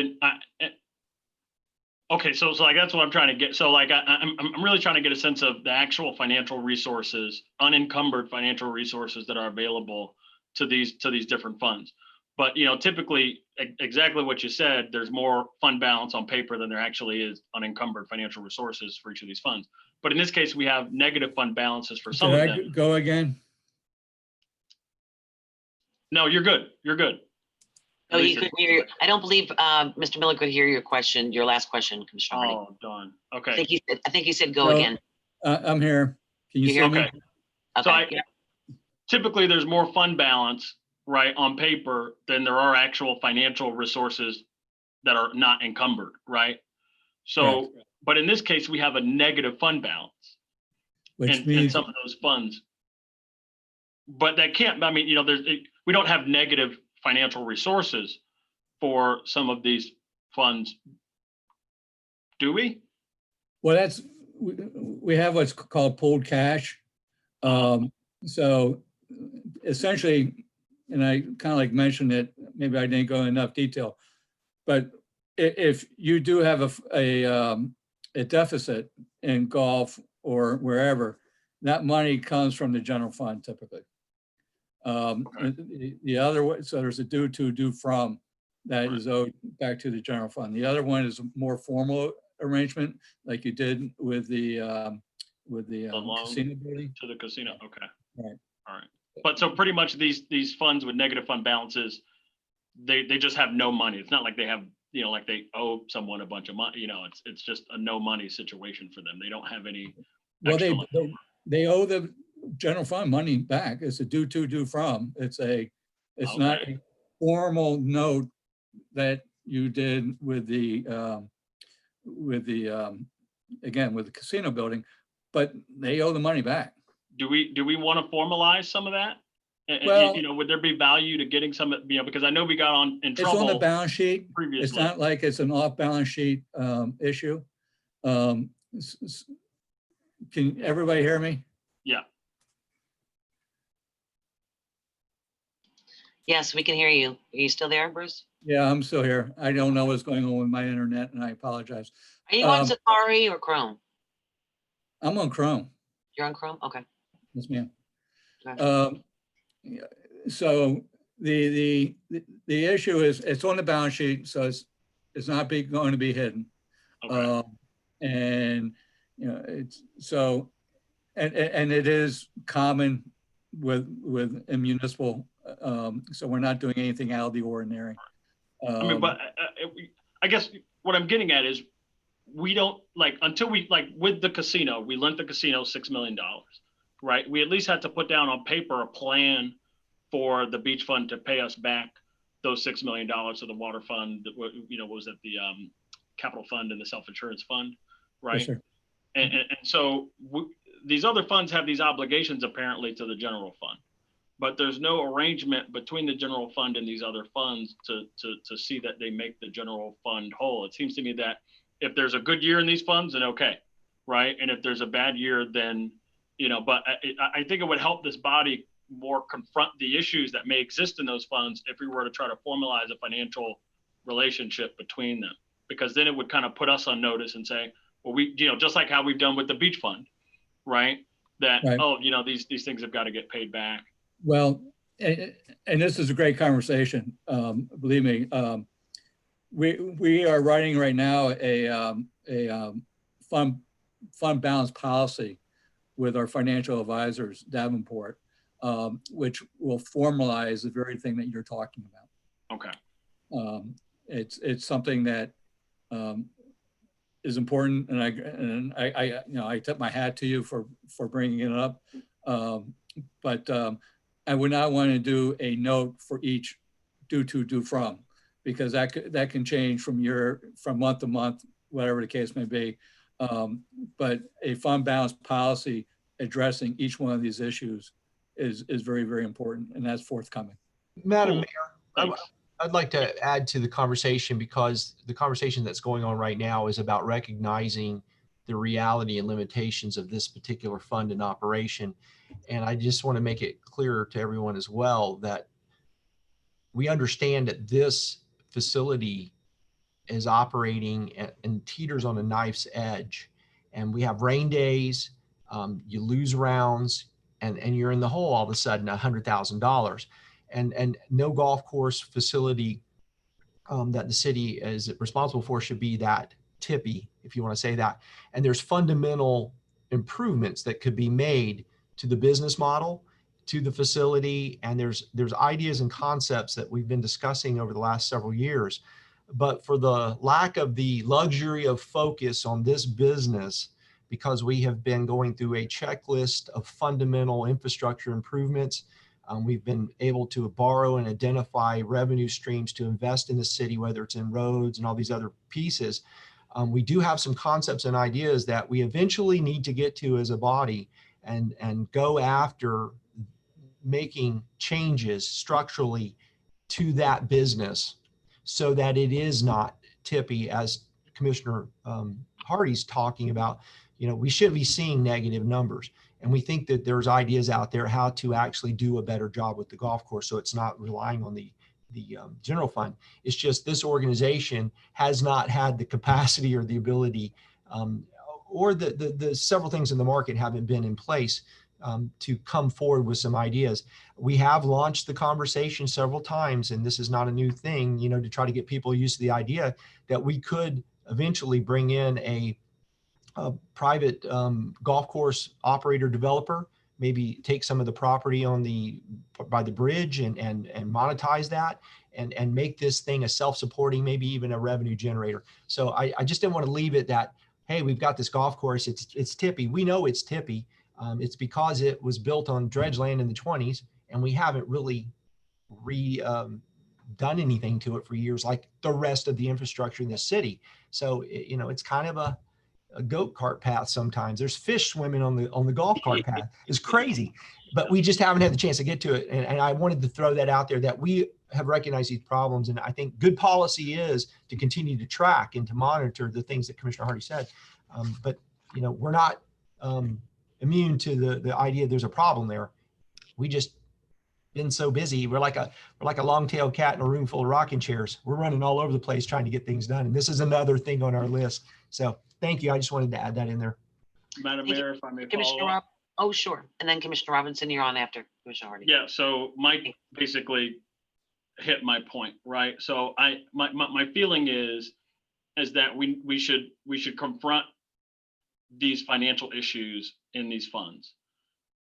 okay, so like that's what I'm trying to get. So like I'm really trying to get a sense of the actual financial resources, unencumbered financial resources that are available to these different funds. But you know, typically exactly what you said, there's more fund balance on paper than there actually is unencumbered financial resources for each of these funds. But in this case, we have negative fund balances for some of them.
Did I go again?
No, you're good. You're good.
No, he couldn't hear you. I don't believe Mr. Miller could hear your question, your last question, Commissioner Hardy.
Oh, darn. Okay.
I think he said go
So,
again.
I'm here. Can you see
You're
me?
Okay. So typically there's more fund balance, right, on paper than there are actual financial resources that are not encumbered, right? So,
Correct.
but in this case, we have a negative fund balance
Which
in
means
some of those funds. But that can't, I mean, you know, we don't have negative financial resources for some of these funds, do we?
well, we have what's called pooled cash. So essentially, and I kind of like mentioned it, maybe I didn't go in enough detail, but if you do have a deficit in golf or wherever, that money comes from the general fund typically. The other way, so there's a due to, due from that is owed back to the general fund. The other one is a more formal arrangement, like you did with the
loan
casino building.
to the casino. Okay.
Right.
All right. But so pretty much these funds with negative fund balances, they just have no money. It's not like they have, you know, like they owe someone a bunch of money. You know, it's just a no money situation for them. They don't have any.
Well, they owe the general fund money back. It's a due to, due from. It's not a formal note that you did with the again with the casino building, but they owe the money back.
Do we want to formalize some of that?
Well,
you know, would there be value to getting some, you know, because I know we got in trouble.
It's on the balance sheet.
Previously.
It's not like it's an off balance sheet issue. Can everybody hear me?
Yeah.
Yes, we can hear you. Are you still there, Bruce?
Yeah, I'm still here. I don't know what's going on with my internet, and I apologize.
Are you on Safari or Chrome?
I'm on Chrome.
You're on Chrome? Okay.
Yes, ma'am.
Okay.
So the issue is it's on the balance sheet, so it's not going to be hidden.
Okay.
And you know it's so and it is common with municipal. So we're not doing anything out of the ordinary.
I mean, but I guess what I'm getting at is we don't like until we like with the casino, we lent the casino $6 million, right? We at least had to put down on paper a plan for the beach fund to pay us back those $6 million to the water fund. You know, was it the capital fund and the self-insurance fund, right?
Yes, sir.
And so these other funds have these obligations apparently to the general fund. But there's no arrangement between the general fund and these other funds to see that they make the general fund whole. It seems to me that if there's a good year in these funds, then okay, right? And if there's a bad year, then, you know, but I think it would help this body more confront the issues that may exist in those funds if we were to try to formalize a financial relationship between them, because then it would kind of put us on notice and say, well, we, you know, just like how we've done with the beach fund, right? That,
Right.
oh, you know, these things have got to get paid back.
Well, and this is a great conversation. Believe me, we are writing right now a fund balance policy with our financial advisors, Davenport, which will formalize the very thing that you're talking about.
Okay.
It's something that is important, and I tip my hat to you for bringing it up. But I would not want to do a note for each due to, due from, because that can change from month to month, whatever the case may be. But a fund balance policy addressing each one of these issues is very, very important, and that's forthcoming.
Madam
Cool.
Mayor, I'd like to add to the conversation, because the conversation that's going on right now is about recognizing the reality and limitations of this particular fund and operation. And I just want to make it clear to everyone as well that we understand that this facility is operating and teeters on a knife's edge. And we have rain days, you lose rounds, and you're in the hole all of a sudden, $100,000. And no golf course facility that the city is responsible for should be that tippy, if you want to say that. And there's fundamental improvements that could be made to the business model, to the facility, and there's ideas and concepts that we've been discussing over the last several years. But for the lack of the luxury of focus on this business, because we have been going through a checklist of fundamental infrastructure improvements, we've been able to borrow and identify revenue streams to invest in the city, whether it's in roads and all these other pieces. We do have some concepts and ideas that we eventually need to get to as a body and go after making changes structurally to that business so that it is not tippy, as Commissioner Hardy's talking about. You know, we should be seeing negative numbers. And we think that there's ideas out there how to actually do a better job with the golf course, so it's not relying on the general fund. It's just this organization has not had the capacity or the ability, or the several things in the market haven't been in place to come forward with some ideas. We have launched the conversation several times, and this is not a new thing, you know, to try to get people used to the idea that we could eventually bring in a private golf course operator developer, maybe take some of the property on by the bridge and monetize that and make this thing a self-supporting, maybe even a revenue generator. So I just didn't want to leave it that, hey, we've got this golf course, it's tippy. We know it's tippy. It's because it was built on dredge land in the 20s, and we haven't really done anything to it for years, like the rest of the infrastructure in the city. So, you know, it's kind of a goat cart path sometimes. There's fish swimming on the golf cart path. It's crazy, but we just haven't had the chance to get to it. And I wanted to throw that out there, that we have recognized these problems. And I think good policy is to continue to track and to monitor the things that Commissioner Hardy said. But, you know, we're not immune to the idea there's a problem there. We just been so busy. We're like a long-tailed cat in a room full of rocking chairs. We're running all over the place trying to get things done. And this is another thing on our list. So thank you. I just wanted to add that in there.
Madam Mayor, if I may
Commissioner
follow up.
Oh, sure. And then Commissioner Robinson, you're on after Commissioner Hardy.
Yeah, so Mike basically hit my point, right? So my feeling is that we should confront these financial issues in these funds,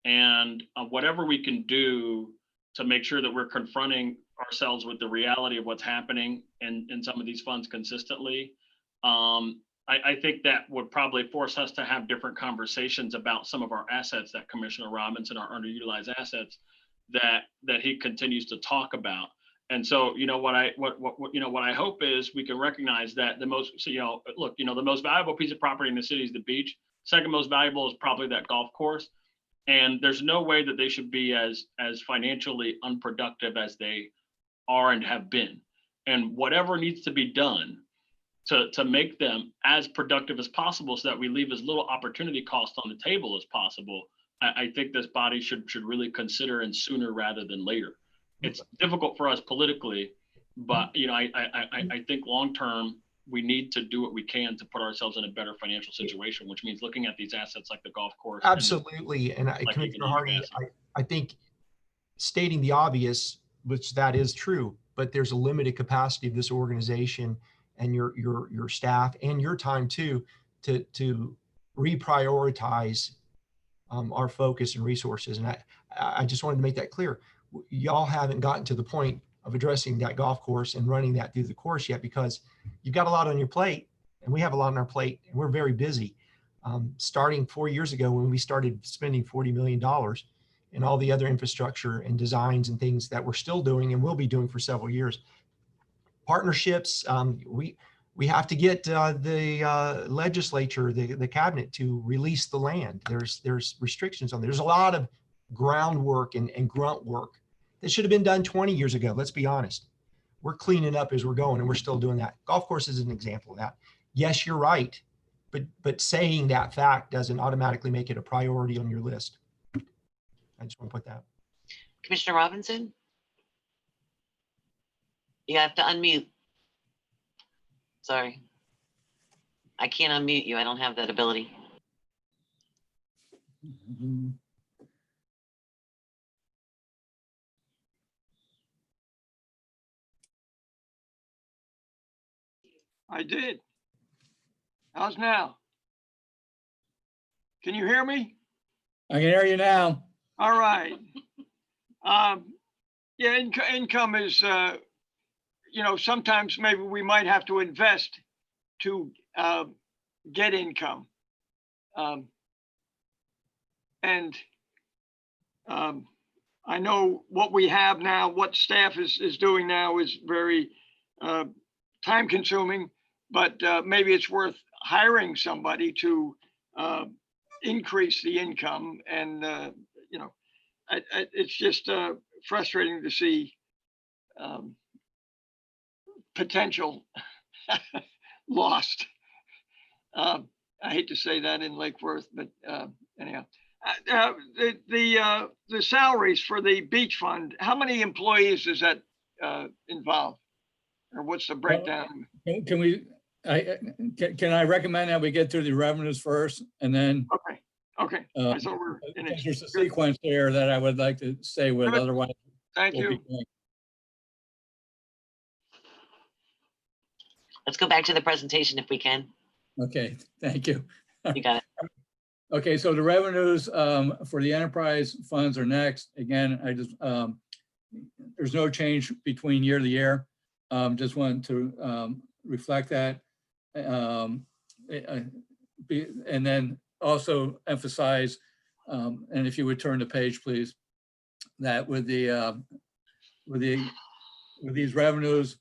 and whatever we can do to make sure that we're confronting ourselves with the reality of what's happening in some of these funds consistently. I think that would probably force us to have different conversations about some of our assets that Commissioner Robinson, our underutilized assets, that he continues to talk about. And so, you know, what I hope is we can recognize that the most, so, you know, look, you know, the most valuable piece of property in the city is the beach. Second most valuable is probably that golf course. And there's no way that they should be as financially unproductive as they are and have been. And whatever needs to be done to make them as productive as possible, so that we leave as little opportunity cost on the table as possible, I think this body should really consider, and sooner rather than later. It's difficult for us politically, but, you know, I think long term we need to do what we can to put ourselves in a better financial situation, which means looking at these assets like the golf course.
Absolutely. And
like
Commissioner Hardy, I think stating the obvious, which that is true, but there's a limited capacity of this organization and your staff and your time too, to reprioritize our focus and resources. And I just wanted to make that clear. Y'all haven't gotten to the point of addressing that golf course and running that through the course yet, because you've got a lot on your plate. and we have a lot on our plate, and we're very busy. Starting 4 years ago when we started spending $40 million and all the other infrastructure and designs and things that we're still doing and will be doing for several years. Partnerships, we have to get the legislature, the cabinet to release the land. There's restrictions on there. There's a lot of groundwork and grunt work that should have been done 20 years ago. Let's be honest. We're cleaning up as we're going, and we're still doing that. Golf course is an example of that. Yes, you're right, but saying that fact doesn't automatically make it a priority on your list. I just want to put that.
Commissioner Robinson? You have to unmute. Sorry. I can't unmute you. I don't have that ability.
I did. How's now? Can you hear me?
I can hear you now.
All right. Yeah, income is, you know, sometimes maybe we might have to invest to get income. I know what we have now, what staff is doing now is very time consuming, but maybe it's worth hiring somebody to increase the income. And, you know, it's just frustrating to see potential lost. I hate to say that in Lake Worth, but anyhow. The salaries for the beach fund, how many employees does that involve? Or what's the breakdown?
Can I recommend that we get through the revenues first and then?
Okay. I thought we're in it.
There's a sequence there that I would like to stay with, otherwise.
Thank you.
Let's go back to the presentation if we can.
Okay, thank you.
You got it.
Okay, so the revenues for the enterprise funds are next. Again, I just, there's no change between year to year. Just wanted to reflect that. And then also emphasize, and if you would turn the page, please, that with these revenues,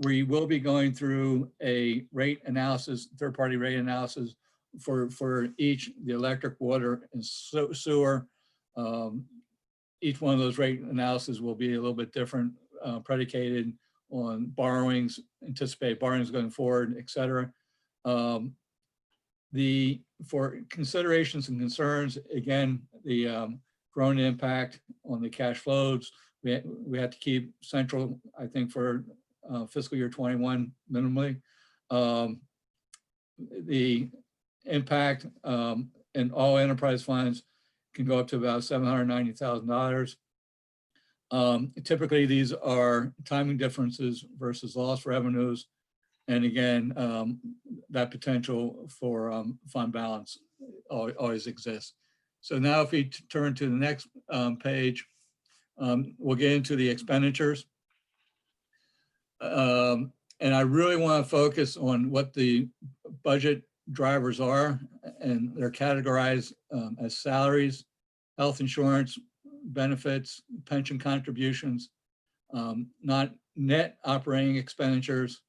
we will be going through a rate analysis, third-party rate analysis for each, the electric, water, and sewer. Each one of those rate analyses will be a little bit different, predicated on borrowings, anticipated borrowings going forward, et cetera. For considerations and concerns, again, the growing impact on the cash flows, we have to keep central, I think, for fiscal year 21 minimally. The impact in all enterprise funds can go up to about $790,000. Typically, these are timing differences versus lost revenues. And again, that potential for fund balance always exists. So now if we turn to the next page, we'll get into the expenditures. And I really want to focus on what the budget drivers are, and they're categorized as salaries, health insurance, benefits, pension contributions, not net operating expenditures,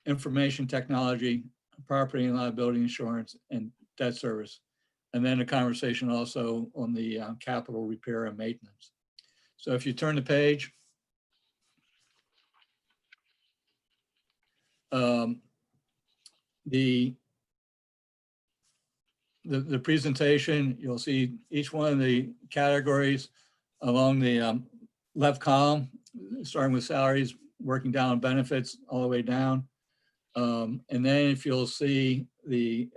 information technology, property and liability insurance, and debt service. And then a conversation also on the capital repair and maintenance. So if you turn the page, the presentation, you'll see each one of the categories along the left column, starting with salaries, working down benefits all the way down. And then if you'll see the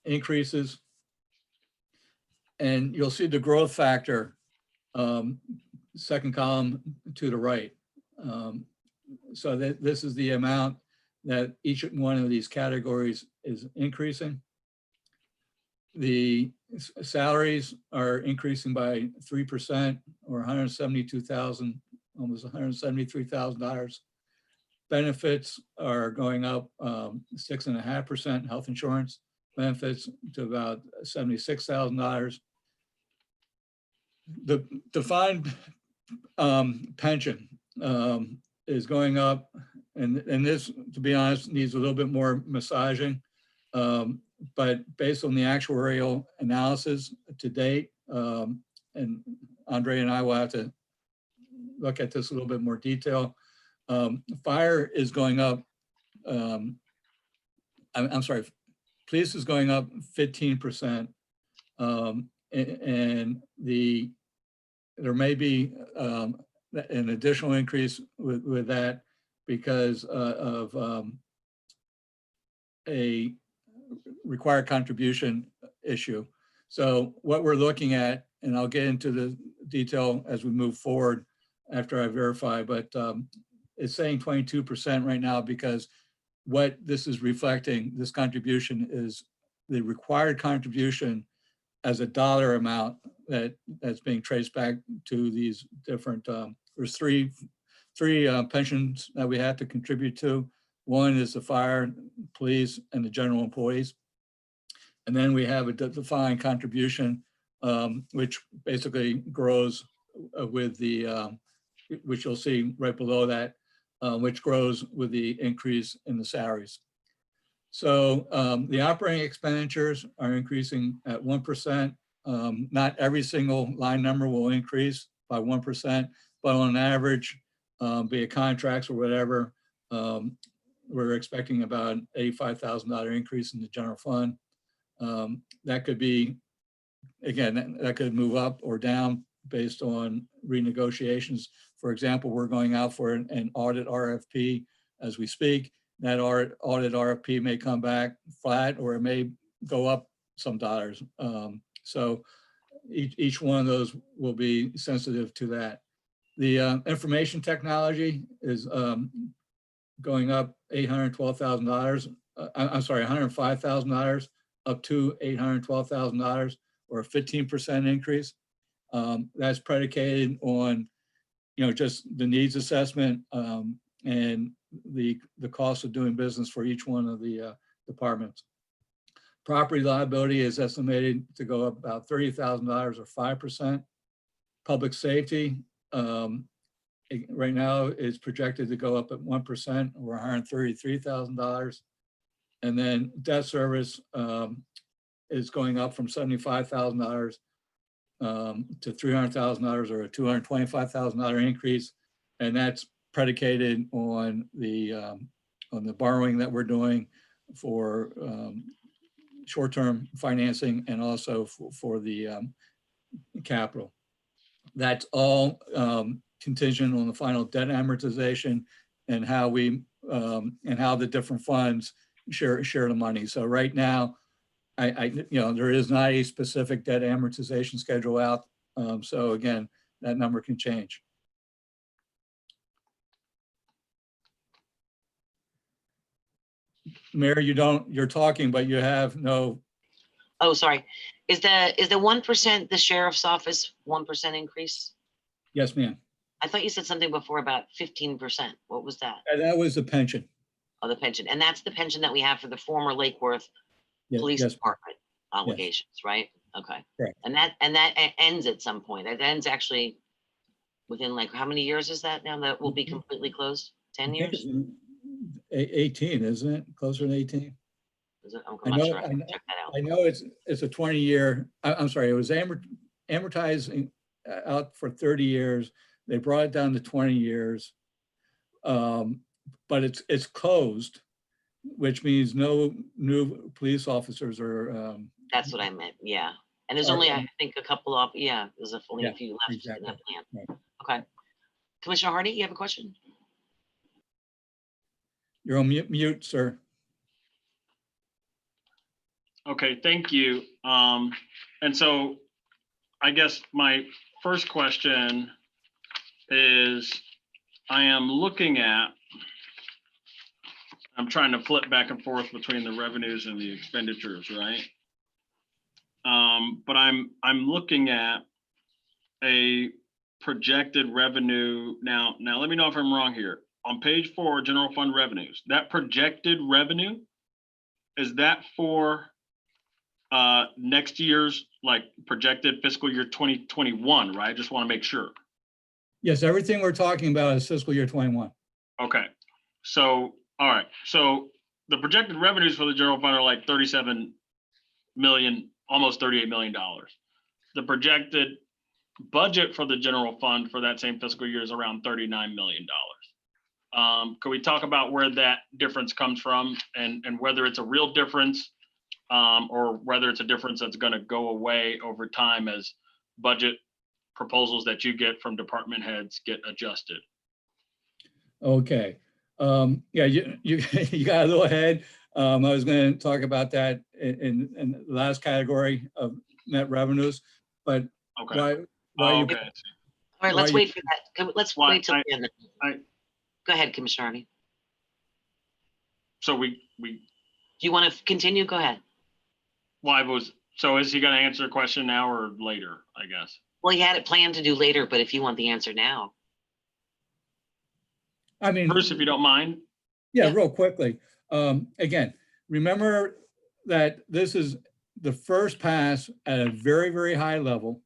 increases, and you'll see the growth factor, second column to the right. So that this is the amount that each one of these categories is increasing. The salaries are increasing by 3%, or $172,000, almost $173,000. benefits are going up 6.5%, health insurance benefits to about $76,000. The defined pension is going up, and this, to be honest, needs a little bit more massaging. But based on the actuarial analysis to date, and Andre and I will have to look at this a little bit more detail. Fire is going up. I'm sorry, police is going up 15%, and there may be an additional increase with that because of a required contribution issue. So what we're looking at, and I'll get into the detail as we move forward after I verify, but it's saying 22% right now because what this is reflecting, this contribution is the required contribution as a dollar amount that's being traced back to these different, there's three pensions that we have to contribute to. One is the fire, police, and the general employees. And then we have a defined contribution, which basically grows with the, which you'll see right below that, which grows with the increase in the salaries. So the operating expenditures are increasing at 1%. Not every single line number will increase by 1%, but on average, be it contracts or whatever, we're expecting about an $85,000 increase in the general fund. That could be, again, that could move up or down based on renegotiations. For example, we're going out for an audit RFP as we speak. That audit RFP may come back flat or it may go up some dollars. So each one of those will be sensitive to that. The information technology is going up $812,000. I'm sorry, $105,000 up to $812,000, or a 15% increase. That's predicated on, just the needs assessment and the cost of doing business for each one of the departments. Property liability is estimated to go up about $30,000 or 5%. Public safety right now is projected to go up at 1% or $133,000. And then debt service is going up from $75,000 to $300,000 or a $225,000 increase. And that's predicated on the borrowing that we're doing for short-term financing and also for the capital. That's all contingent on the final debt amortization and how we and how the different funds share the money. So right now, there is not a specific debt amortization schedule out. So again, that number can change. Mayor, you're talking, but you have no.
Oh, sorry. Is the 1% the sheriff's office 1% increase?
Yes, ma'am.
I thought you said something before about 15%. What was that?
That was the pension.
Oh, the pension. And that's the pension that we have for the former Lake Worth Police Department obligations, right? Okay.
Correct.
And that ends at some point. That ends actually within, like, how many years is that now that will be completely closed? 10 years?
18, isn't it? Closer to 18.
Is it? I'm not sure. I can check that out.
I know it's a 20-year. I'm sorry. It was amortizing out for 30 years. They brought it down to 20 years, but it's closed, which means no new police officers are.
That's what I meant. Yeah, and there's only, I think, a couple of, there's only a few left in that plan.
Right.
Okay. Commissioner Hardy, you have a question?
You're on mute, sir.
Okay, thank you. And so I guess my first question is, I'm trying to flip back and forth between the revenues and the expenditures, right? But I'm looking at a projected revenue. Now let me know if I'm wrong here. on page 4, general fund revenues, that projected revenue, is that for next year's like projected fiscal year 2021, right? Just want to make sure.
Yes, everything we're talking about is fiscal year 21.
Okay. So, all right. So the projected revenues for the general fund are like 37 million, almost $38 million. The projected budget for the general fund for that same fiscal year is around $39 million. Can we talk about where that difference comes from and whether it's a real difference or whether it's a difference that's going to go away over time as budget proposals that you get from department heads get adjusted?
Okay. Yeah, you you got a little ahead. I was going to talk about that in the last category of net revenues, but
okay.
why you?
Okay.
All right, let's
you-
wait for that. Let's wait till the end. Go ahead, Commissioner Arnie.
So we
Do you want to continue? Go ahead.
so is he going to answer a question now or later, I guess?
Well, he had it planned to do later, but if you want the answer now.
I mean,
Bruce, if you don't mind.
Yeah, real quickly. Again, remember that this is the first pass at a very, very high level.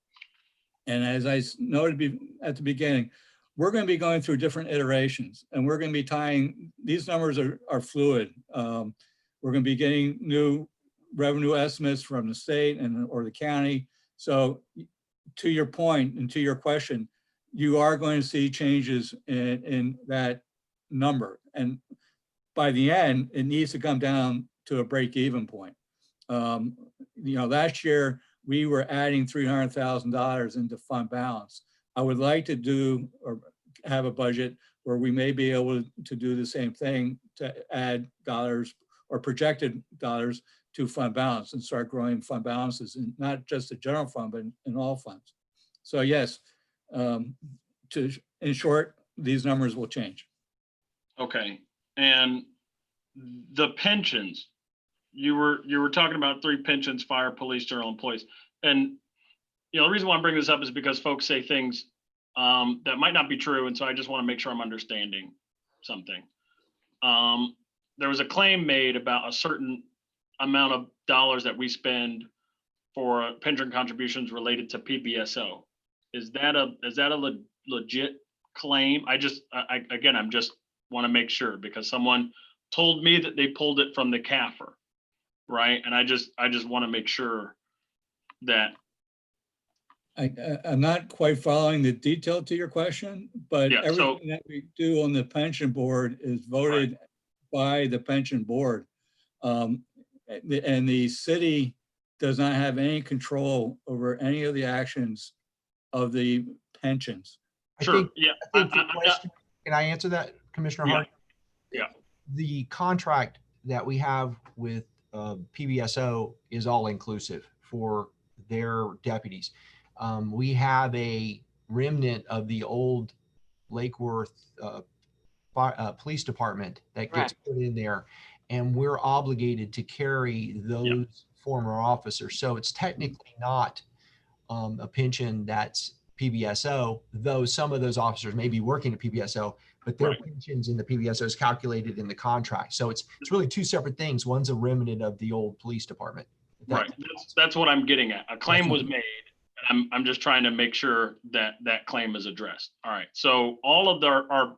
And as I noted at the beginning, we're going to be going through different iterations and we're going to be tying, these numbers are fluid. We're going to be getting new revenue estimates from the state or the county. So to your point and to your question, you are going to see changes in that number. And by the end, it needs to come down to a break-even point. Last year we were adding $300,000 into fund balance. I would like to do or have a budget where we may be able to do the same thing to add dollars or projected dollars to fund balance and start growing fund balances, and not just the general fund, but in all funds. So yes, in short, these numbers will change.
Okay. And the pensions, you were talking about 3 pensions: fire, police, general employees. And the reason why I'm bringing this up is because folks say things that might not be true. And so I just want to make sure I'm understanding something. There was a claim made about a certain amount of dollars that we spend for pension contributions related to PBSO. Is that a legit claim? I'm just want to make sure, because someone told me that they pulled it from the CAFR, right? And I just want to make sure that
I'm not quite following the detail to your question, but
Yeah,
everything that we do on the pension board is voted by the pension board. And the city does not have any control over any of the actions of the pensions.
Sure.
I think the question, can I answer that, Commissioner Hart?
Yeah.
The contract that we have with PBSO is all inclusive for their deputies. We have a remnant of the old Lake Worth police department that gets put in there, and we're obligated to carry those former officers. So it's technically not a pension that's PBSO, though some of those officers may be working at PBSO, but their pensions in the PBSO is calculated in the contract. So it's really 2 separate things. One's a remnant of the old police department.
Right. That's what I'm getting at. A claim was made, and I'm just trying to make sure that that claim is addressed. All right. So all of our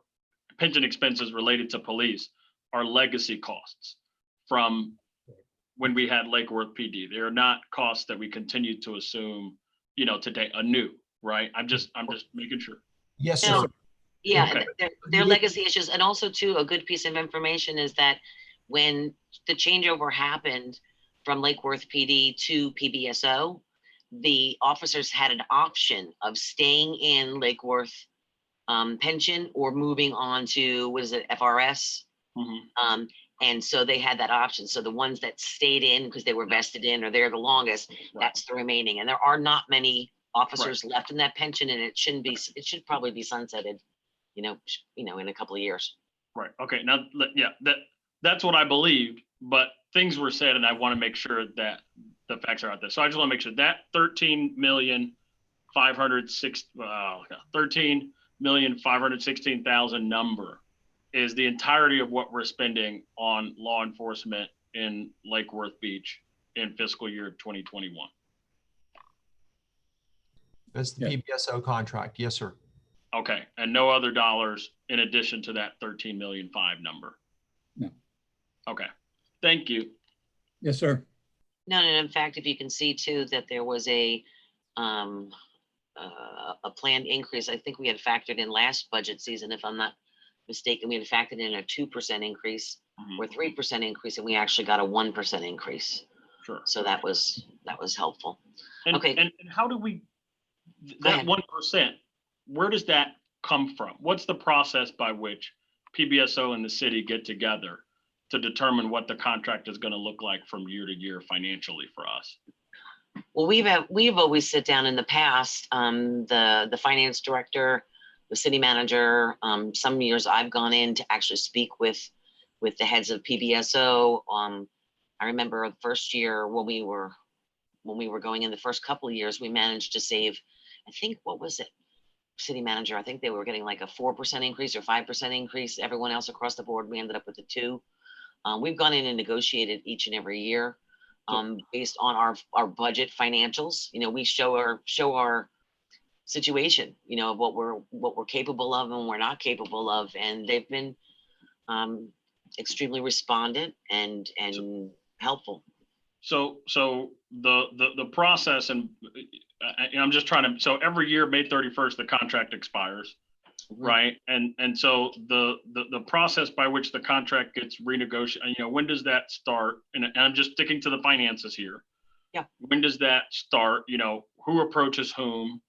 pension expenses related to police are legacy costs from when we had Lake Worth PD. They are not costs that we continue to assume, today anew, right? I'm just making sure.
Yes, sir.
Yeah,
Okay.
their legacy issues. And also too, a good piece of information is that when the changeover happened from Lake Worth PD to PBSO, the officers had an option of staying in Lake Worth pension or moving on to, FRS?
Mm-hmm.
And so they had that option. So the ones that stayed in because they were vested in or they're the longest, that's the remaining. And there are not many officers left in that pension, and it should probably be sunsetted, in a couple of years.
Right. Okay. Now, that's what I believed, but things were said, and I want to make sure that the facts are out there. So I just want to make sure that 13,516,000 number is the entirety of what we're spending on law enforcement in Lake Worth Beach in fiscal year 2021.
That's the PBSO contract. Yes, sir.
Okay, and no other dollars in addition to that 13.5 million number?
No.
Okay, thank you.
Yes, sir.
No, and in fact, if you can see too, that there was a planned increase. I think we had factored in last budget season, if I'm not mistaken, we had factored in a 2% increase or 3% increase, and we actually got a 1% increase.
Sure.
So that was helpful.
And,
Okay.
And how do we, that 1%, where does that come from? What's the process by which PBSO and the city get together to determine what the contract is going to look like from year to year financially for us?
Well, we've always sit down in the past, the finance director, the city manager. Some years I've gone in to actually speak with the heads of PBSO. I remember the first year when we were going in, the first couple of years, we managed to save, I think, what was it, city manager? I think they were getting like a 4% increase or 5% increase. Everyone else across the board, we ended up with a 2%. We've gone in and negotiated each and every year. Based on our budget financials. We show our situation, of what we're capable of and we're not capable of, and they've been extremely respondent and helpful.
So the process, and I'm just trying to, so every year, May 31st, the contract expires. Right. And so the process by which the contract gets renegotiated, when does that start? And I'm just sticking to the finances here.
Yeah.
When does that start? Who approaches whom?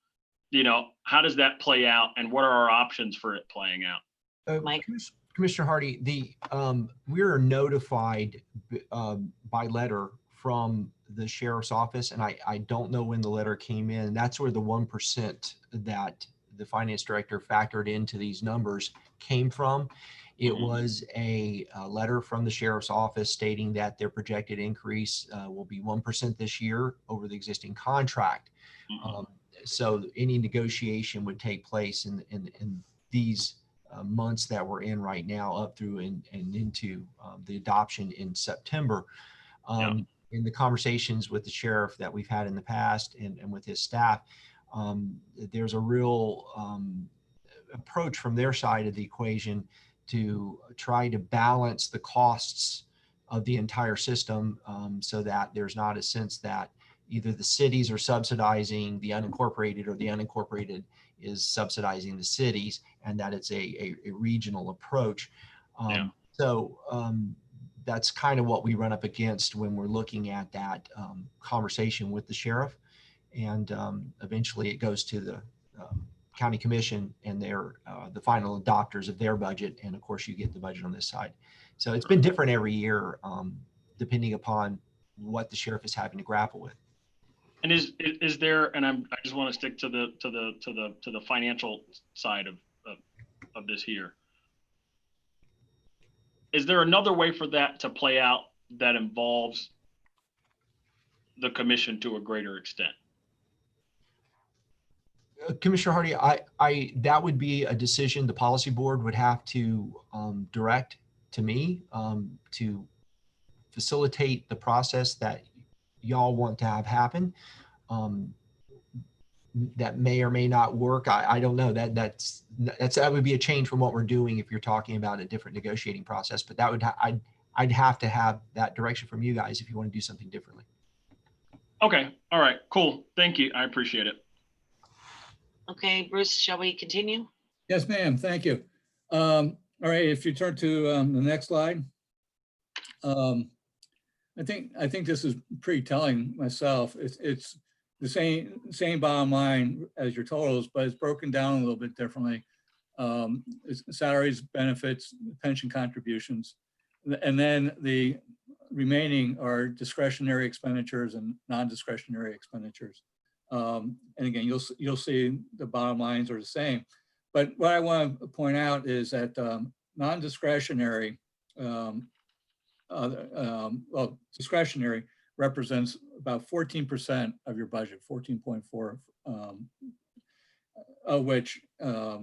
How does that play out? And what are our options for it playing out?
Mike?
Commissioner Hardy, we are notified by letter from the sheriff's office, and I don't know when the letter came in. That's where the 1% that the finance director factored into these numbers came from. It was a letter from the sheriff's office stating that their projected increase will be 1% this year over the existing contract. So any negotiation would take place in these months that we're in right now, up through and into the adoption in September. In the conversations with the sheriff that we've had in the past and with his staff, there's a real approach from their side of the equation to try to balance the costs of the entire system, so that there's not a sense that either the cities are subsidizing the unincorporated or the unincorporated is subsidizing the cities, and that it's a regional approach. So that's kind of what we run up against when we're looking at that conversation with the sheriff. And eventually it goes to the county commission, and they're the final adopters of their budget. And of course you get the budget on this side. So it's been different every year, depending upon what the sheriff is having to grapple with.
And is there, and I just want to stick to the financial side of this here. Is there another way for that to play out that involves the commission to a greater extent?
Commissioner Hardy, I that would be a decision the policy board would have to direct to me to facilitate the process that y'all want to have happen. That may or may not work. I don't know. That would be a change from what we're doing if you're talking about a different negotiating process. But that would I'd have to have that direction from you guys if you want to do something differently.
Okay. All right. Cool. Thank you. I appreciate it.
Okay, Bruce, shall we continue?
Yes, ma'am. Thank you. All right, if you turn to the next slide. I think this is pretty telling myself. It's the same bottom line as your totals, but it's broken down a little bit differently. It's salaries, benefits, pension contributions, and then the remaining are discretionary expenditures and non-discretionary expenditures. And again, you'll see the bottom lines are the same. But what I want to point out is that non-discretionary, discretionary represents about 14% of your budget, 14.4, of which about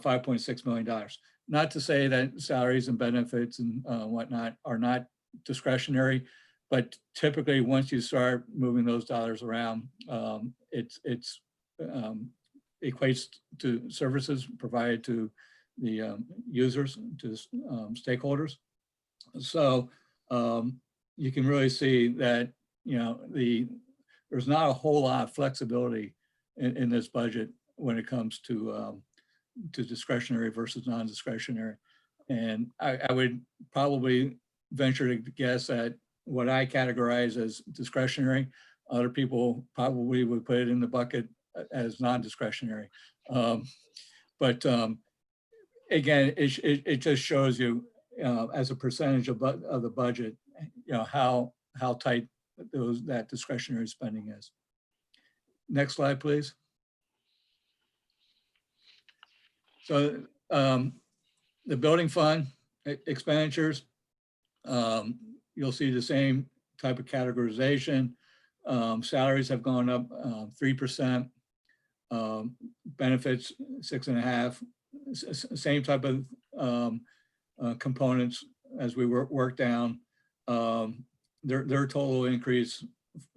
$5.6 million. not to say that salaries and benefits and whatnot are not discretionary, but typically once you start moving those dollars around, it's equates to services provided to the users, to stakeholders. So you can really see that, you know, there's not a whole lot of flexibility in this budget when it comes to discretionary versus non-discretionary. And I would probably venture to guess that what I categorize as discretionary, other people probably would put it in the bucket as non-discretionary. But again, it just shows you, as a percentage of the budget, you know, how tight that discretionary spending is. Next slide, please. So the building fund expenditures, you'll see the same type of categorization. Salaries have gone up 3%, benefits 6.5%, same type of components as we work down. Their total increase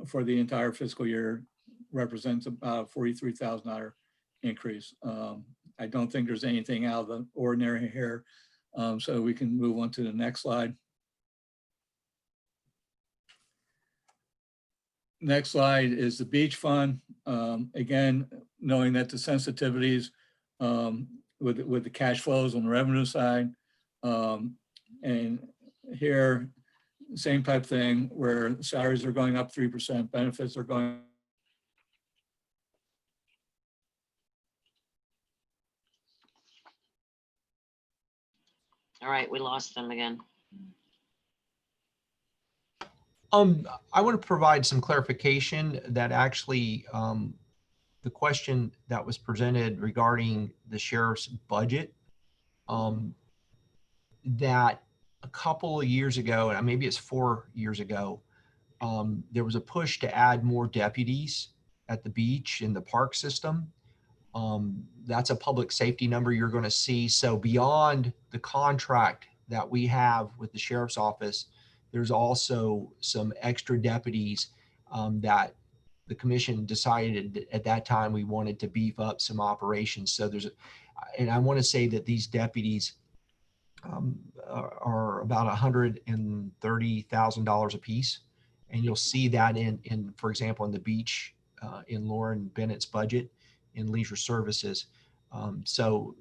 for the entire fiscal year represents about a $43,000 increase. I don't think there's anything out of the ordinary here. So we can move on to the next slide. Next slide is the beach fund. Again, knowing that the sensitivities with the cash flows on the revenue side. And here, same type thing where salaries are going up 3%, benefits are going.
All right, we lost them again.
I want to provide some clarification that actually the question that was presented regarding the sheriff's budget, that a couple of years ago, and maybe it's 4 years ago, there was a push to add more deputies at the beach in the park system. That's a public safety number you're going to see. So beyond the contract that we have with the sheriff's office, there's also some extra deputies that the commission decided at that time we wanted to beef up some operations. So and I want to say that these deputies are about $130,000 a piece. And you'll see that in, for example, in the beach, in Lauren Bennett's budget in leisure services. So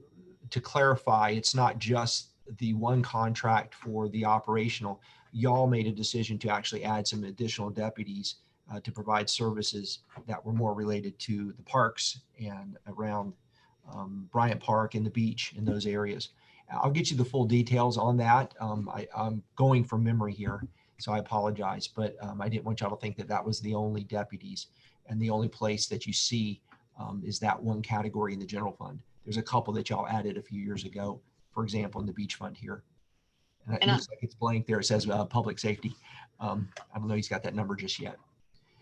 to clarify, it's not just the one contract for the operational. Y'all made a decision to actually add some additional deputies to provide services that were more related to the parks and around Bryant Park and the beach in those areas. I'll get you the full details on that. I'm going from memory here, so I apologize, but I didn't want y'all to think that that was the only deputies and the only place that you see is that one category in the general fund. There's a couple that y'all added a few years ago, for example, in the beach fund here. And it looks like it's blank there. It says public safety. I don't know he's got that number just yet.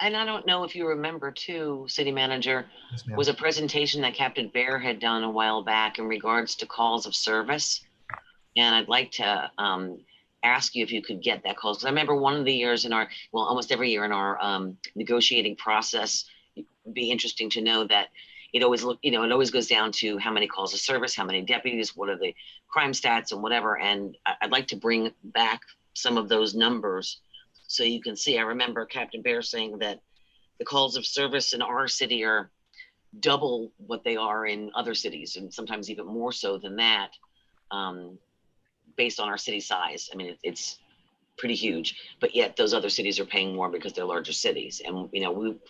And I don't know if you remember too, City Manager,
Yes, ma'am.
was a presentation that Captain Bear had done a while back in regards to calls of service. And I'd like to ask you if you could get that call. Because I remember one of the years in our, well, almost every year in our negotiating process, it'd be interesting to know that it always it always goes down to how many calls of service, how many deputies, what are the crime stats and whatever. And I'd like to bring back some of those numbers so you can see. I remember Captain Bear saying that the calls of service in our city are double what they are in other cities, and sometimes even more so than that, based on our city size. I mean, it's pretty huge, but yet those other cities are paying more because they're larger cities. And,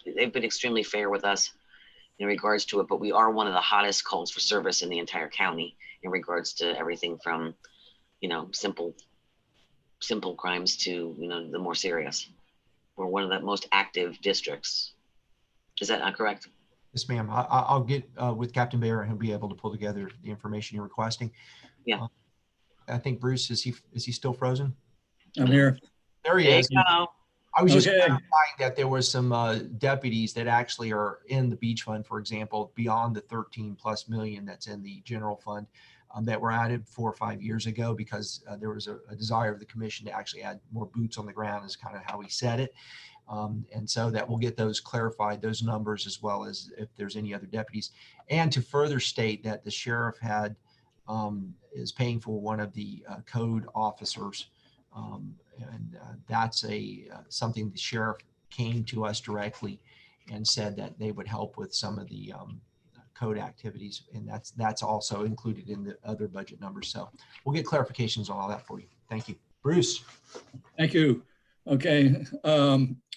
they've been extremely fair with us in regards to it, but we are one of the hottest calls for service in the entire county in regards to everything from, simple crimes to, the more serious. We're one of the most active districts. Is that not correct?
Yes, ma'am. I'll get with Captain Bear and he'll be able to pull together the information you're requesting.
Yeah.
I think Bruce, is he still frozen?
I'm here.
There he
There
is.
you go.
I was just
Okay.
clarifying that there was some deputies that actually are in the beach fund, for example, beyond the 13+ million that's in the general fund. that were added 4 or 5 years ago because there was a desire of the commission to actually add more boots on the ground is kind of how he said it. And so that we'll get those clarified, those numbers, as well as if there's any other deputies. And to further state that the sheriff is paying for one of the code officers. That's something the sheriff came to us directly and said that they would help with some of the code activities. And that's also included in the other budget numbers. So we'll get clarifications on all that for you. Thank you. Bruce.
Thank you. Okay.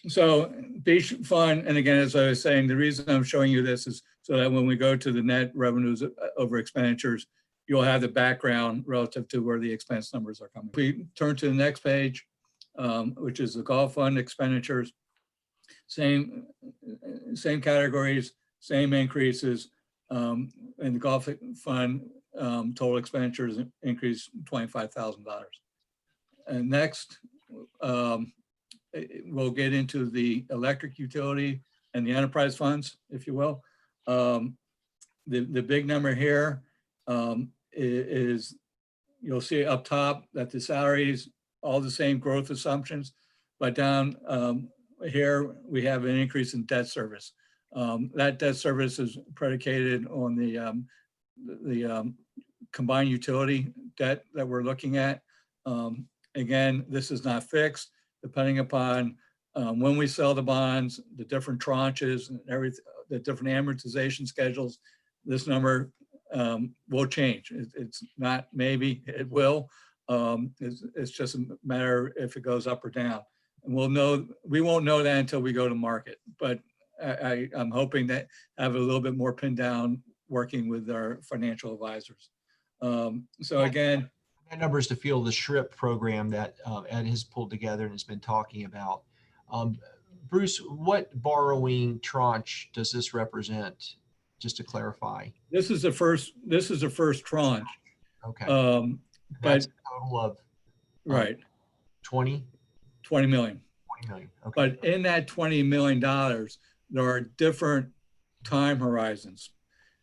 So beach fund, and again, as I was saying, the reason I'm showing you this is so that when we go to the net revenues over expenditures, you'll have the background relative to where the expense numbers are coming. If we turn to the next page, which is the golf fund expenditures, same categories, same increases. In the golf fund, total expenditures increased $25,000. And next, we'll get into the electric utility and the enterprise funds, if you will. The big number here is you'll see up top that the salaries, all the same growth assumptions, but down here we have an increase in debt service. That debt service is predicated on the combined utility debt that we're looking at. Again, this is not fixed, depending upon when we sell the bonds, the different tranches, and everything, the different amortization schedules. This number will change. It's not maybe, it will. It's just a matter if it goes up or down. And we won't know that until we go to market. But I'm hoping that I have a little bit more pinned down working with our financial advisors. So again,
that number is to fuel the SHRIP program that Ed has pulled together and has been talking about. Bruce, what borrowing tranche does this represent? Just to clarify.
This is the first tranche.
Okay.
But
a total of
right.
20
million.
20 million. Okay.
But in that $20 million, there are different time horizons.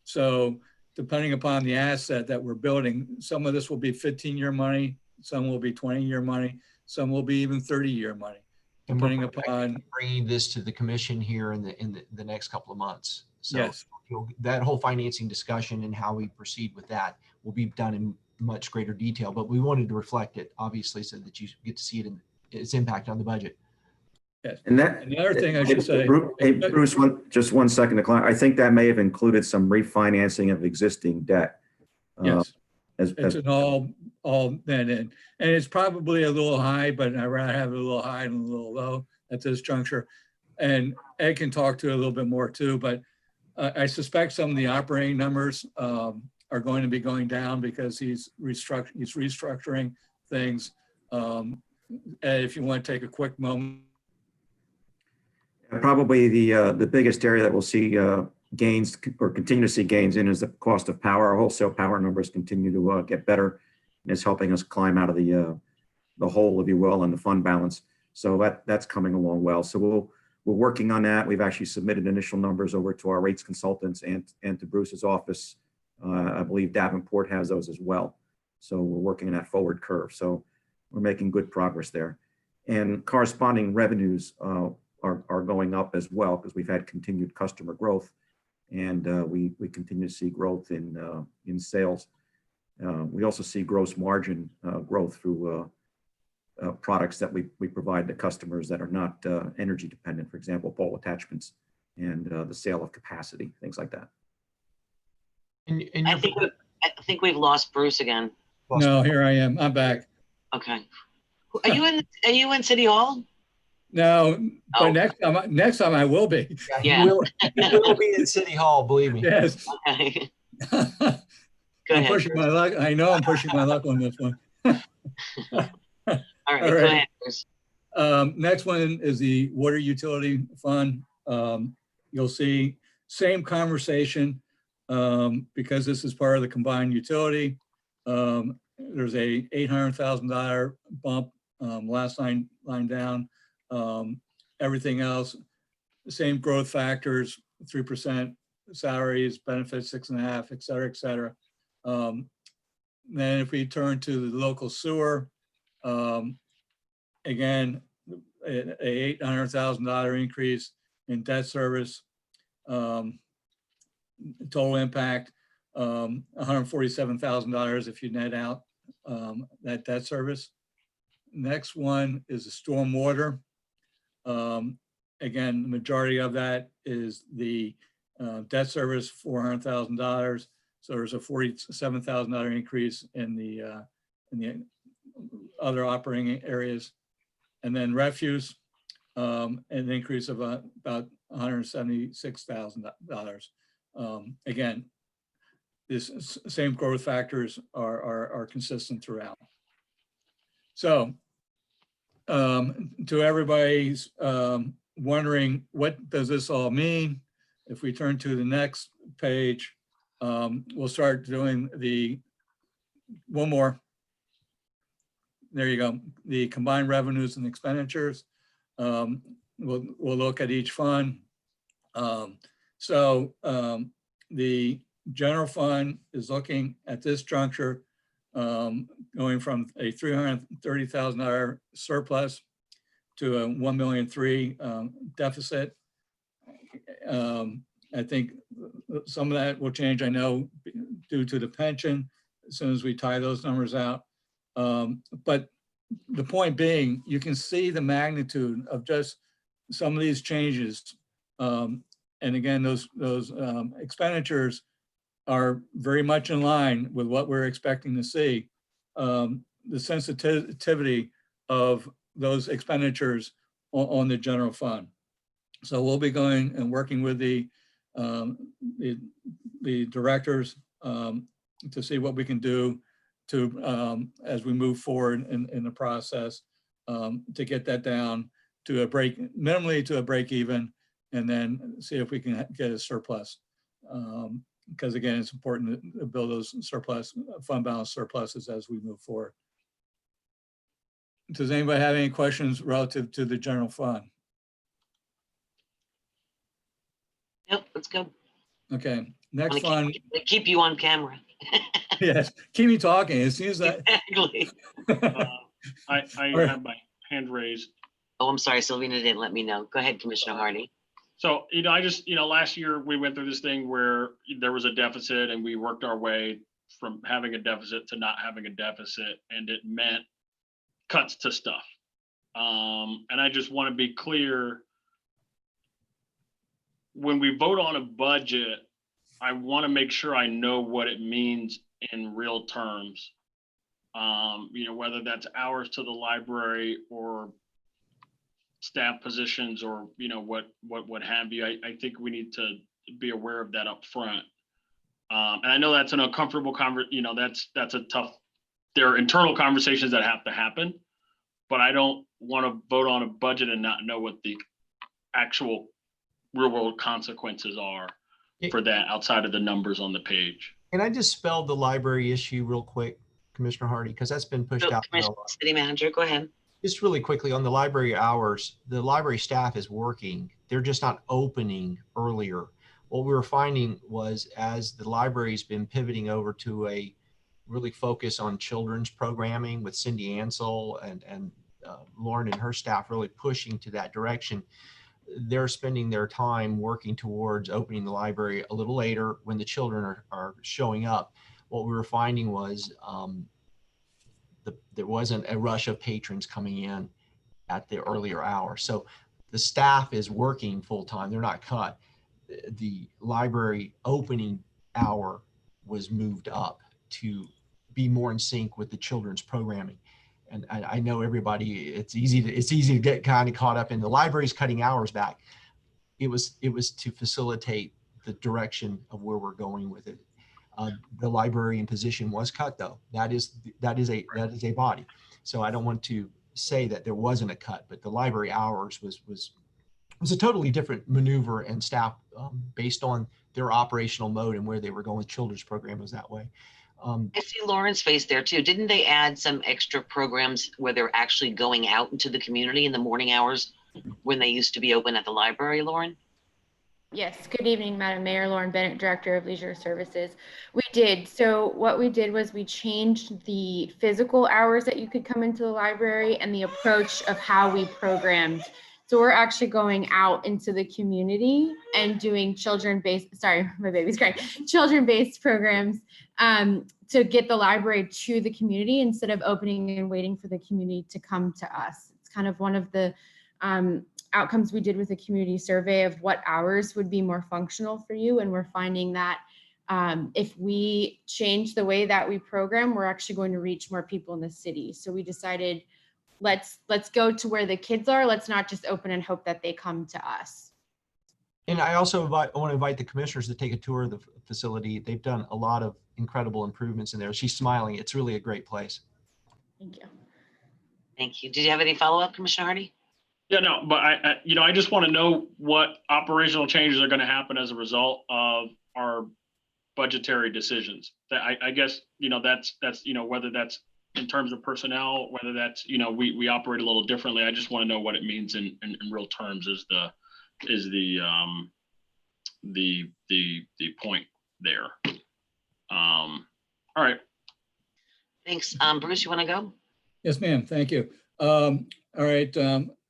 So depending upon the asset that we're building, some of this will be 15-year money, some will be 20-year money, some will be even 30-year money, depending upon
bringing this to the commission here in the next couple of months. So
yes,
that whole financing discussion and how we proceed with that will be done in much greater detail. But we wanted to reflect it, obviously, so that you get to see it in its impact on the budget.
Yes.
And
the other thing I should say,
hey, Bruce, just 1 second to clarify. I think that may have included some refinancing of existing debt.
Yes, it's an all then in, and it's probably a little high, but I'd rather have it a little high and a little low at this juncture. And Ed can talk to it a little bit more too, but I suspect some of the operating numbers are going to be going down because he's restructuring things. And if you want to take a quick moment.
Probably the biggest area that we'll see gains or continue to see gains in is the cost of power. Our wholesale power numbers continue to get better, and it's helping us climb out of the hole, if you will, and the fund balance. So that's coming along well. So we're working on that. We've actually submitted initial numbers over to our rates consultants and to Bruce's office. I believe Davenport has those as well. So we're working on that forward curve. So we're making good progress there. And corresponding revenues are going up as well because we've had continued customer growth, and we continue to see growth in sales. We also see gross margin growth through products that we provide to customers that are not energy dependent, for example, pole attachments and the sale of capacity, things like that.
I think we've lost Bruce again.
No, here I am. I'm back.
Okay. Are you in City Hall?
No, but next time I will be.
Yeah.
He will be in City Hall, believe me.
Yes.
Okay.
I'm pushing my luck. I know I'm pushing my luck on this one.
All right, go ahead, Bruce.
Next one is the water utility fund. You'll see same conversation because this is part of the combined utility. There's a $800,000 bump last line down. Everything else, the same growth factors, 3% salaries, benefits, 6.5%, et cetera, et cetera. Then if we turn to the local sewer, again, a $800,000 increase in debt service. Total impact, $147,000 if you net out that debt service. Next one is the stormwater. Again, the majority of that is the debt service, $400,000. So there's a $47,000 increase in the other operating areas. And then refuse, an increase of about $176,000. Again, this same growth factors are consistent throughout. So to everybody's wondering, what does this all mean? If we turn to the next page, we'll start doing one more. There you go. The combined revenues and expenditures. We'll look at each fund. The general fund is looking at this juncture, going from a $330,000 surplus to a $1.3 million deficit. I think some of that will change, I know, due to the pension, as soon as we tie those numbers out. But the point being, you can see the magnitude of just some of these changes. And again, those expenditures are very much in line with what we're expecting to see. The sensitivity of those expenditures on the general fund. So we'll be going and working with the directors to see what we can do to, as we move forward in the process, to get that down to minimally to a break even, and then see if we can get a surplus. Because again, it's important to build those fund balance surpluses as we move forward. Does anybody have any questions relative to the general fund?
Nope, let's go.
Okay, next fund.
Keep you on camera.
Yes, keep me talking. As soon as that.
Exactly.
I have my hand raised.
Oh, I'm sorry, Sylvina didn't let me know. Go ahead, Commissioner Hardy.
So, last year we went through this thing where there was a deficit and we worked our way from having a deficit to not having a deficit, and it meant cuts to stuff. And I just want to be clear, when we vote on a budget, I want to make sure I know what it means in real terms. Whether that's hours to the library or staff positions or what have you. I think we need to be aware of that up front. And I know that's an uncomfortable that's a tough, there are internal conversations that have to happen, but I don't want to vote on a budget and not know what the actual real world consequences are for that outside of the numbers on the page.
Can I just spell the library issue real quick, Commissioner Hardy, because that's been pushed out.
City Manager, go ahead.
Just really quickly on the library hours, the library staff is working. They're just not opening earlier. What we were finding was, as the library's been pivoting over to a really focus on children's programming with Cindy Ansel and Lauren and her staff really pushing to that direction, they're spending their time working towards opening the library a little later when the children are showing up. What we were finding was there wasn't a rush of patrons coming in at the earlier hour. So the staff is working full time. They're not cut. The library opening hour was moved up to be more in sync with the children's programming. And I know everybody, it's easy to get kind of caught up in the library's cutting hours back. It was to facilitate the direction of where we're going with it. The librarian position was cut, though. That is a body. So I don't want to say that there wasn't a cut, but the library hours was a totally different maneuver and staff based on their operational mode and where they were going. Children's program was that way.
I see Lauren's face there too. Didn't they add some extra programs where they're actually going out into the community in the morning hours when they used to be open at the library, Lauren?
Yes, good evening, Madam Mayor. Lauren Bennett, Director of Leisure Services. We did. So what we did was we changed the physical hours that you could come into the library and the approach of how we programmed. So we're actually going out into the community and doing children-based, sorry, my baby's crying, children-based programs to get the library to the community instead of opening and waiting for the community to come to us. It's kind of one of the outcomes we did with a community survey of what hours would be more functional for you. And we're finding that if we change the way that we program, we're actually going to reach more people in the city. So we decided, let's go to where the kids are. Let's not just open and hope that they come to us.
And I also want to invite the commissioners to take a tour of the facility. They've done a lot of incredible improvements in there. She's smiling. It's really a great place.
Thank you.
Thank you. Did you have any follow-up, Commissioner Hardy?
Yeah, no, but I just want to know what operational changes are going to happen as a result of our budgetary decisions. That I guess, that's, whether that's in terms of personnel, whether that's, we operate a little differently. I just want to know what it means in real terms is the point there. All right.
Thanks. Bruce, you want to go?
Yes, ma'am. Thank you. All right.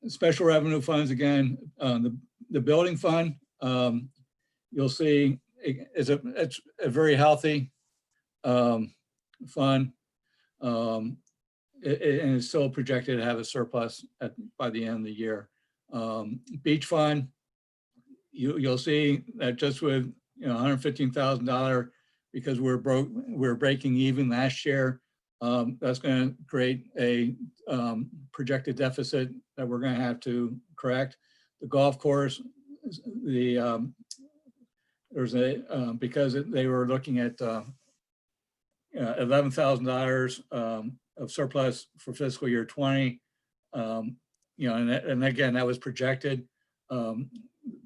Special revenue funds again. The building fund, you'll see it's a very healthy fund, and it's still projected to have a surplus by the end of the year. Beach fund, you'll see that just with $115,000 because we're breaking even last year. That's going to create a projected deficit that we're going to have to correct. The golf course, there's a because they were looking at $11,000 of surplus for fiscal year 20. And again, that was projected.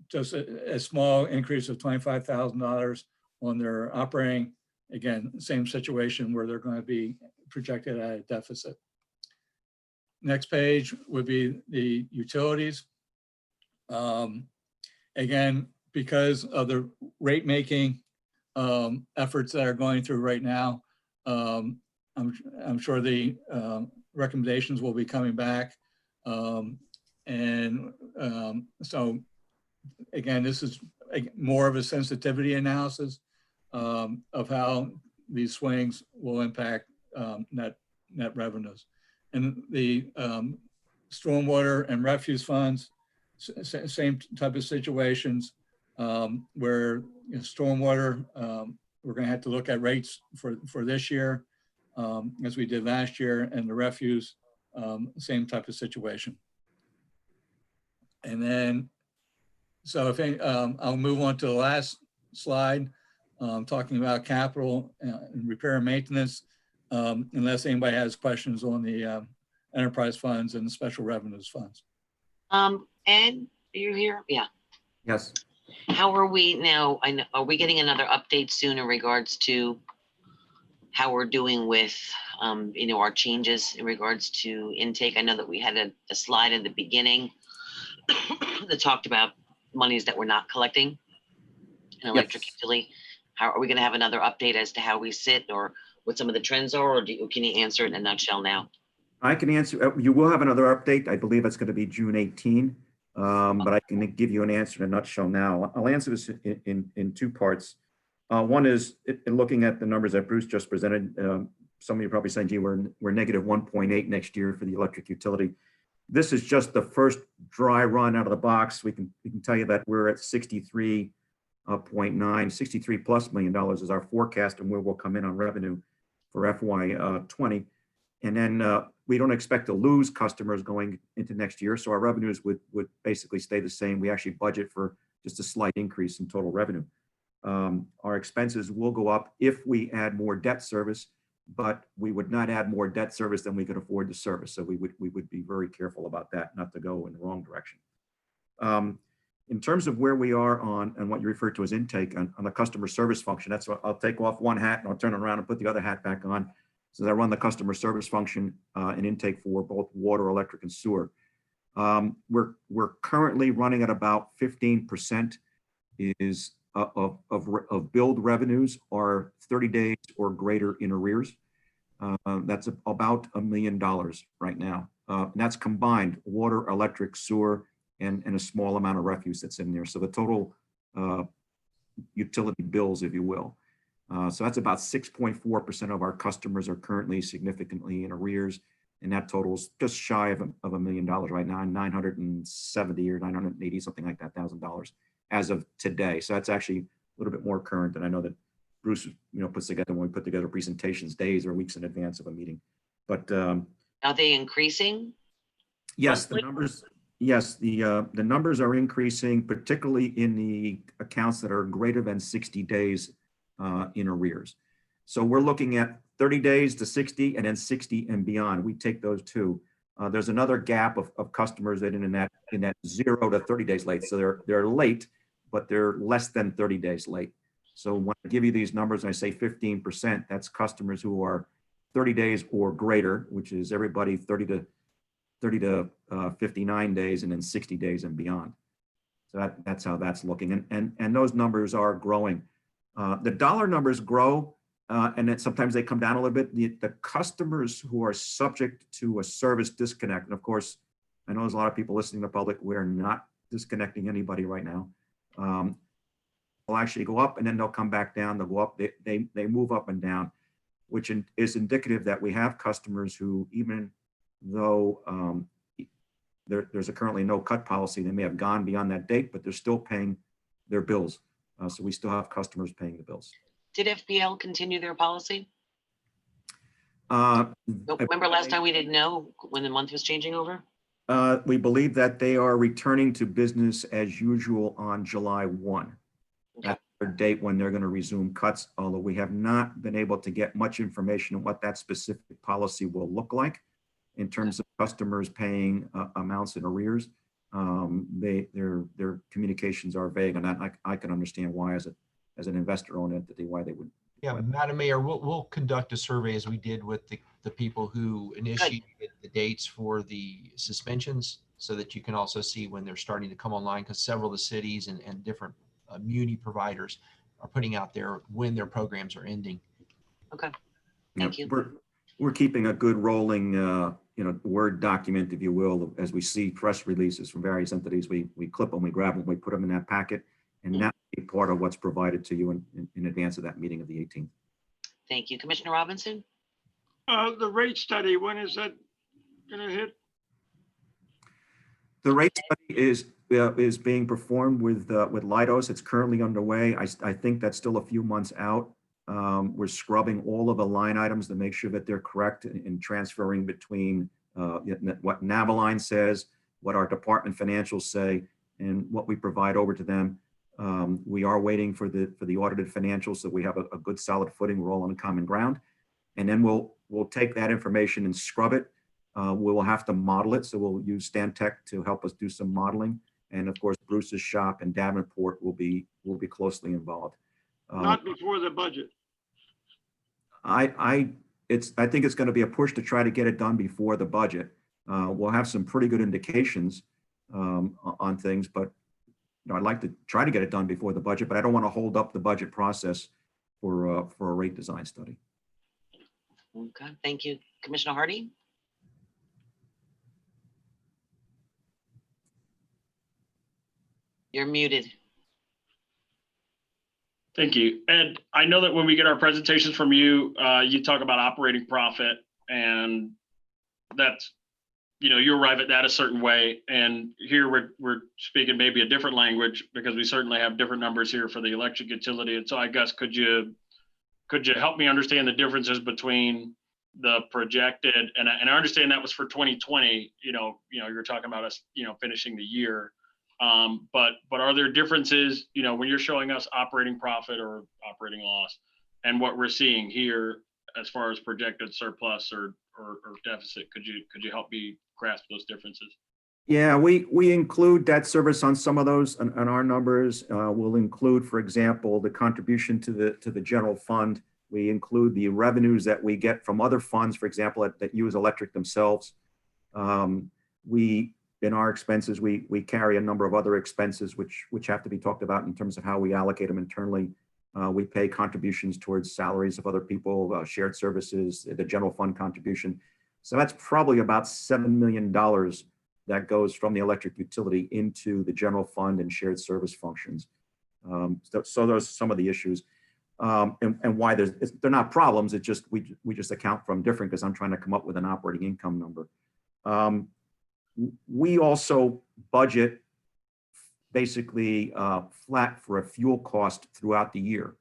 Just a small increase of $25,000 on their operating. Again, same situation where they're going to be projected at a deficit. Next page would be the utilities. Again, because of the rate making efforts that are going through right now, I'm sure the recommendations will be coming back. So again, this is more of a sensitivity analysis of how these swings will impact net revenues. And the stormwater and refuse funds, same type of situations where stormwater, we're going to have to look at rates for this year as we did last year, and the refuse, same type of situation. And then, so if I'll move on to the last slide, talking about capital and repair and maintenance, unless anybody has questions on the enterprise funds and the special revenues funds.
Ed, are you here? Yeah.
Yes.
How are we now? Are we getting another update soon in regards to how we're doing with, our changes in regards to intake? I know that we had a slide in the beginning that talked about monies that we're not collecting in electric utility. How are we going to have another update as to how we sit or what some of the trends are, or can you answer it in a nutshell now?
I can answer. You will have another update. I believe it's going to be June 18, but I can give you an answer in a nutshell now. I'll answer this in two parts. One is in looking at the numbers that Bruce just presented. Some of you probably saying, gee, we're -1.8 next year for the electric utility. This is just the first dry run out of the box. We can tell you that we're at 63.9, $63+ million is our forecast, and where we'll come in on revenue for FY20. And then we don't expect to lose customers going into next year, so our revenues would basically stay the same. We actually budget for just a slight increase in total revenue. Our expenses will go up if we add more debt service, but we would not add more debt service than we could afford to service. So we would be very careful about that, not to go in the wrong direction. In terms of where we are on and what you referred to as intake on the customer service function, that's what I'll take off one hat and I'll turn it around and put the other hat back on. So I run the customer service function and intake for both water, electric, and sewer. We're currently running at about 15% is of billed revenues are 30 days or greater in arrears. That's about $1 million right now. And that's combined water, electric, sewer, and a small amount of refuse that's in there. So the total utility bills, if you will. So that's about 6.4% of our customers are currently significantly in arrears. And that totals just shy of $1 million right now, 970 or 980, something like that, $1,000 as of today. So that's actually a little bit more current. And I know that Bruce, puts together when we put together presentations days or weeks in advance of a meeting. But
Are they increasing?
yes, the numbers. Yes, the numbers are increasing, particularly in the accounts that are greater than 60 days in arrears. So we're looking at 30 days to 60 and then 60 and beyond. We take those two. There's another gap of customers that in that 0 to 30 days late. So they're late, but they're less than 30 days late. So when I give you these numbers, and I say 15%, that's customers who are 30 days or greater, which is everybody 30 to 59 days and then 60 days and beyond. So that's how that's looking. And those numbers are growing. The dollar numbers grow, and then sometimes they come down a little bit. The customers who are subject to a service disconnect, and of course, I know there's a lot of people listening to the public, we're not disconnecting anybody right now. Will actually go up and then they'll come back down. They'll go up, they move up and down, which is indicative that we have customers who, even though there's currently no cut policy, they may have gone beyond that date, but they're still paying their bills. So we still have customers paying the bills.
Did FPL continue their policy?
Uh,
Remember last time we didn't know when the month was changing over?
We believe that they are returning to business as usual on July 1.
Okay.
That's their date when they're going to resume cuts, although we have not been able to get much information on what that specific policy will look like in terms of customers paying amounts in arrears. Their communications are vague, and I can understand why, as an investor-owned entity, why they would.
Yeah, Madam Mayor, we'll conduct a survey as we did with the people who initiated the dates for the suspensions, so that you can also see when they're starting to come online, because several of the cities and different muni providers are putting out there when their programs are ending.
Okay, thank you.
We're keeping a good rolling, Word document, if you will, as we see press releases from various entities. We clip them, we grab them, we put them in that packet, and that will be part of what's provided to you in advance of that meeting of the 18th.
Thank you. Commissioner Robinson?
The rate study, when is that going to hit?
The rate study is being performed with Leidos. It's currently underway. I think that's still a few months out. We're scrubbing all of the line items to make sure that they're correct and transferring between what Naviline says, what our department financials say, and what we provide over to them. We are waiting for the audited financials so we have a good solid footing. We're all on common ground, and then we'll take that information and scrub it. We will have to model it, so we'll use Stantec to help us do some modeling, and of course Bruce's shop and Davenport will be closely involved.
Not before the budget.
I think it's going to be a push to try to get it done before the budget. We'll have some pretty good indications on things, but I'd like to try to get it done before the budget, but I don't want to hold up the budget process for a rate design study.
Okay, thank you. Commissioner Hardy? You're muted.
Thank you. Ed, I know that when we get our presentations from you, you talk about operating profit, and that's, you arrive at that a certain way. And here we're speaking maybe a different language, because we certainly have different numbers here for the electric utility. And so I guess, could you help me understand the differences between the projected, and I understand that was for 2020, you're talking about us, finishing the year. But are there differences, when you're showing us operating profit or operating loss, and what we're seeing here as far as projected surplus or deficit? Could you help me grasp those differences?
Yeah, we include debt service on some of those on our numbers. We'll include, for example, the contribution to the general fund. We include the revenues that we get from other funds, for example, that use electric themselves. in our expenses, we carry a number of other expenses which have to be talked about in terms of how we allocate them internally. We pay contributions towards salaries of other people, shared services, the general fund contribution. So that's probably about $7 million that goes from the electric utility into the general fund and shared service functions. So those are some of the issues. And why they're not problems. It's just we just account for them different because I'm trying to come up with an operating income number. We also budget basically flat for a fuel cost throughout the year,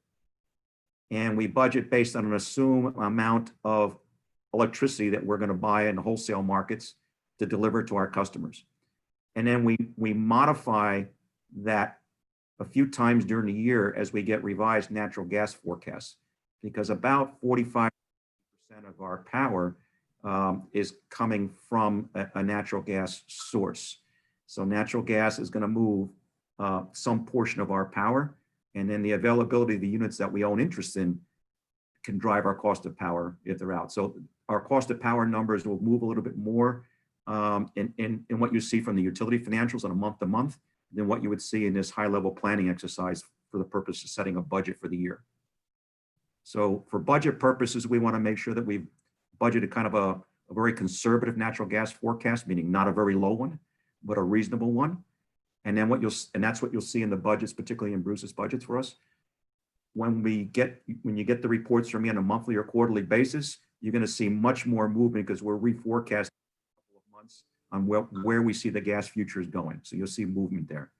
and we budget based on an assumed amount of electricity that we're going to buy in the wholesale markets to deliver to our customers, and then we modify that a few times during the year as we get revised natural gas forecasts, because about 45% of our power is coming from a natural gas source. So natural gas is going to move some portion of our power, and then the availability of the units that we own interest in can drive our cost of power if they're out. So our cost of power numbers will move a little bit more in what you see from the utility financials on a month to month than what you would see in this high level planning exercise for the purpose of setting a budget for the year. So for budget purposes, we want to make sure that we've budgeted kind of a very conservative natural gas forecast, meaning not a very low one, but a reasonable one. And then that's what you'll see in the budgets, particularly in Bruce's budgets for us. When you get the reports from me on a monthly or quarterly basis, you're going to see much more movement because we're reforecasting a couple of months on where we see the gas futures going. So you'll see movement there.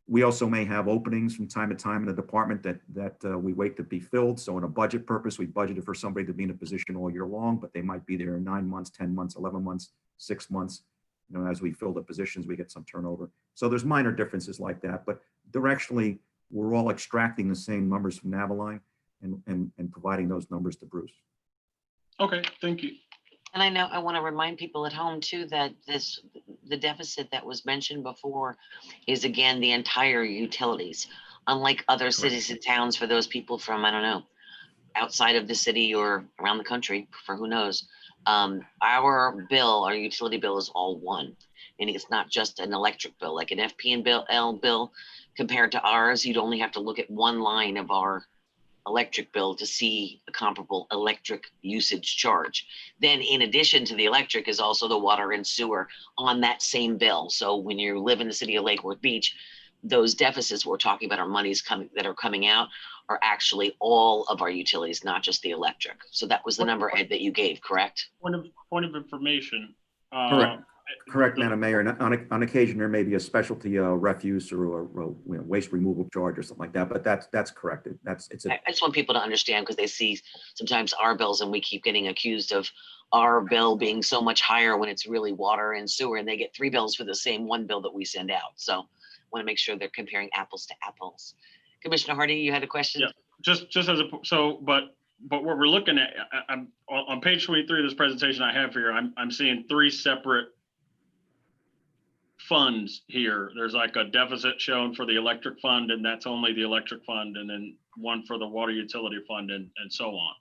We also may have openings from time to time in the department that we wait to be filled. So in a budget purpose, we budgeted for somebody to be in a position all year long, but they might be there in 9 months, 10 months, 11 months, 6 months. You know, as we fill the positions, we get some turnover. So there's minor differences like that, but directionally, we're all extracting the same numbers from Naviline and providing those numbers to Bruce.
Okay, thank you.
And I know I want to remind people at home too that the deficit that was mentioned before is again the entire utilities. Unlike other cities and towns, for those people from, I don't know, outside of the city or around the country, for who knows, our utility bill is all one. Meaning it's not just an electric bill, like an FP&L bill compared to ours. You'd only have to look at one line of our electric bill to see a comparable electric usage charge. Then in addition to the electric is also the water and sewer on that same bill. So when you live in the city of Lake Worth Beach, those deficits we're talking about are monies that are coming out are actually all of our utilities, not just the electric. So that was the number, Ed, that you gave, correct?
Point of information.
Correct, Madam Mayor. And on occasion, there may be a specialty refuse or waste removal charge or something like that, but that's correct. I
just want people to understand because they see sometimes our bills and we keep getting accused of our bill being so much higher when it's really water and sewer, and they get 3 bills for the same one bill that we send out. So I want to make sure they're comparing apples to apples. Commissioner Hardy, you had a question?
Yeah, just as but what we're looking at, I'm on page 23 of this presentation I have here, I'm seeing 3 separate funds here. There's like a deficit shown for the electric fund, and that's only the electric fund, and then one for the water utility fund, and so on.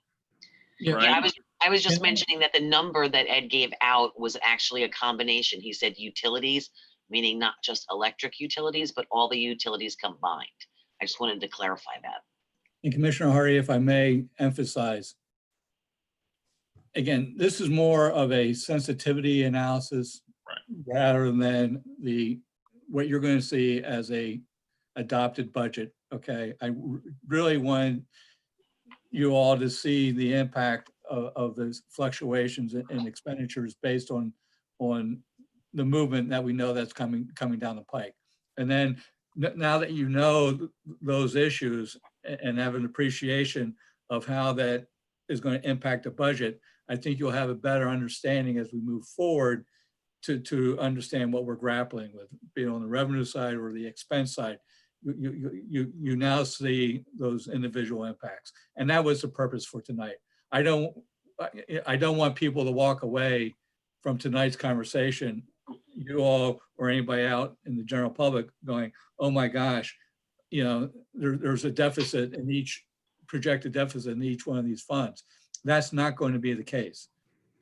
Yeah,
right?
I was just mentioning that the number that Ed gave out was actually a combination. He said utilities, meaning not just electric utilities, but all the utilities combined. I just wanted to clarify that.
And Commissioner Hardy, if I may emphasize, again, this is more of a sensitivity analysis rather than what you're going to see as a adopted budget. Okay, I really want you all to see the impact of those fluctuations in expenditures based on the movement that we know that's coming down the pike. And then now that you know those issues and have an appreciation of how that is going to impact the budget, I think you'll have a better understanding as we move forward to understand what we're grappling with, be it on the revenue side or the expense side. You now see those individual impacts, and that was the purpose for tonight. I don't want people to walk away from tonight's conversation, you all or anybody out in the general public, going, "Oh my gosh, you know, there's a deficit in each projected deficit in each one of these funds." That's not going to be the case.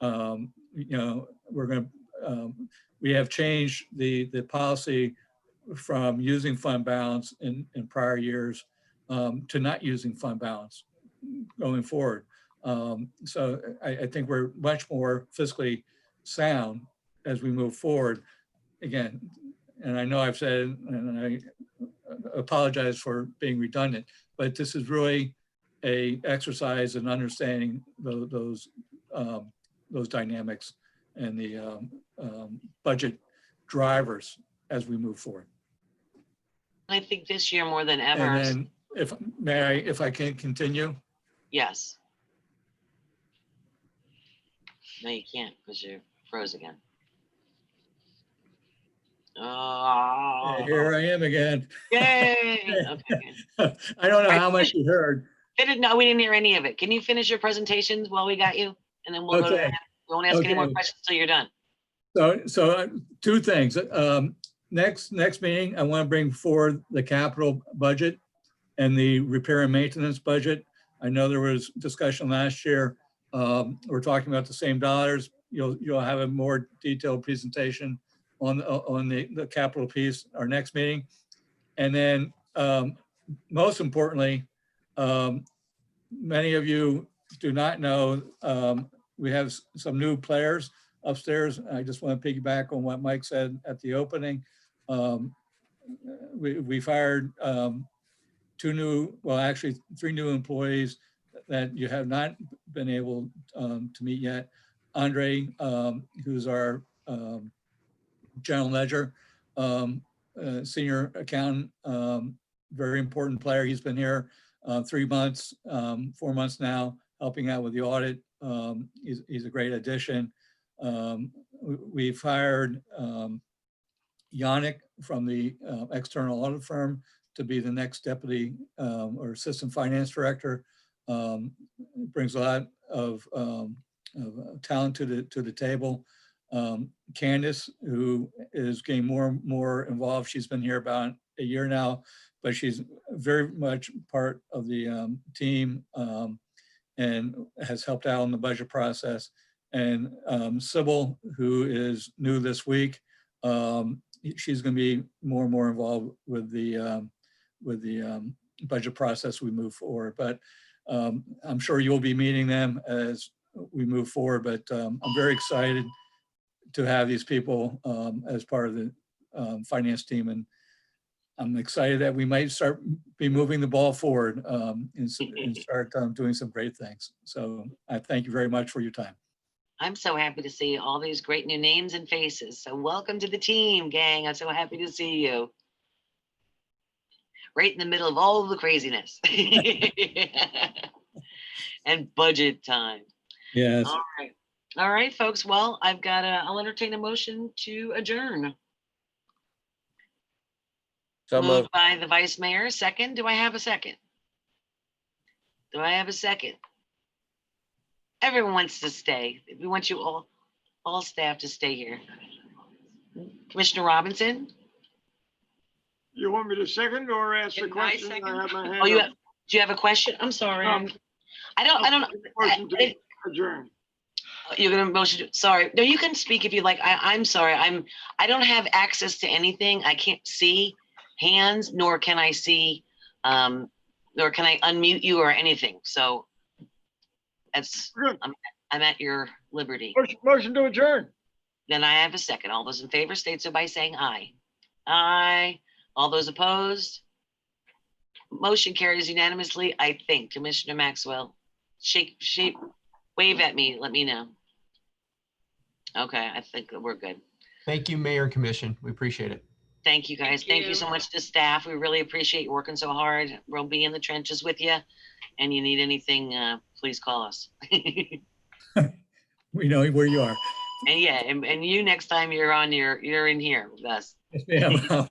You know, we're going to we have changed the policy from using fund balance in prior years to not using fund balance going forward. So I think we're much more fiscally sound as we move forward. Again, and I know I've said, and I apologize for being redundant, but this is really a exercise in understanding those dynamics and the budget drivers as we move forward.
I think this year more than ever.
And then if I can continue.
Yes. No, you can't because you're froze again. Oh,
Here I am again.
yay. Okay.
I don't know how much you heard.
No, we didn't hear any of it. Can you finish your presentations while we got you? And then we'll go to
Okay.
we won't ask any more
Okay.
questions until you're done.
So two things. Next meeting, I want to bring forward the capital budget and the repair and maintenance budget. I know there was discussion last year. We're talking about the same dollars. You'll have a more detailed presentation on the capital piece, our next meeting. And then most importantly, many of you do not know, we have some new players upstairs. I just want to piggyback on what Mike said at the opening. We fired three new employees that you have not been able to meet yet. Andre, who's our general ledger, senior accountant, very important player. He's been here 3 months, 4 months now, helping out with the audit. He's a great addition. We fired Yannick from the external audit firm to be the next deputy or assistant finance director. Brings a lot of talent to the table. Candace, who is getting more and more involved. She's been here about a year now, but she's very much part of the team and has helped out in the budget process. And Sybil, who is new this week, she's going to be more and more involved with the budget process we move forward. But I'm sure you'll be meeting them as we move forward. But I'm very excited to have these people as part of the finance team, and I'm excited that we might be moving the ball forward and start doing some great things. So I thank you very much for your time.
I'm so happy to see all these great new names and faces. So welcome to the team, gang. I'm so happy to see you. Right in the middle of all of the craziness. And budget time.
Yes.
All right. All right, folks. Well, I'll entertain a motion to adjourn.
So
Moved by the vice mayor. Second. Do I have a second? Do I have a second? Everyone wants to stay. We want you all staff to stay here. Commissioner Robinson?
You want me to second or ask the question? I have my hand
Oh,
up.
do you have a question? I'm sorry.
No.
I don't.
Motion to adjourn.
You're gonna motion. Sorry. No, you can speak if you like. I'm sorry. I don't have access to anything. I can't see hands, nor can I see, nor can I unmute you or anything. So that's I'm at your liberty.
Motion to adjourn.
Then I have a second. All those in favor state so by saying aye. Aye. All those opposed? Motion carries unanimously, I think. Commissioner Maxwell, wave at me, let me know. Okay, I think that we're good.
Thank you, Mayor and Commission. We appreciate it.
Thank you, guys. Thank you so much to staff. We really appreciate you working so hard. We'll be in the trenches with you. And you need anything, please call us.
We know where you are.
And yeah, and you next time you're in here with us.
Yes, ma'am.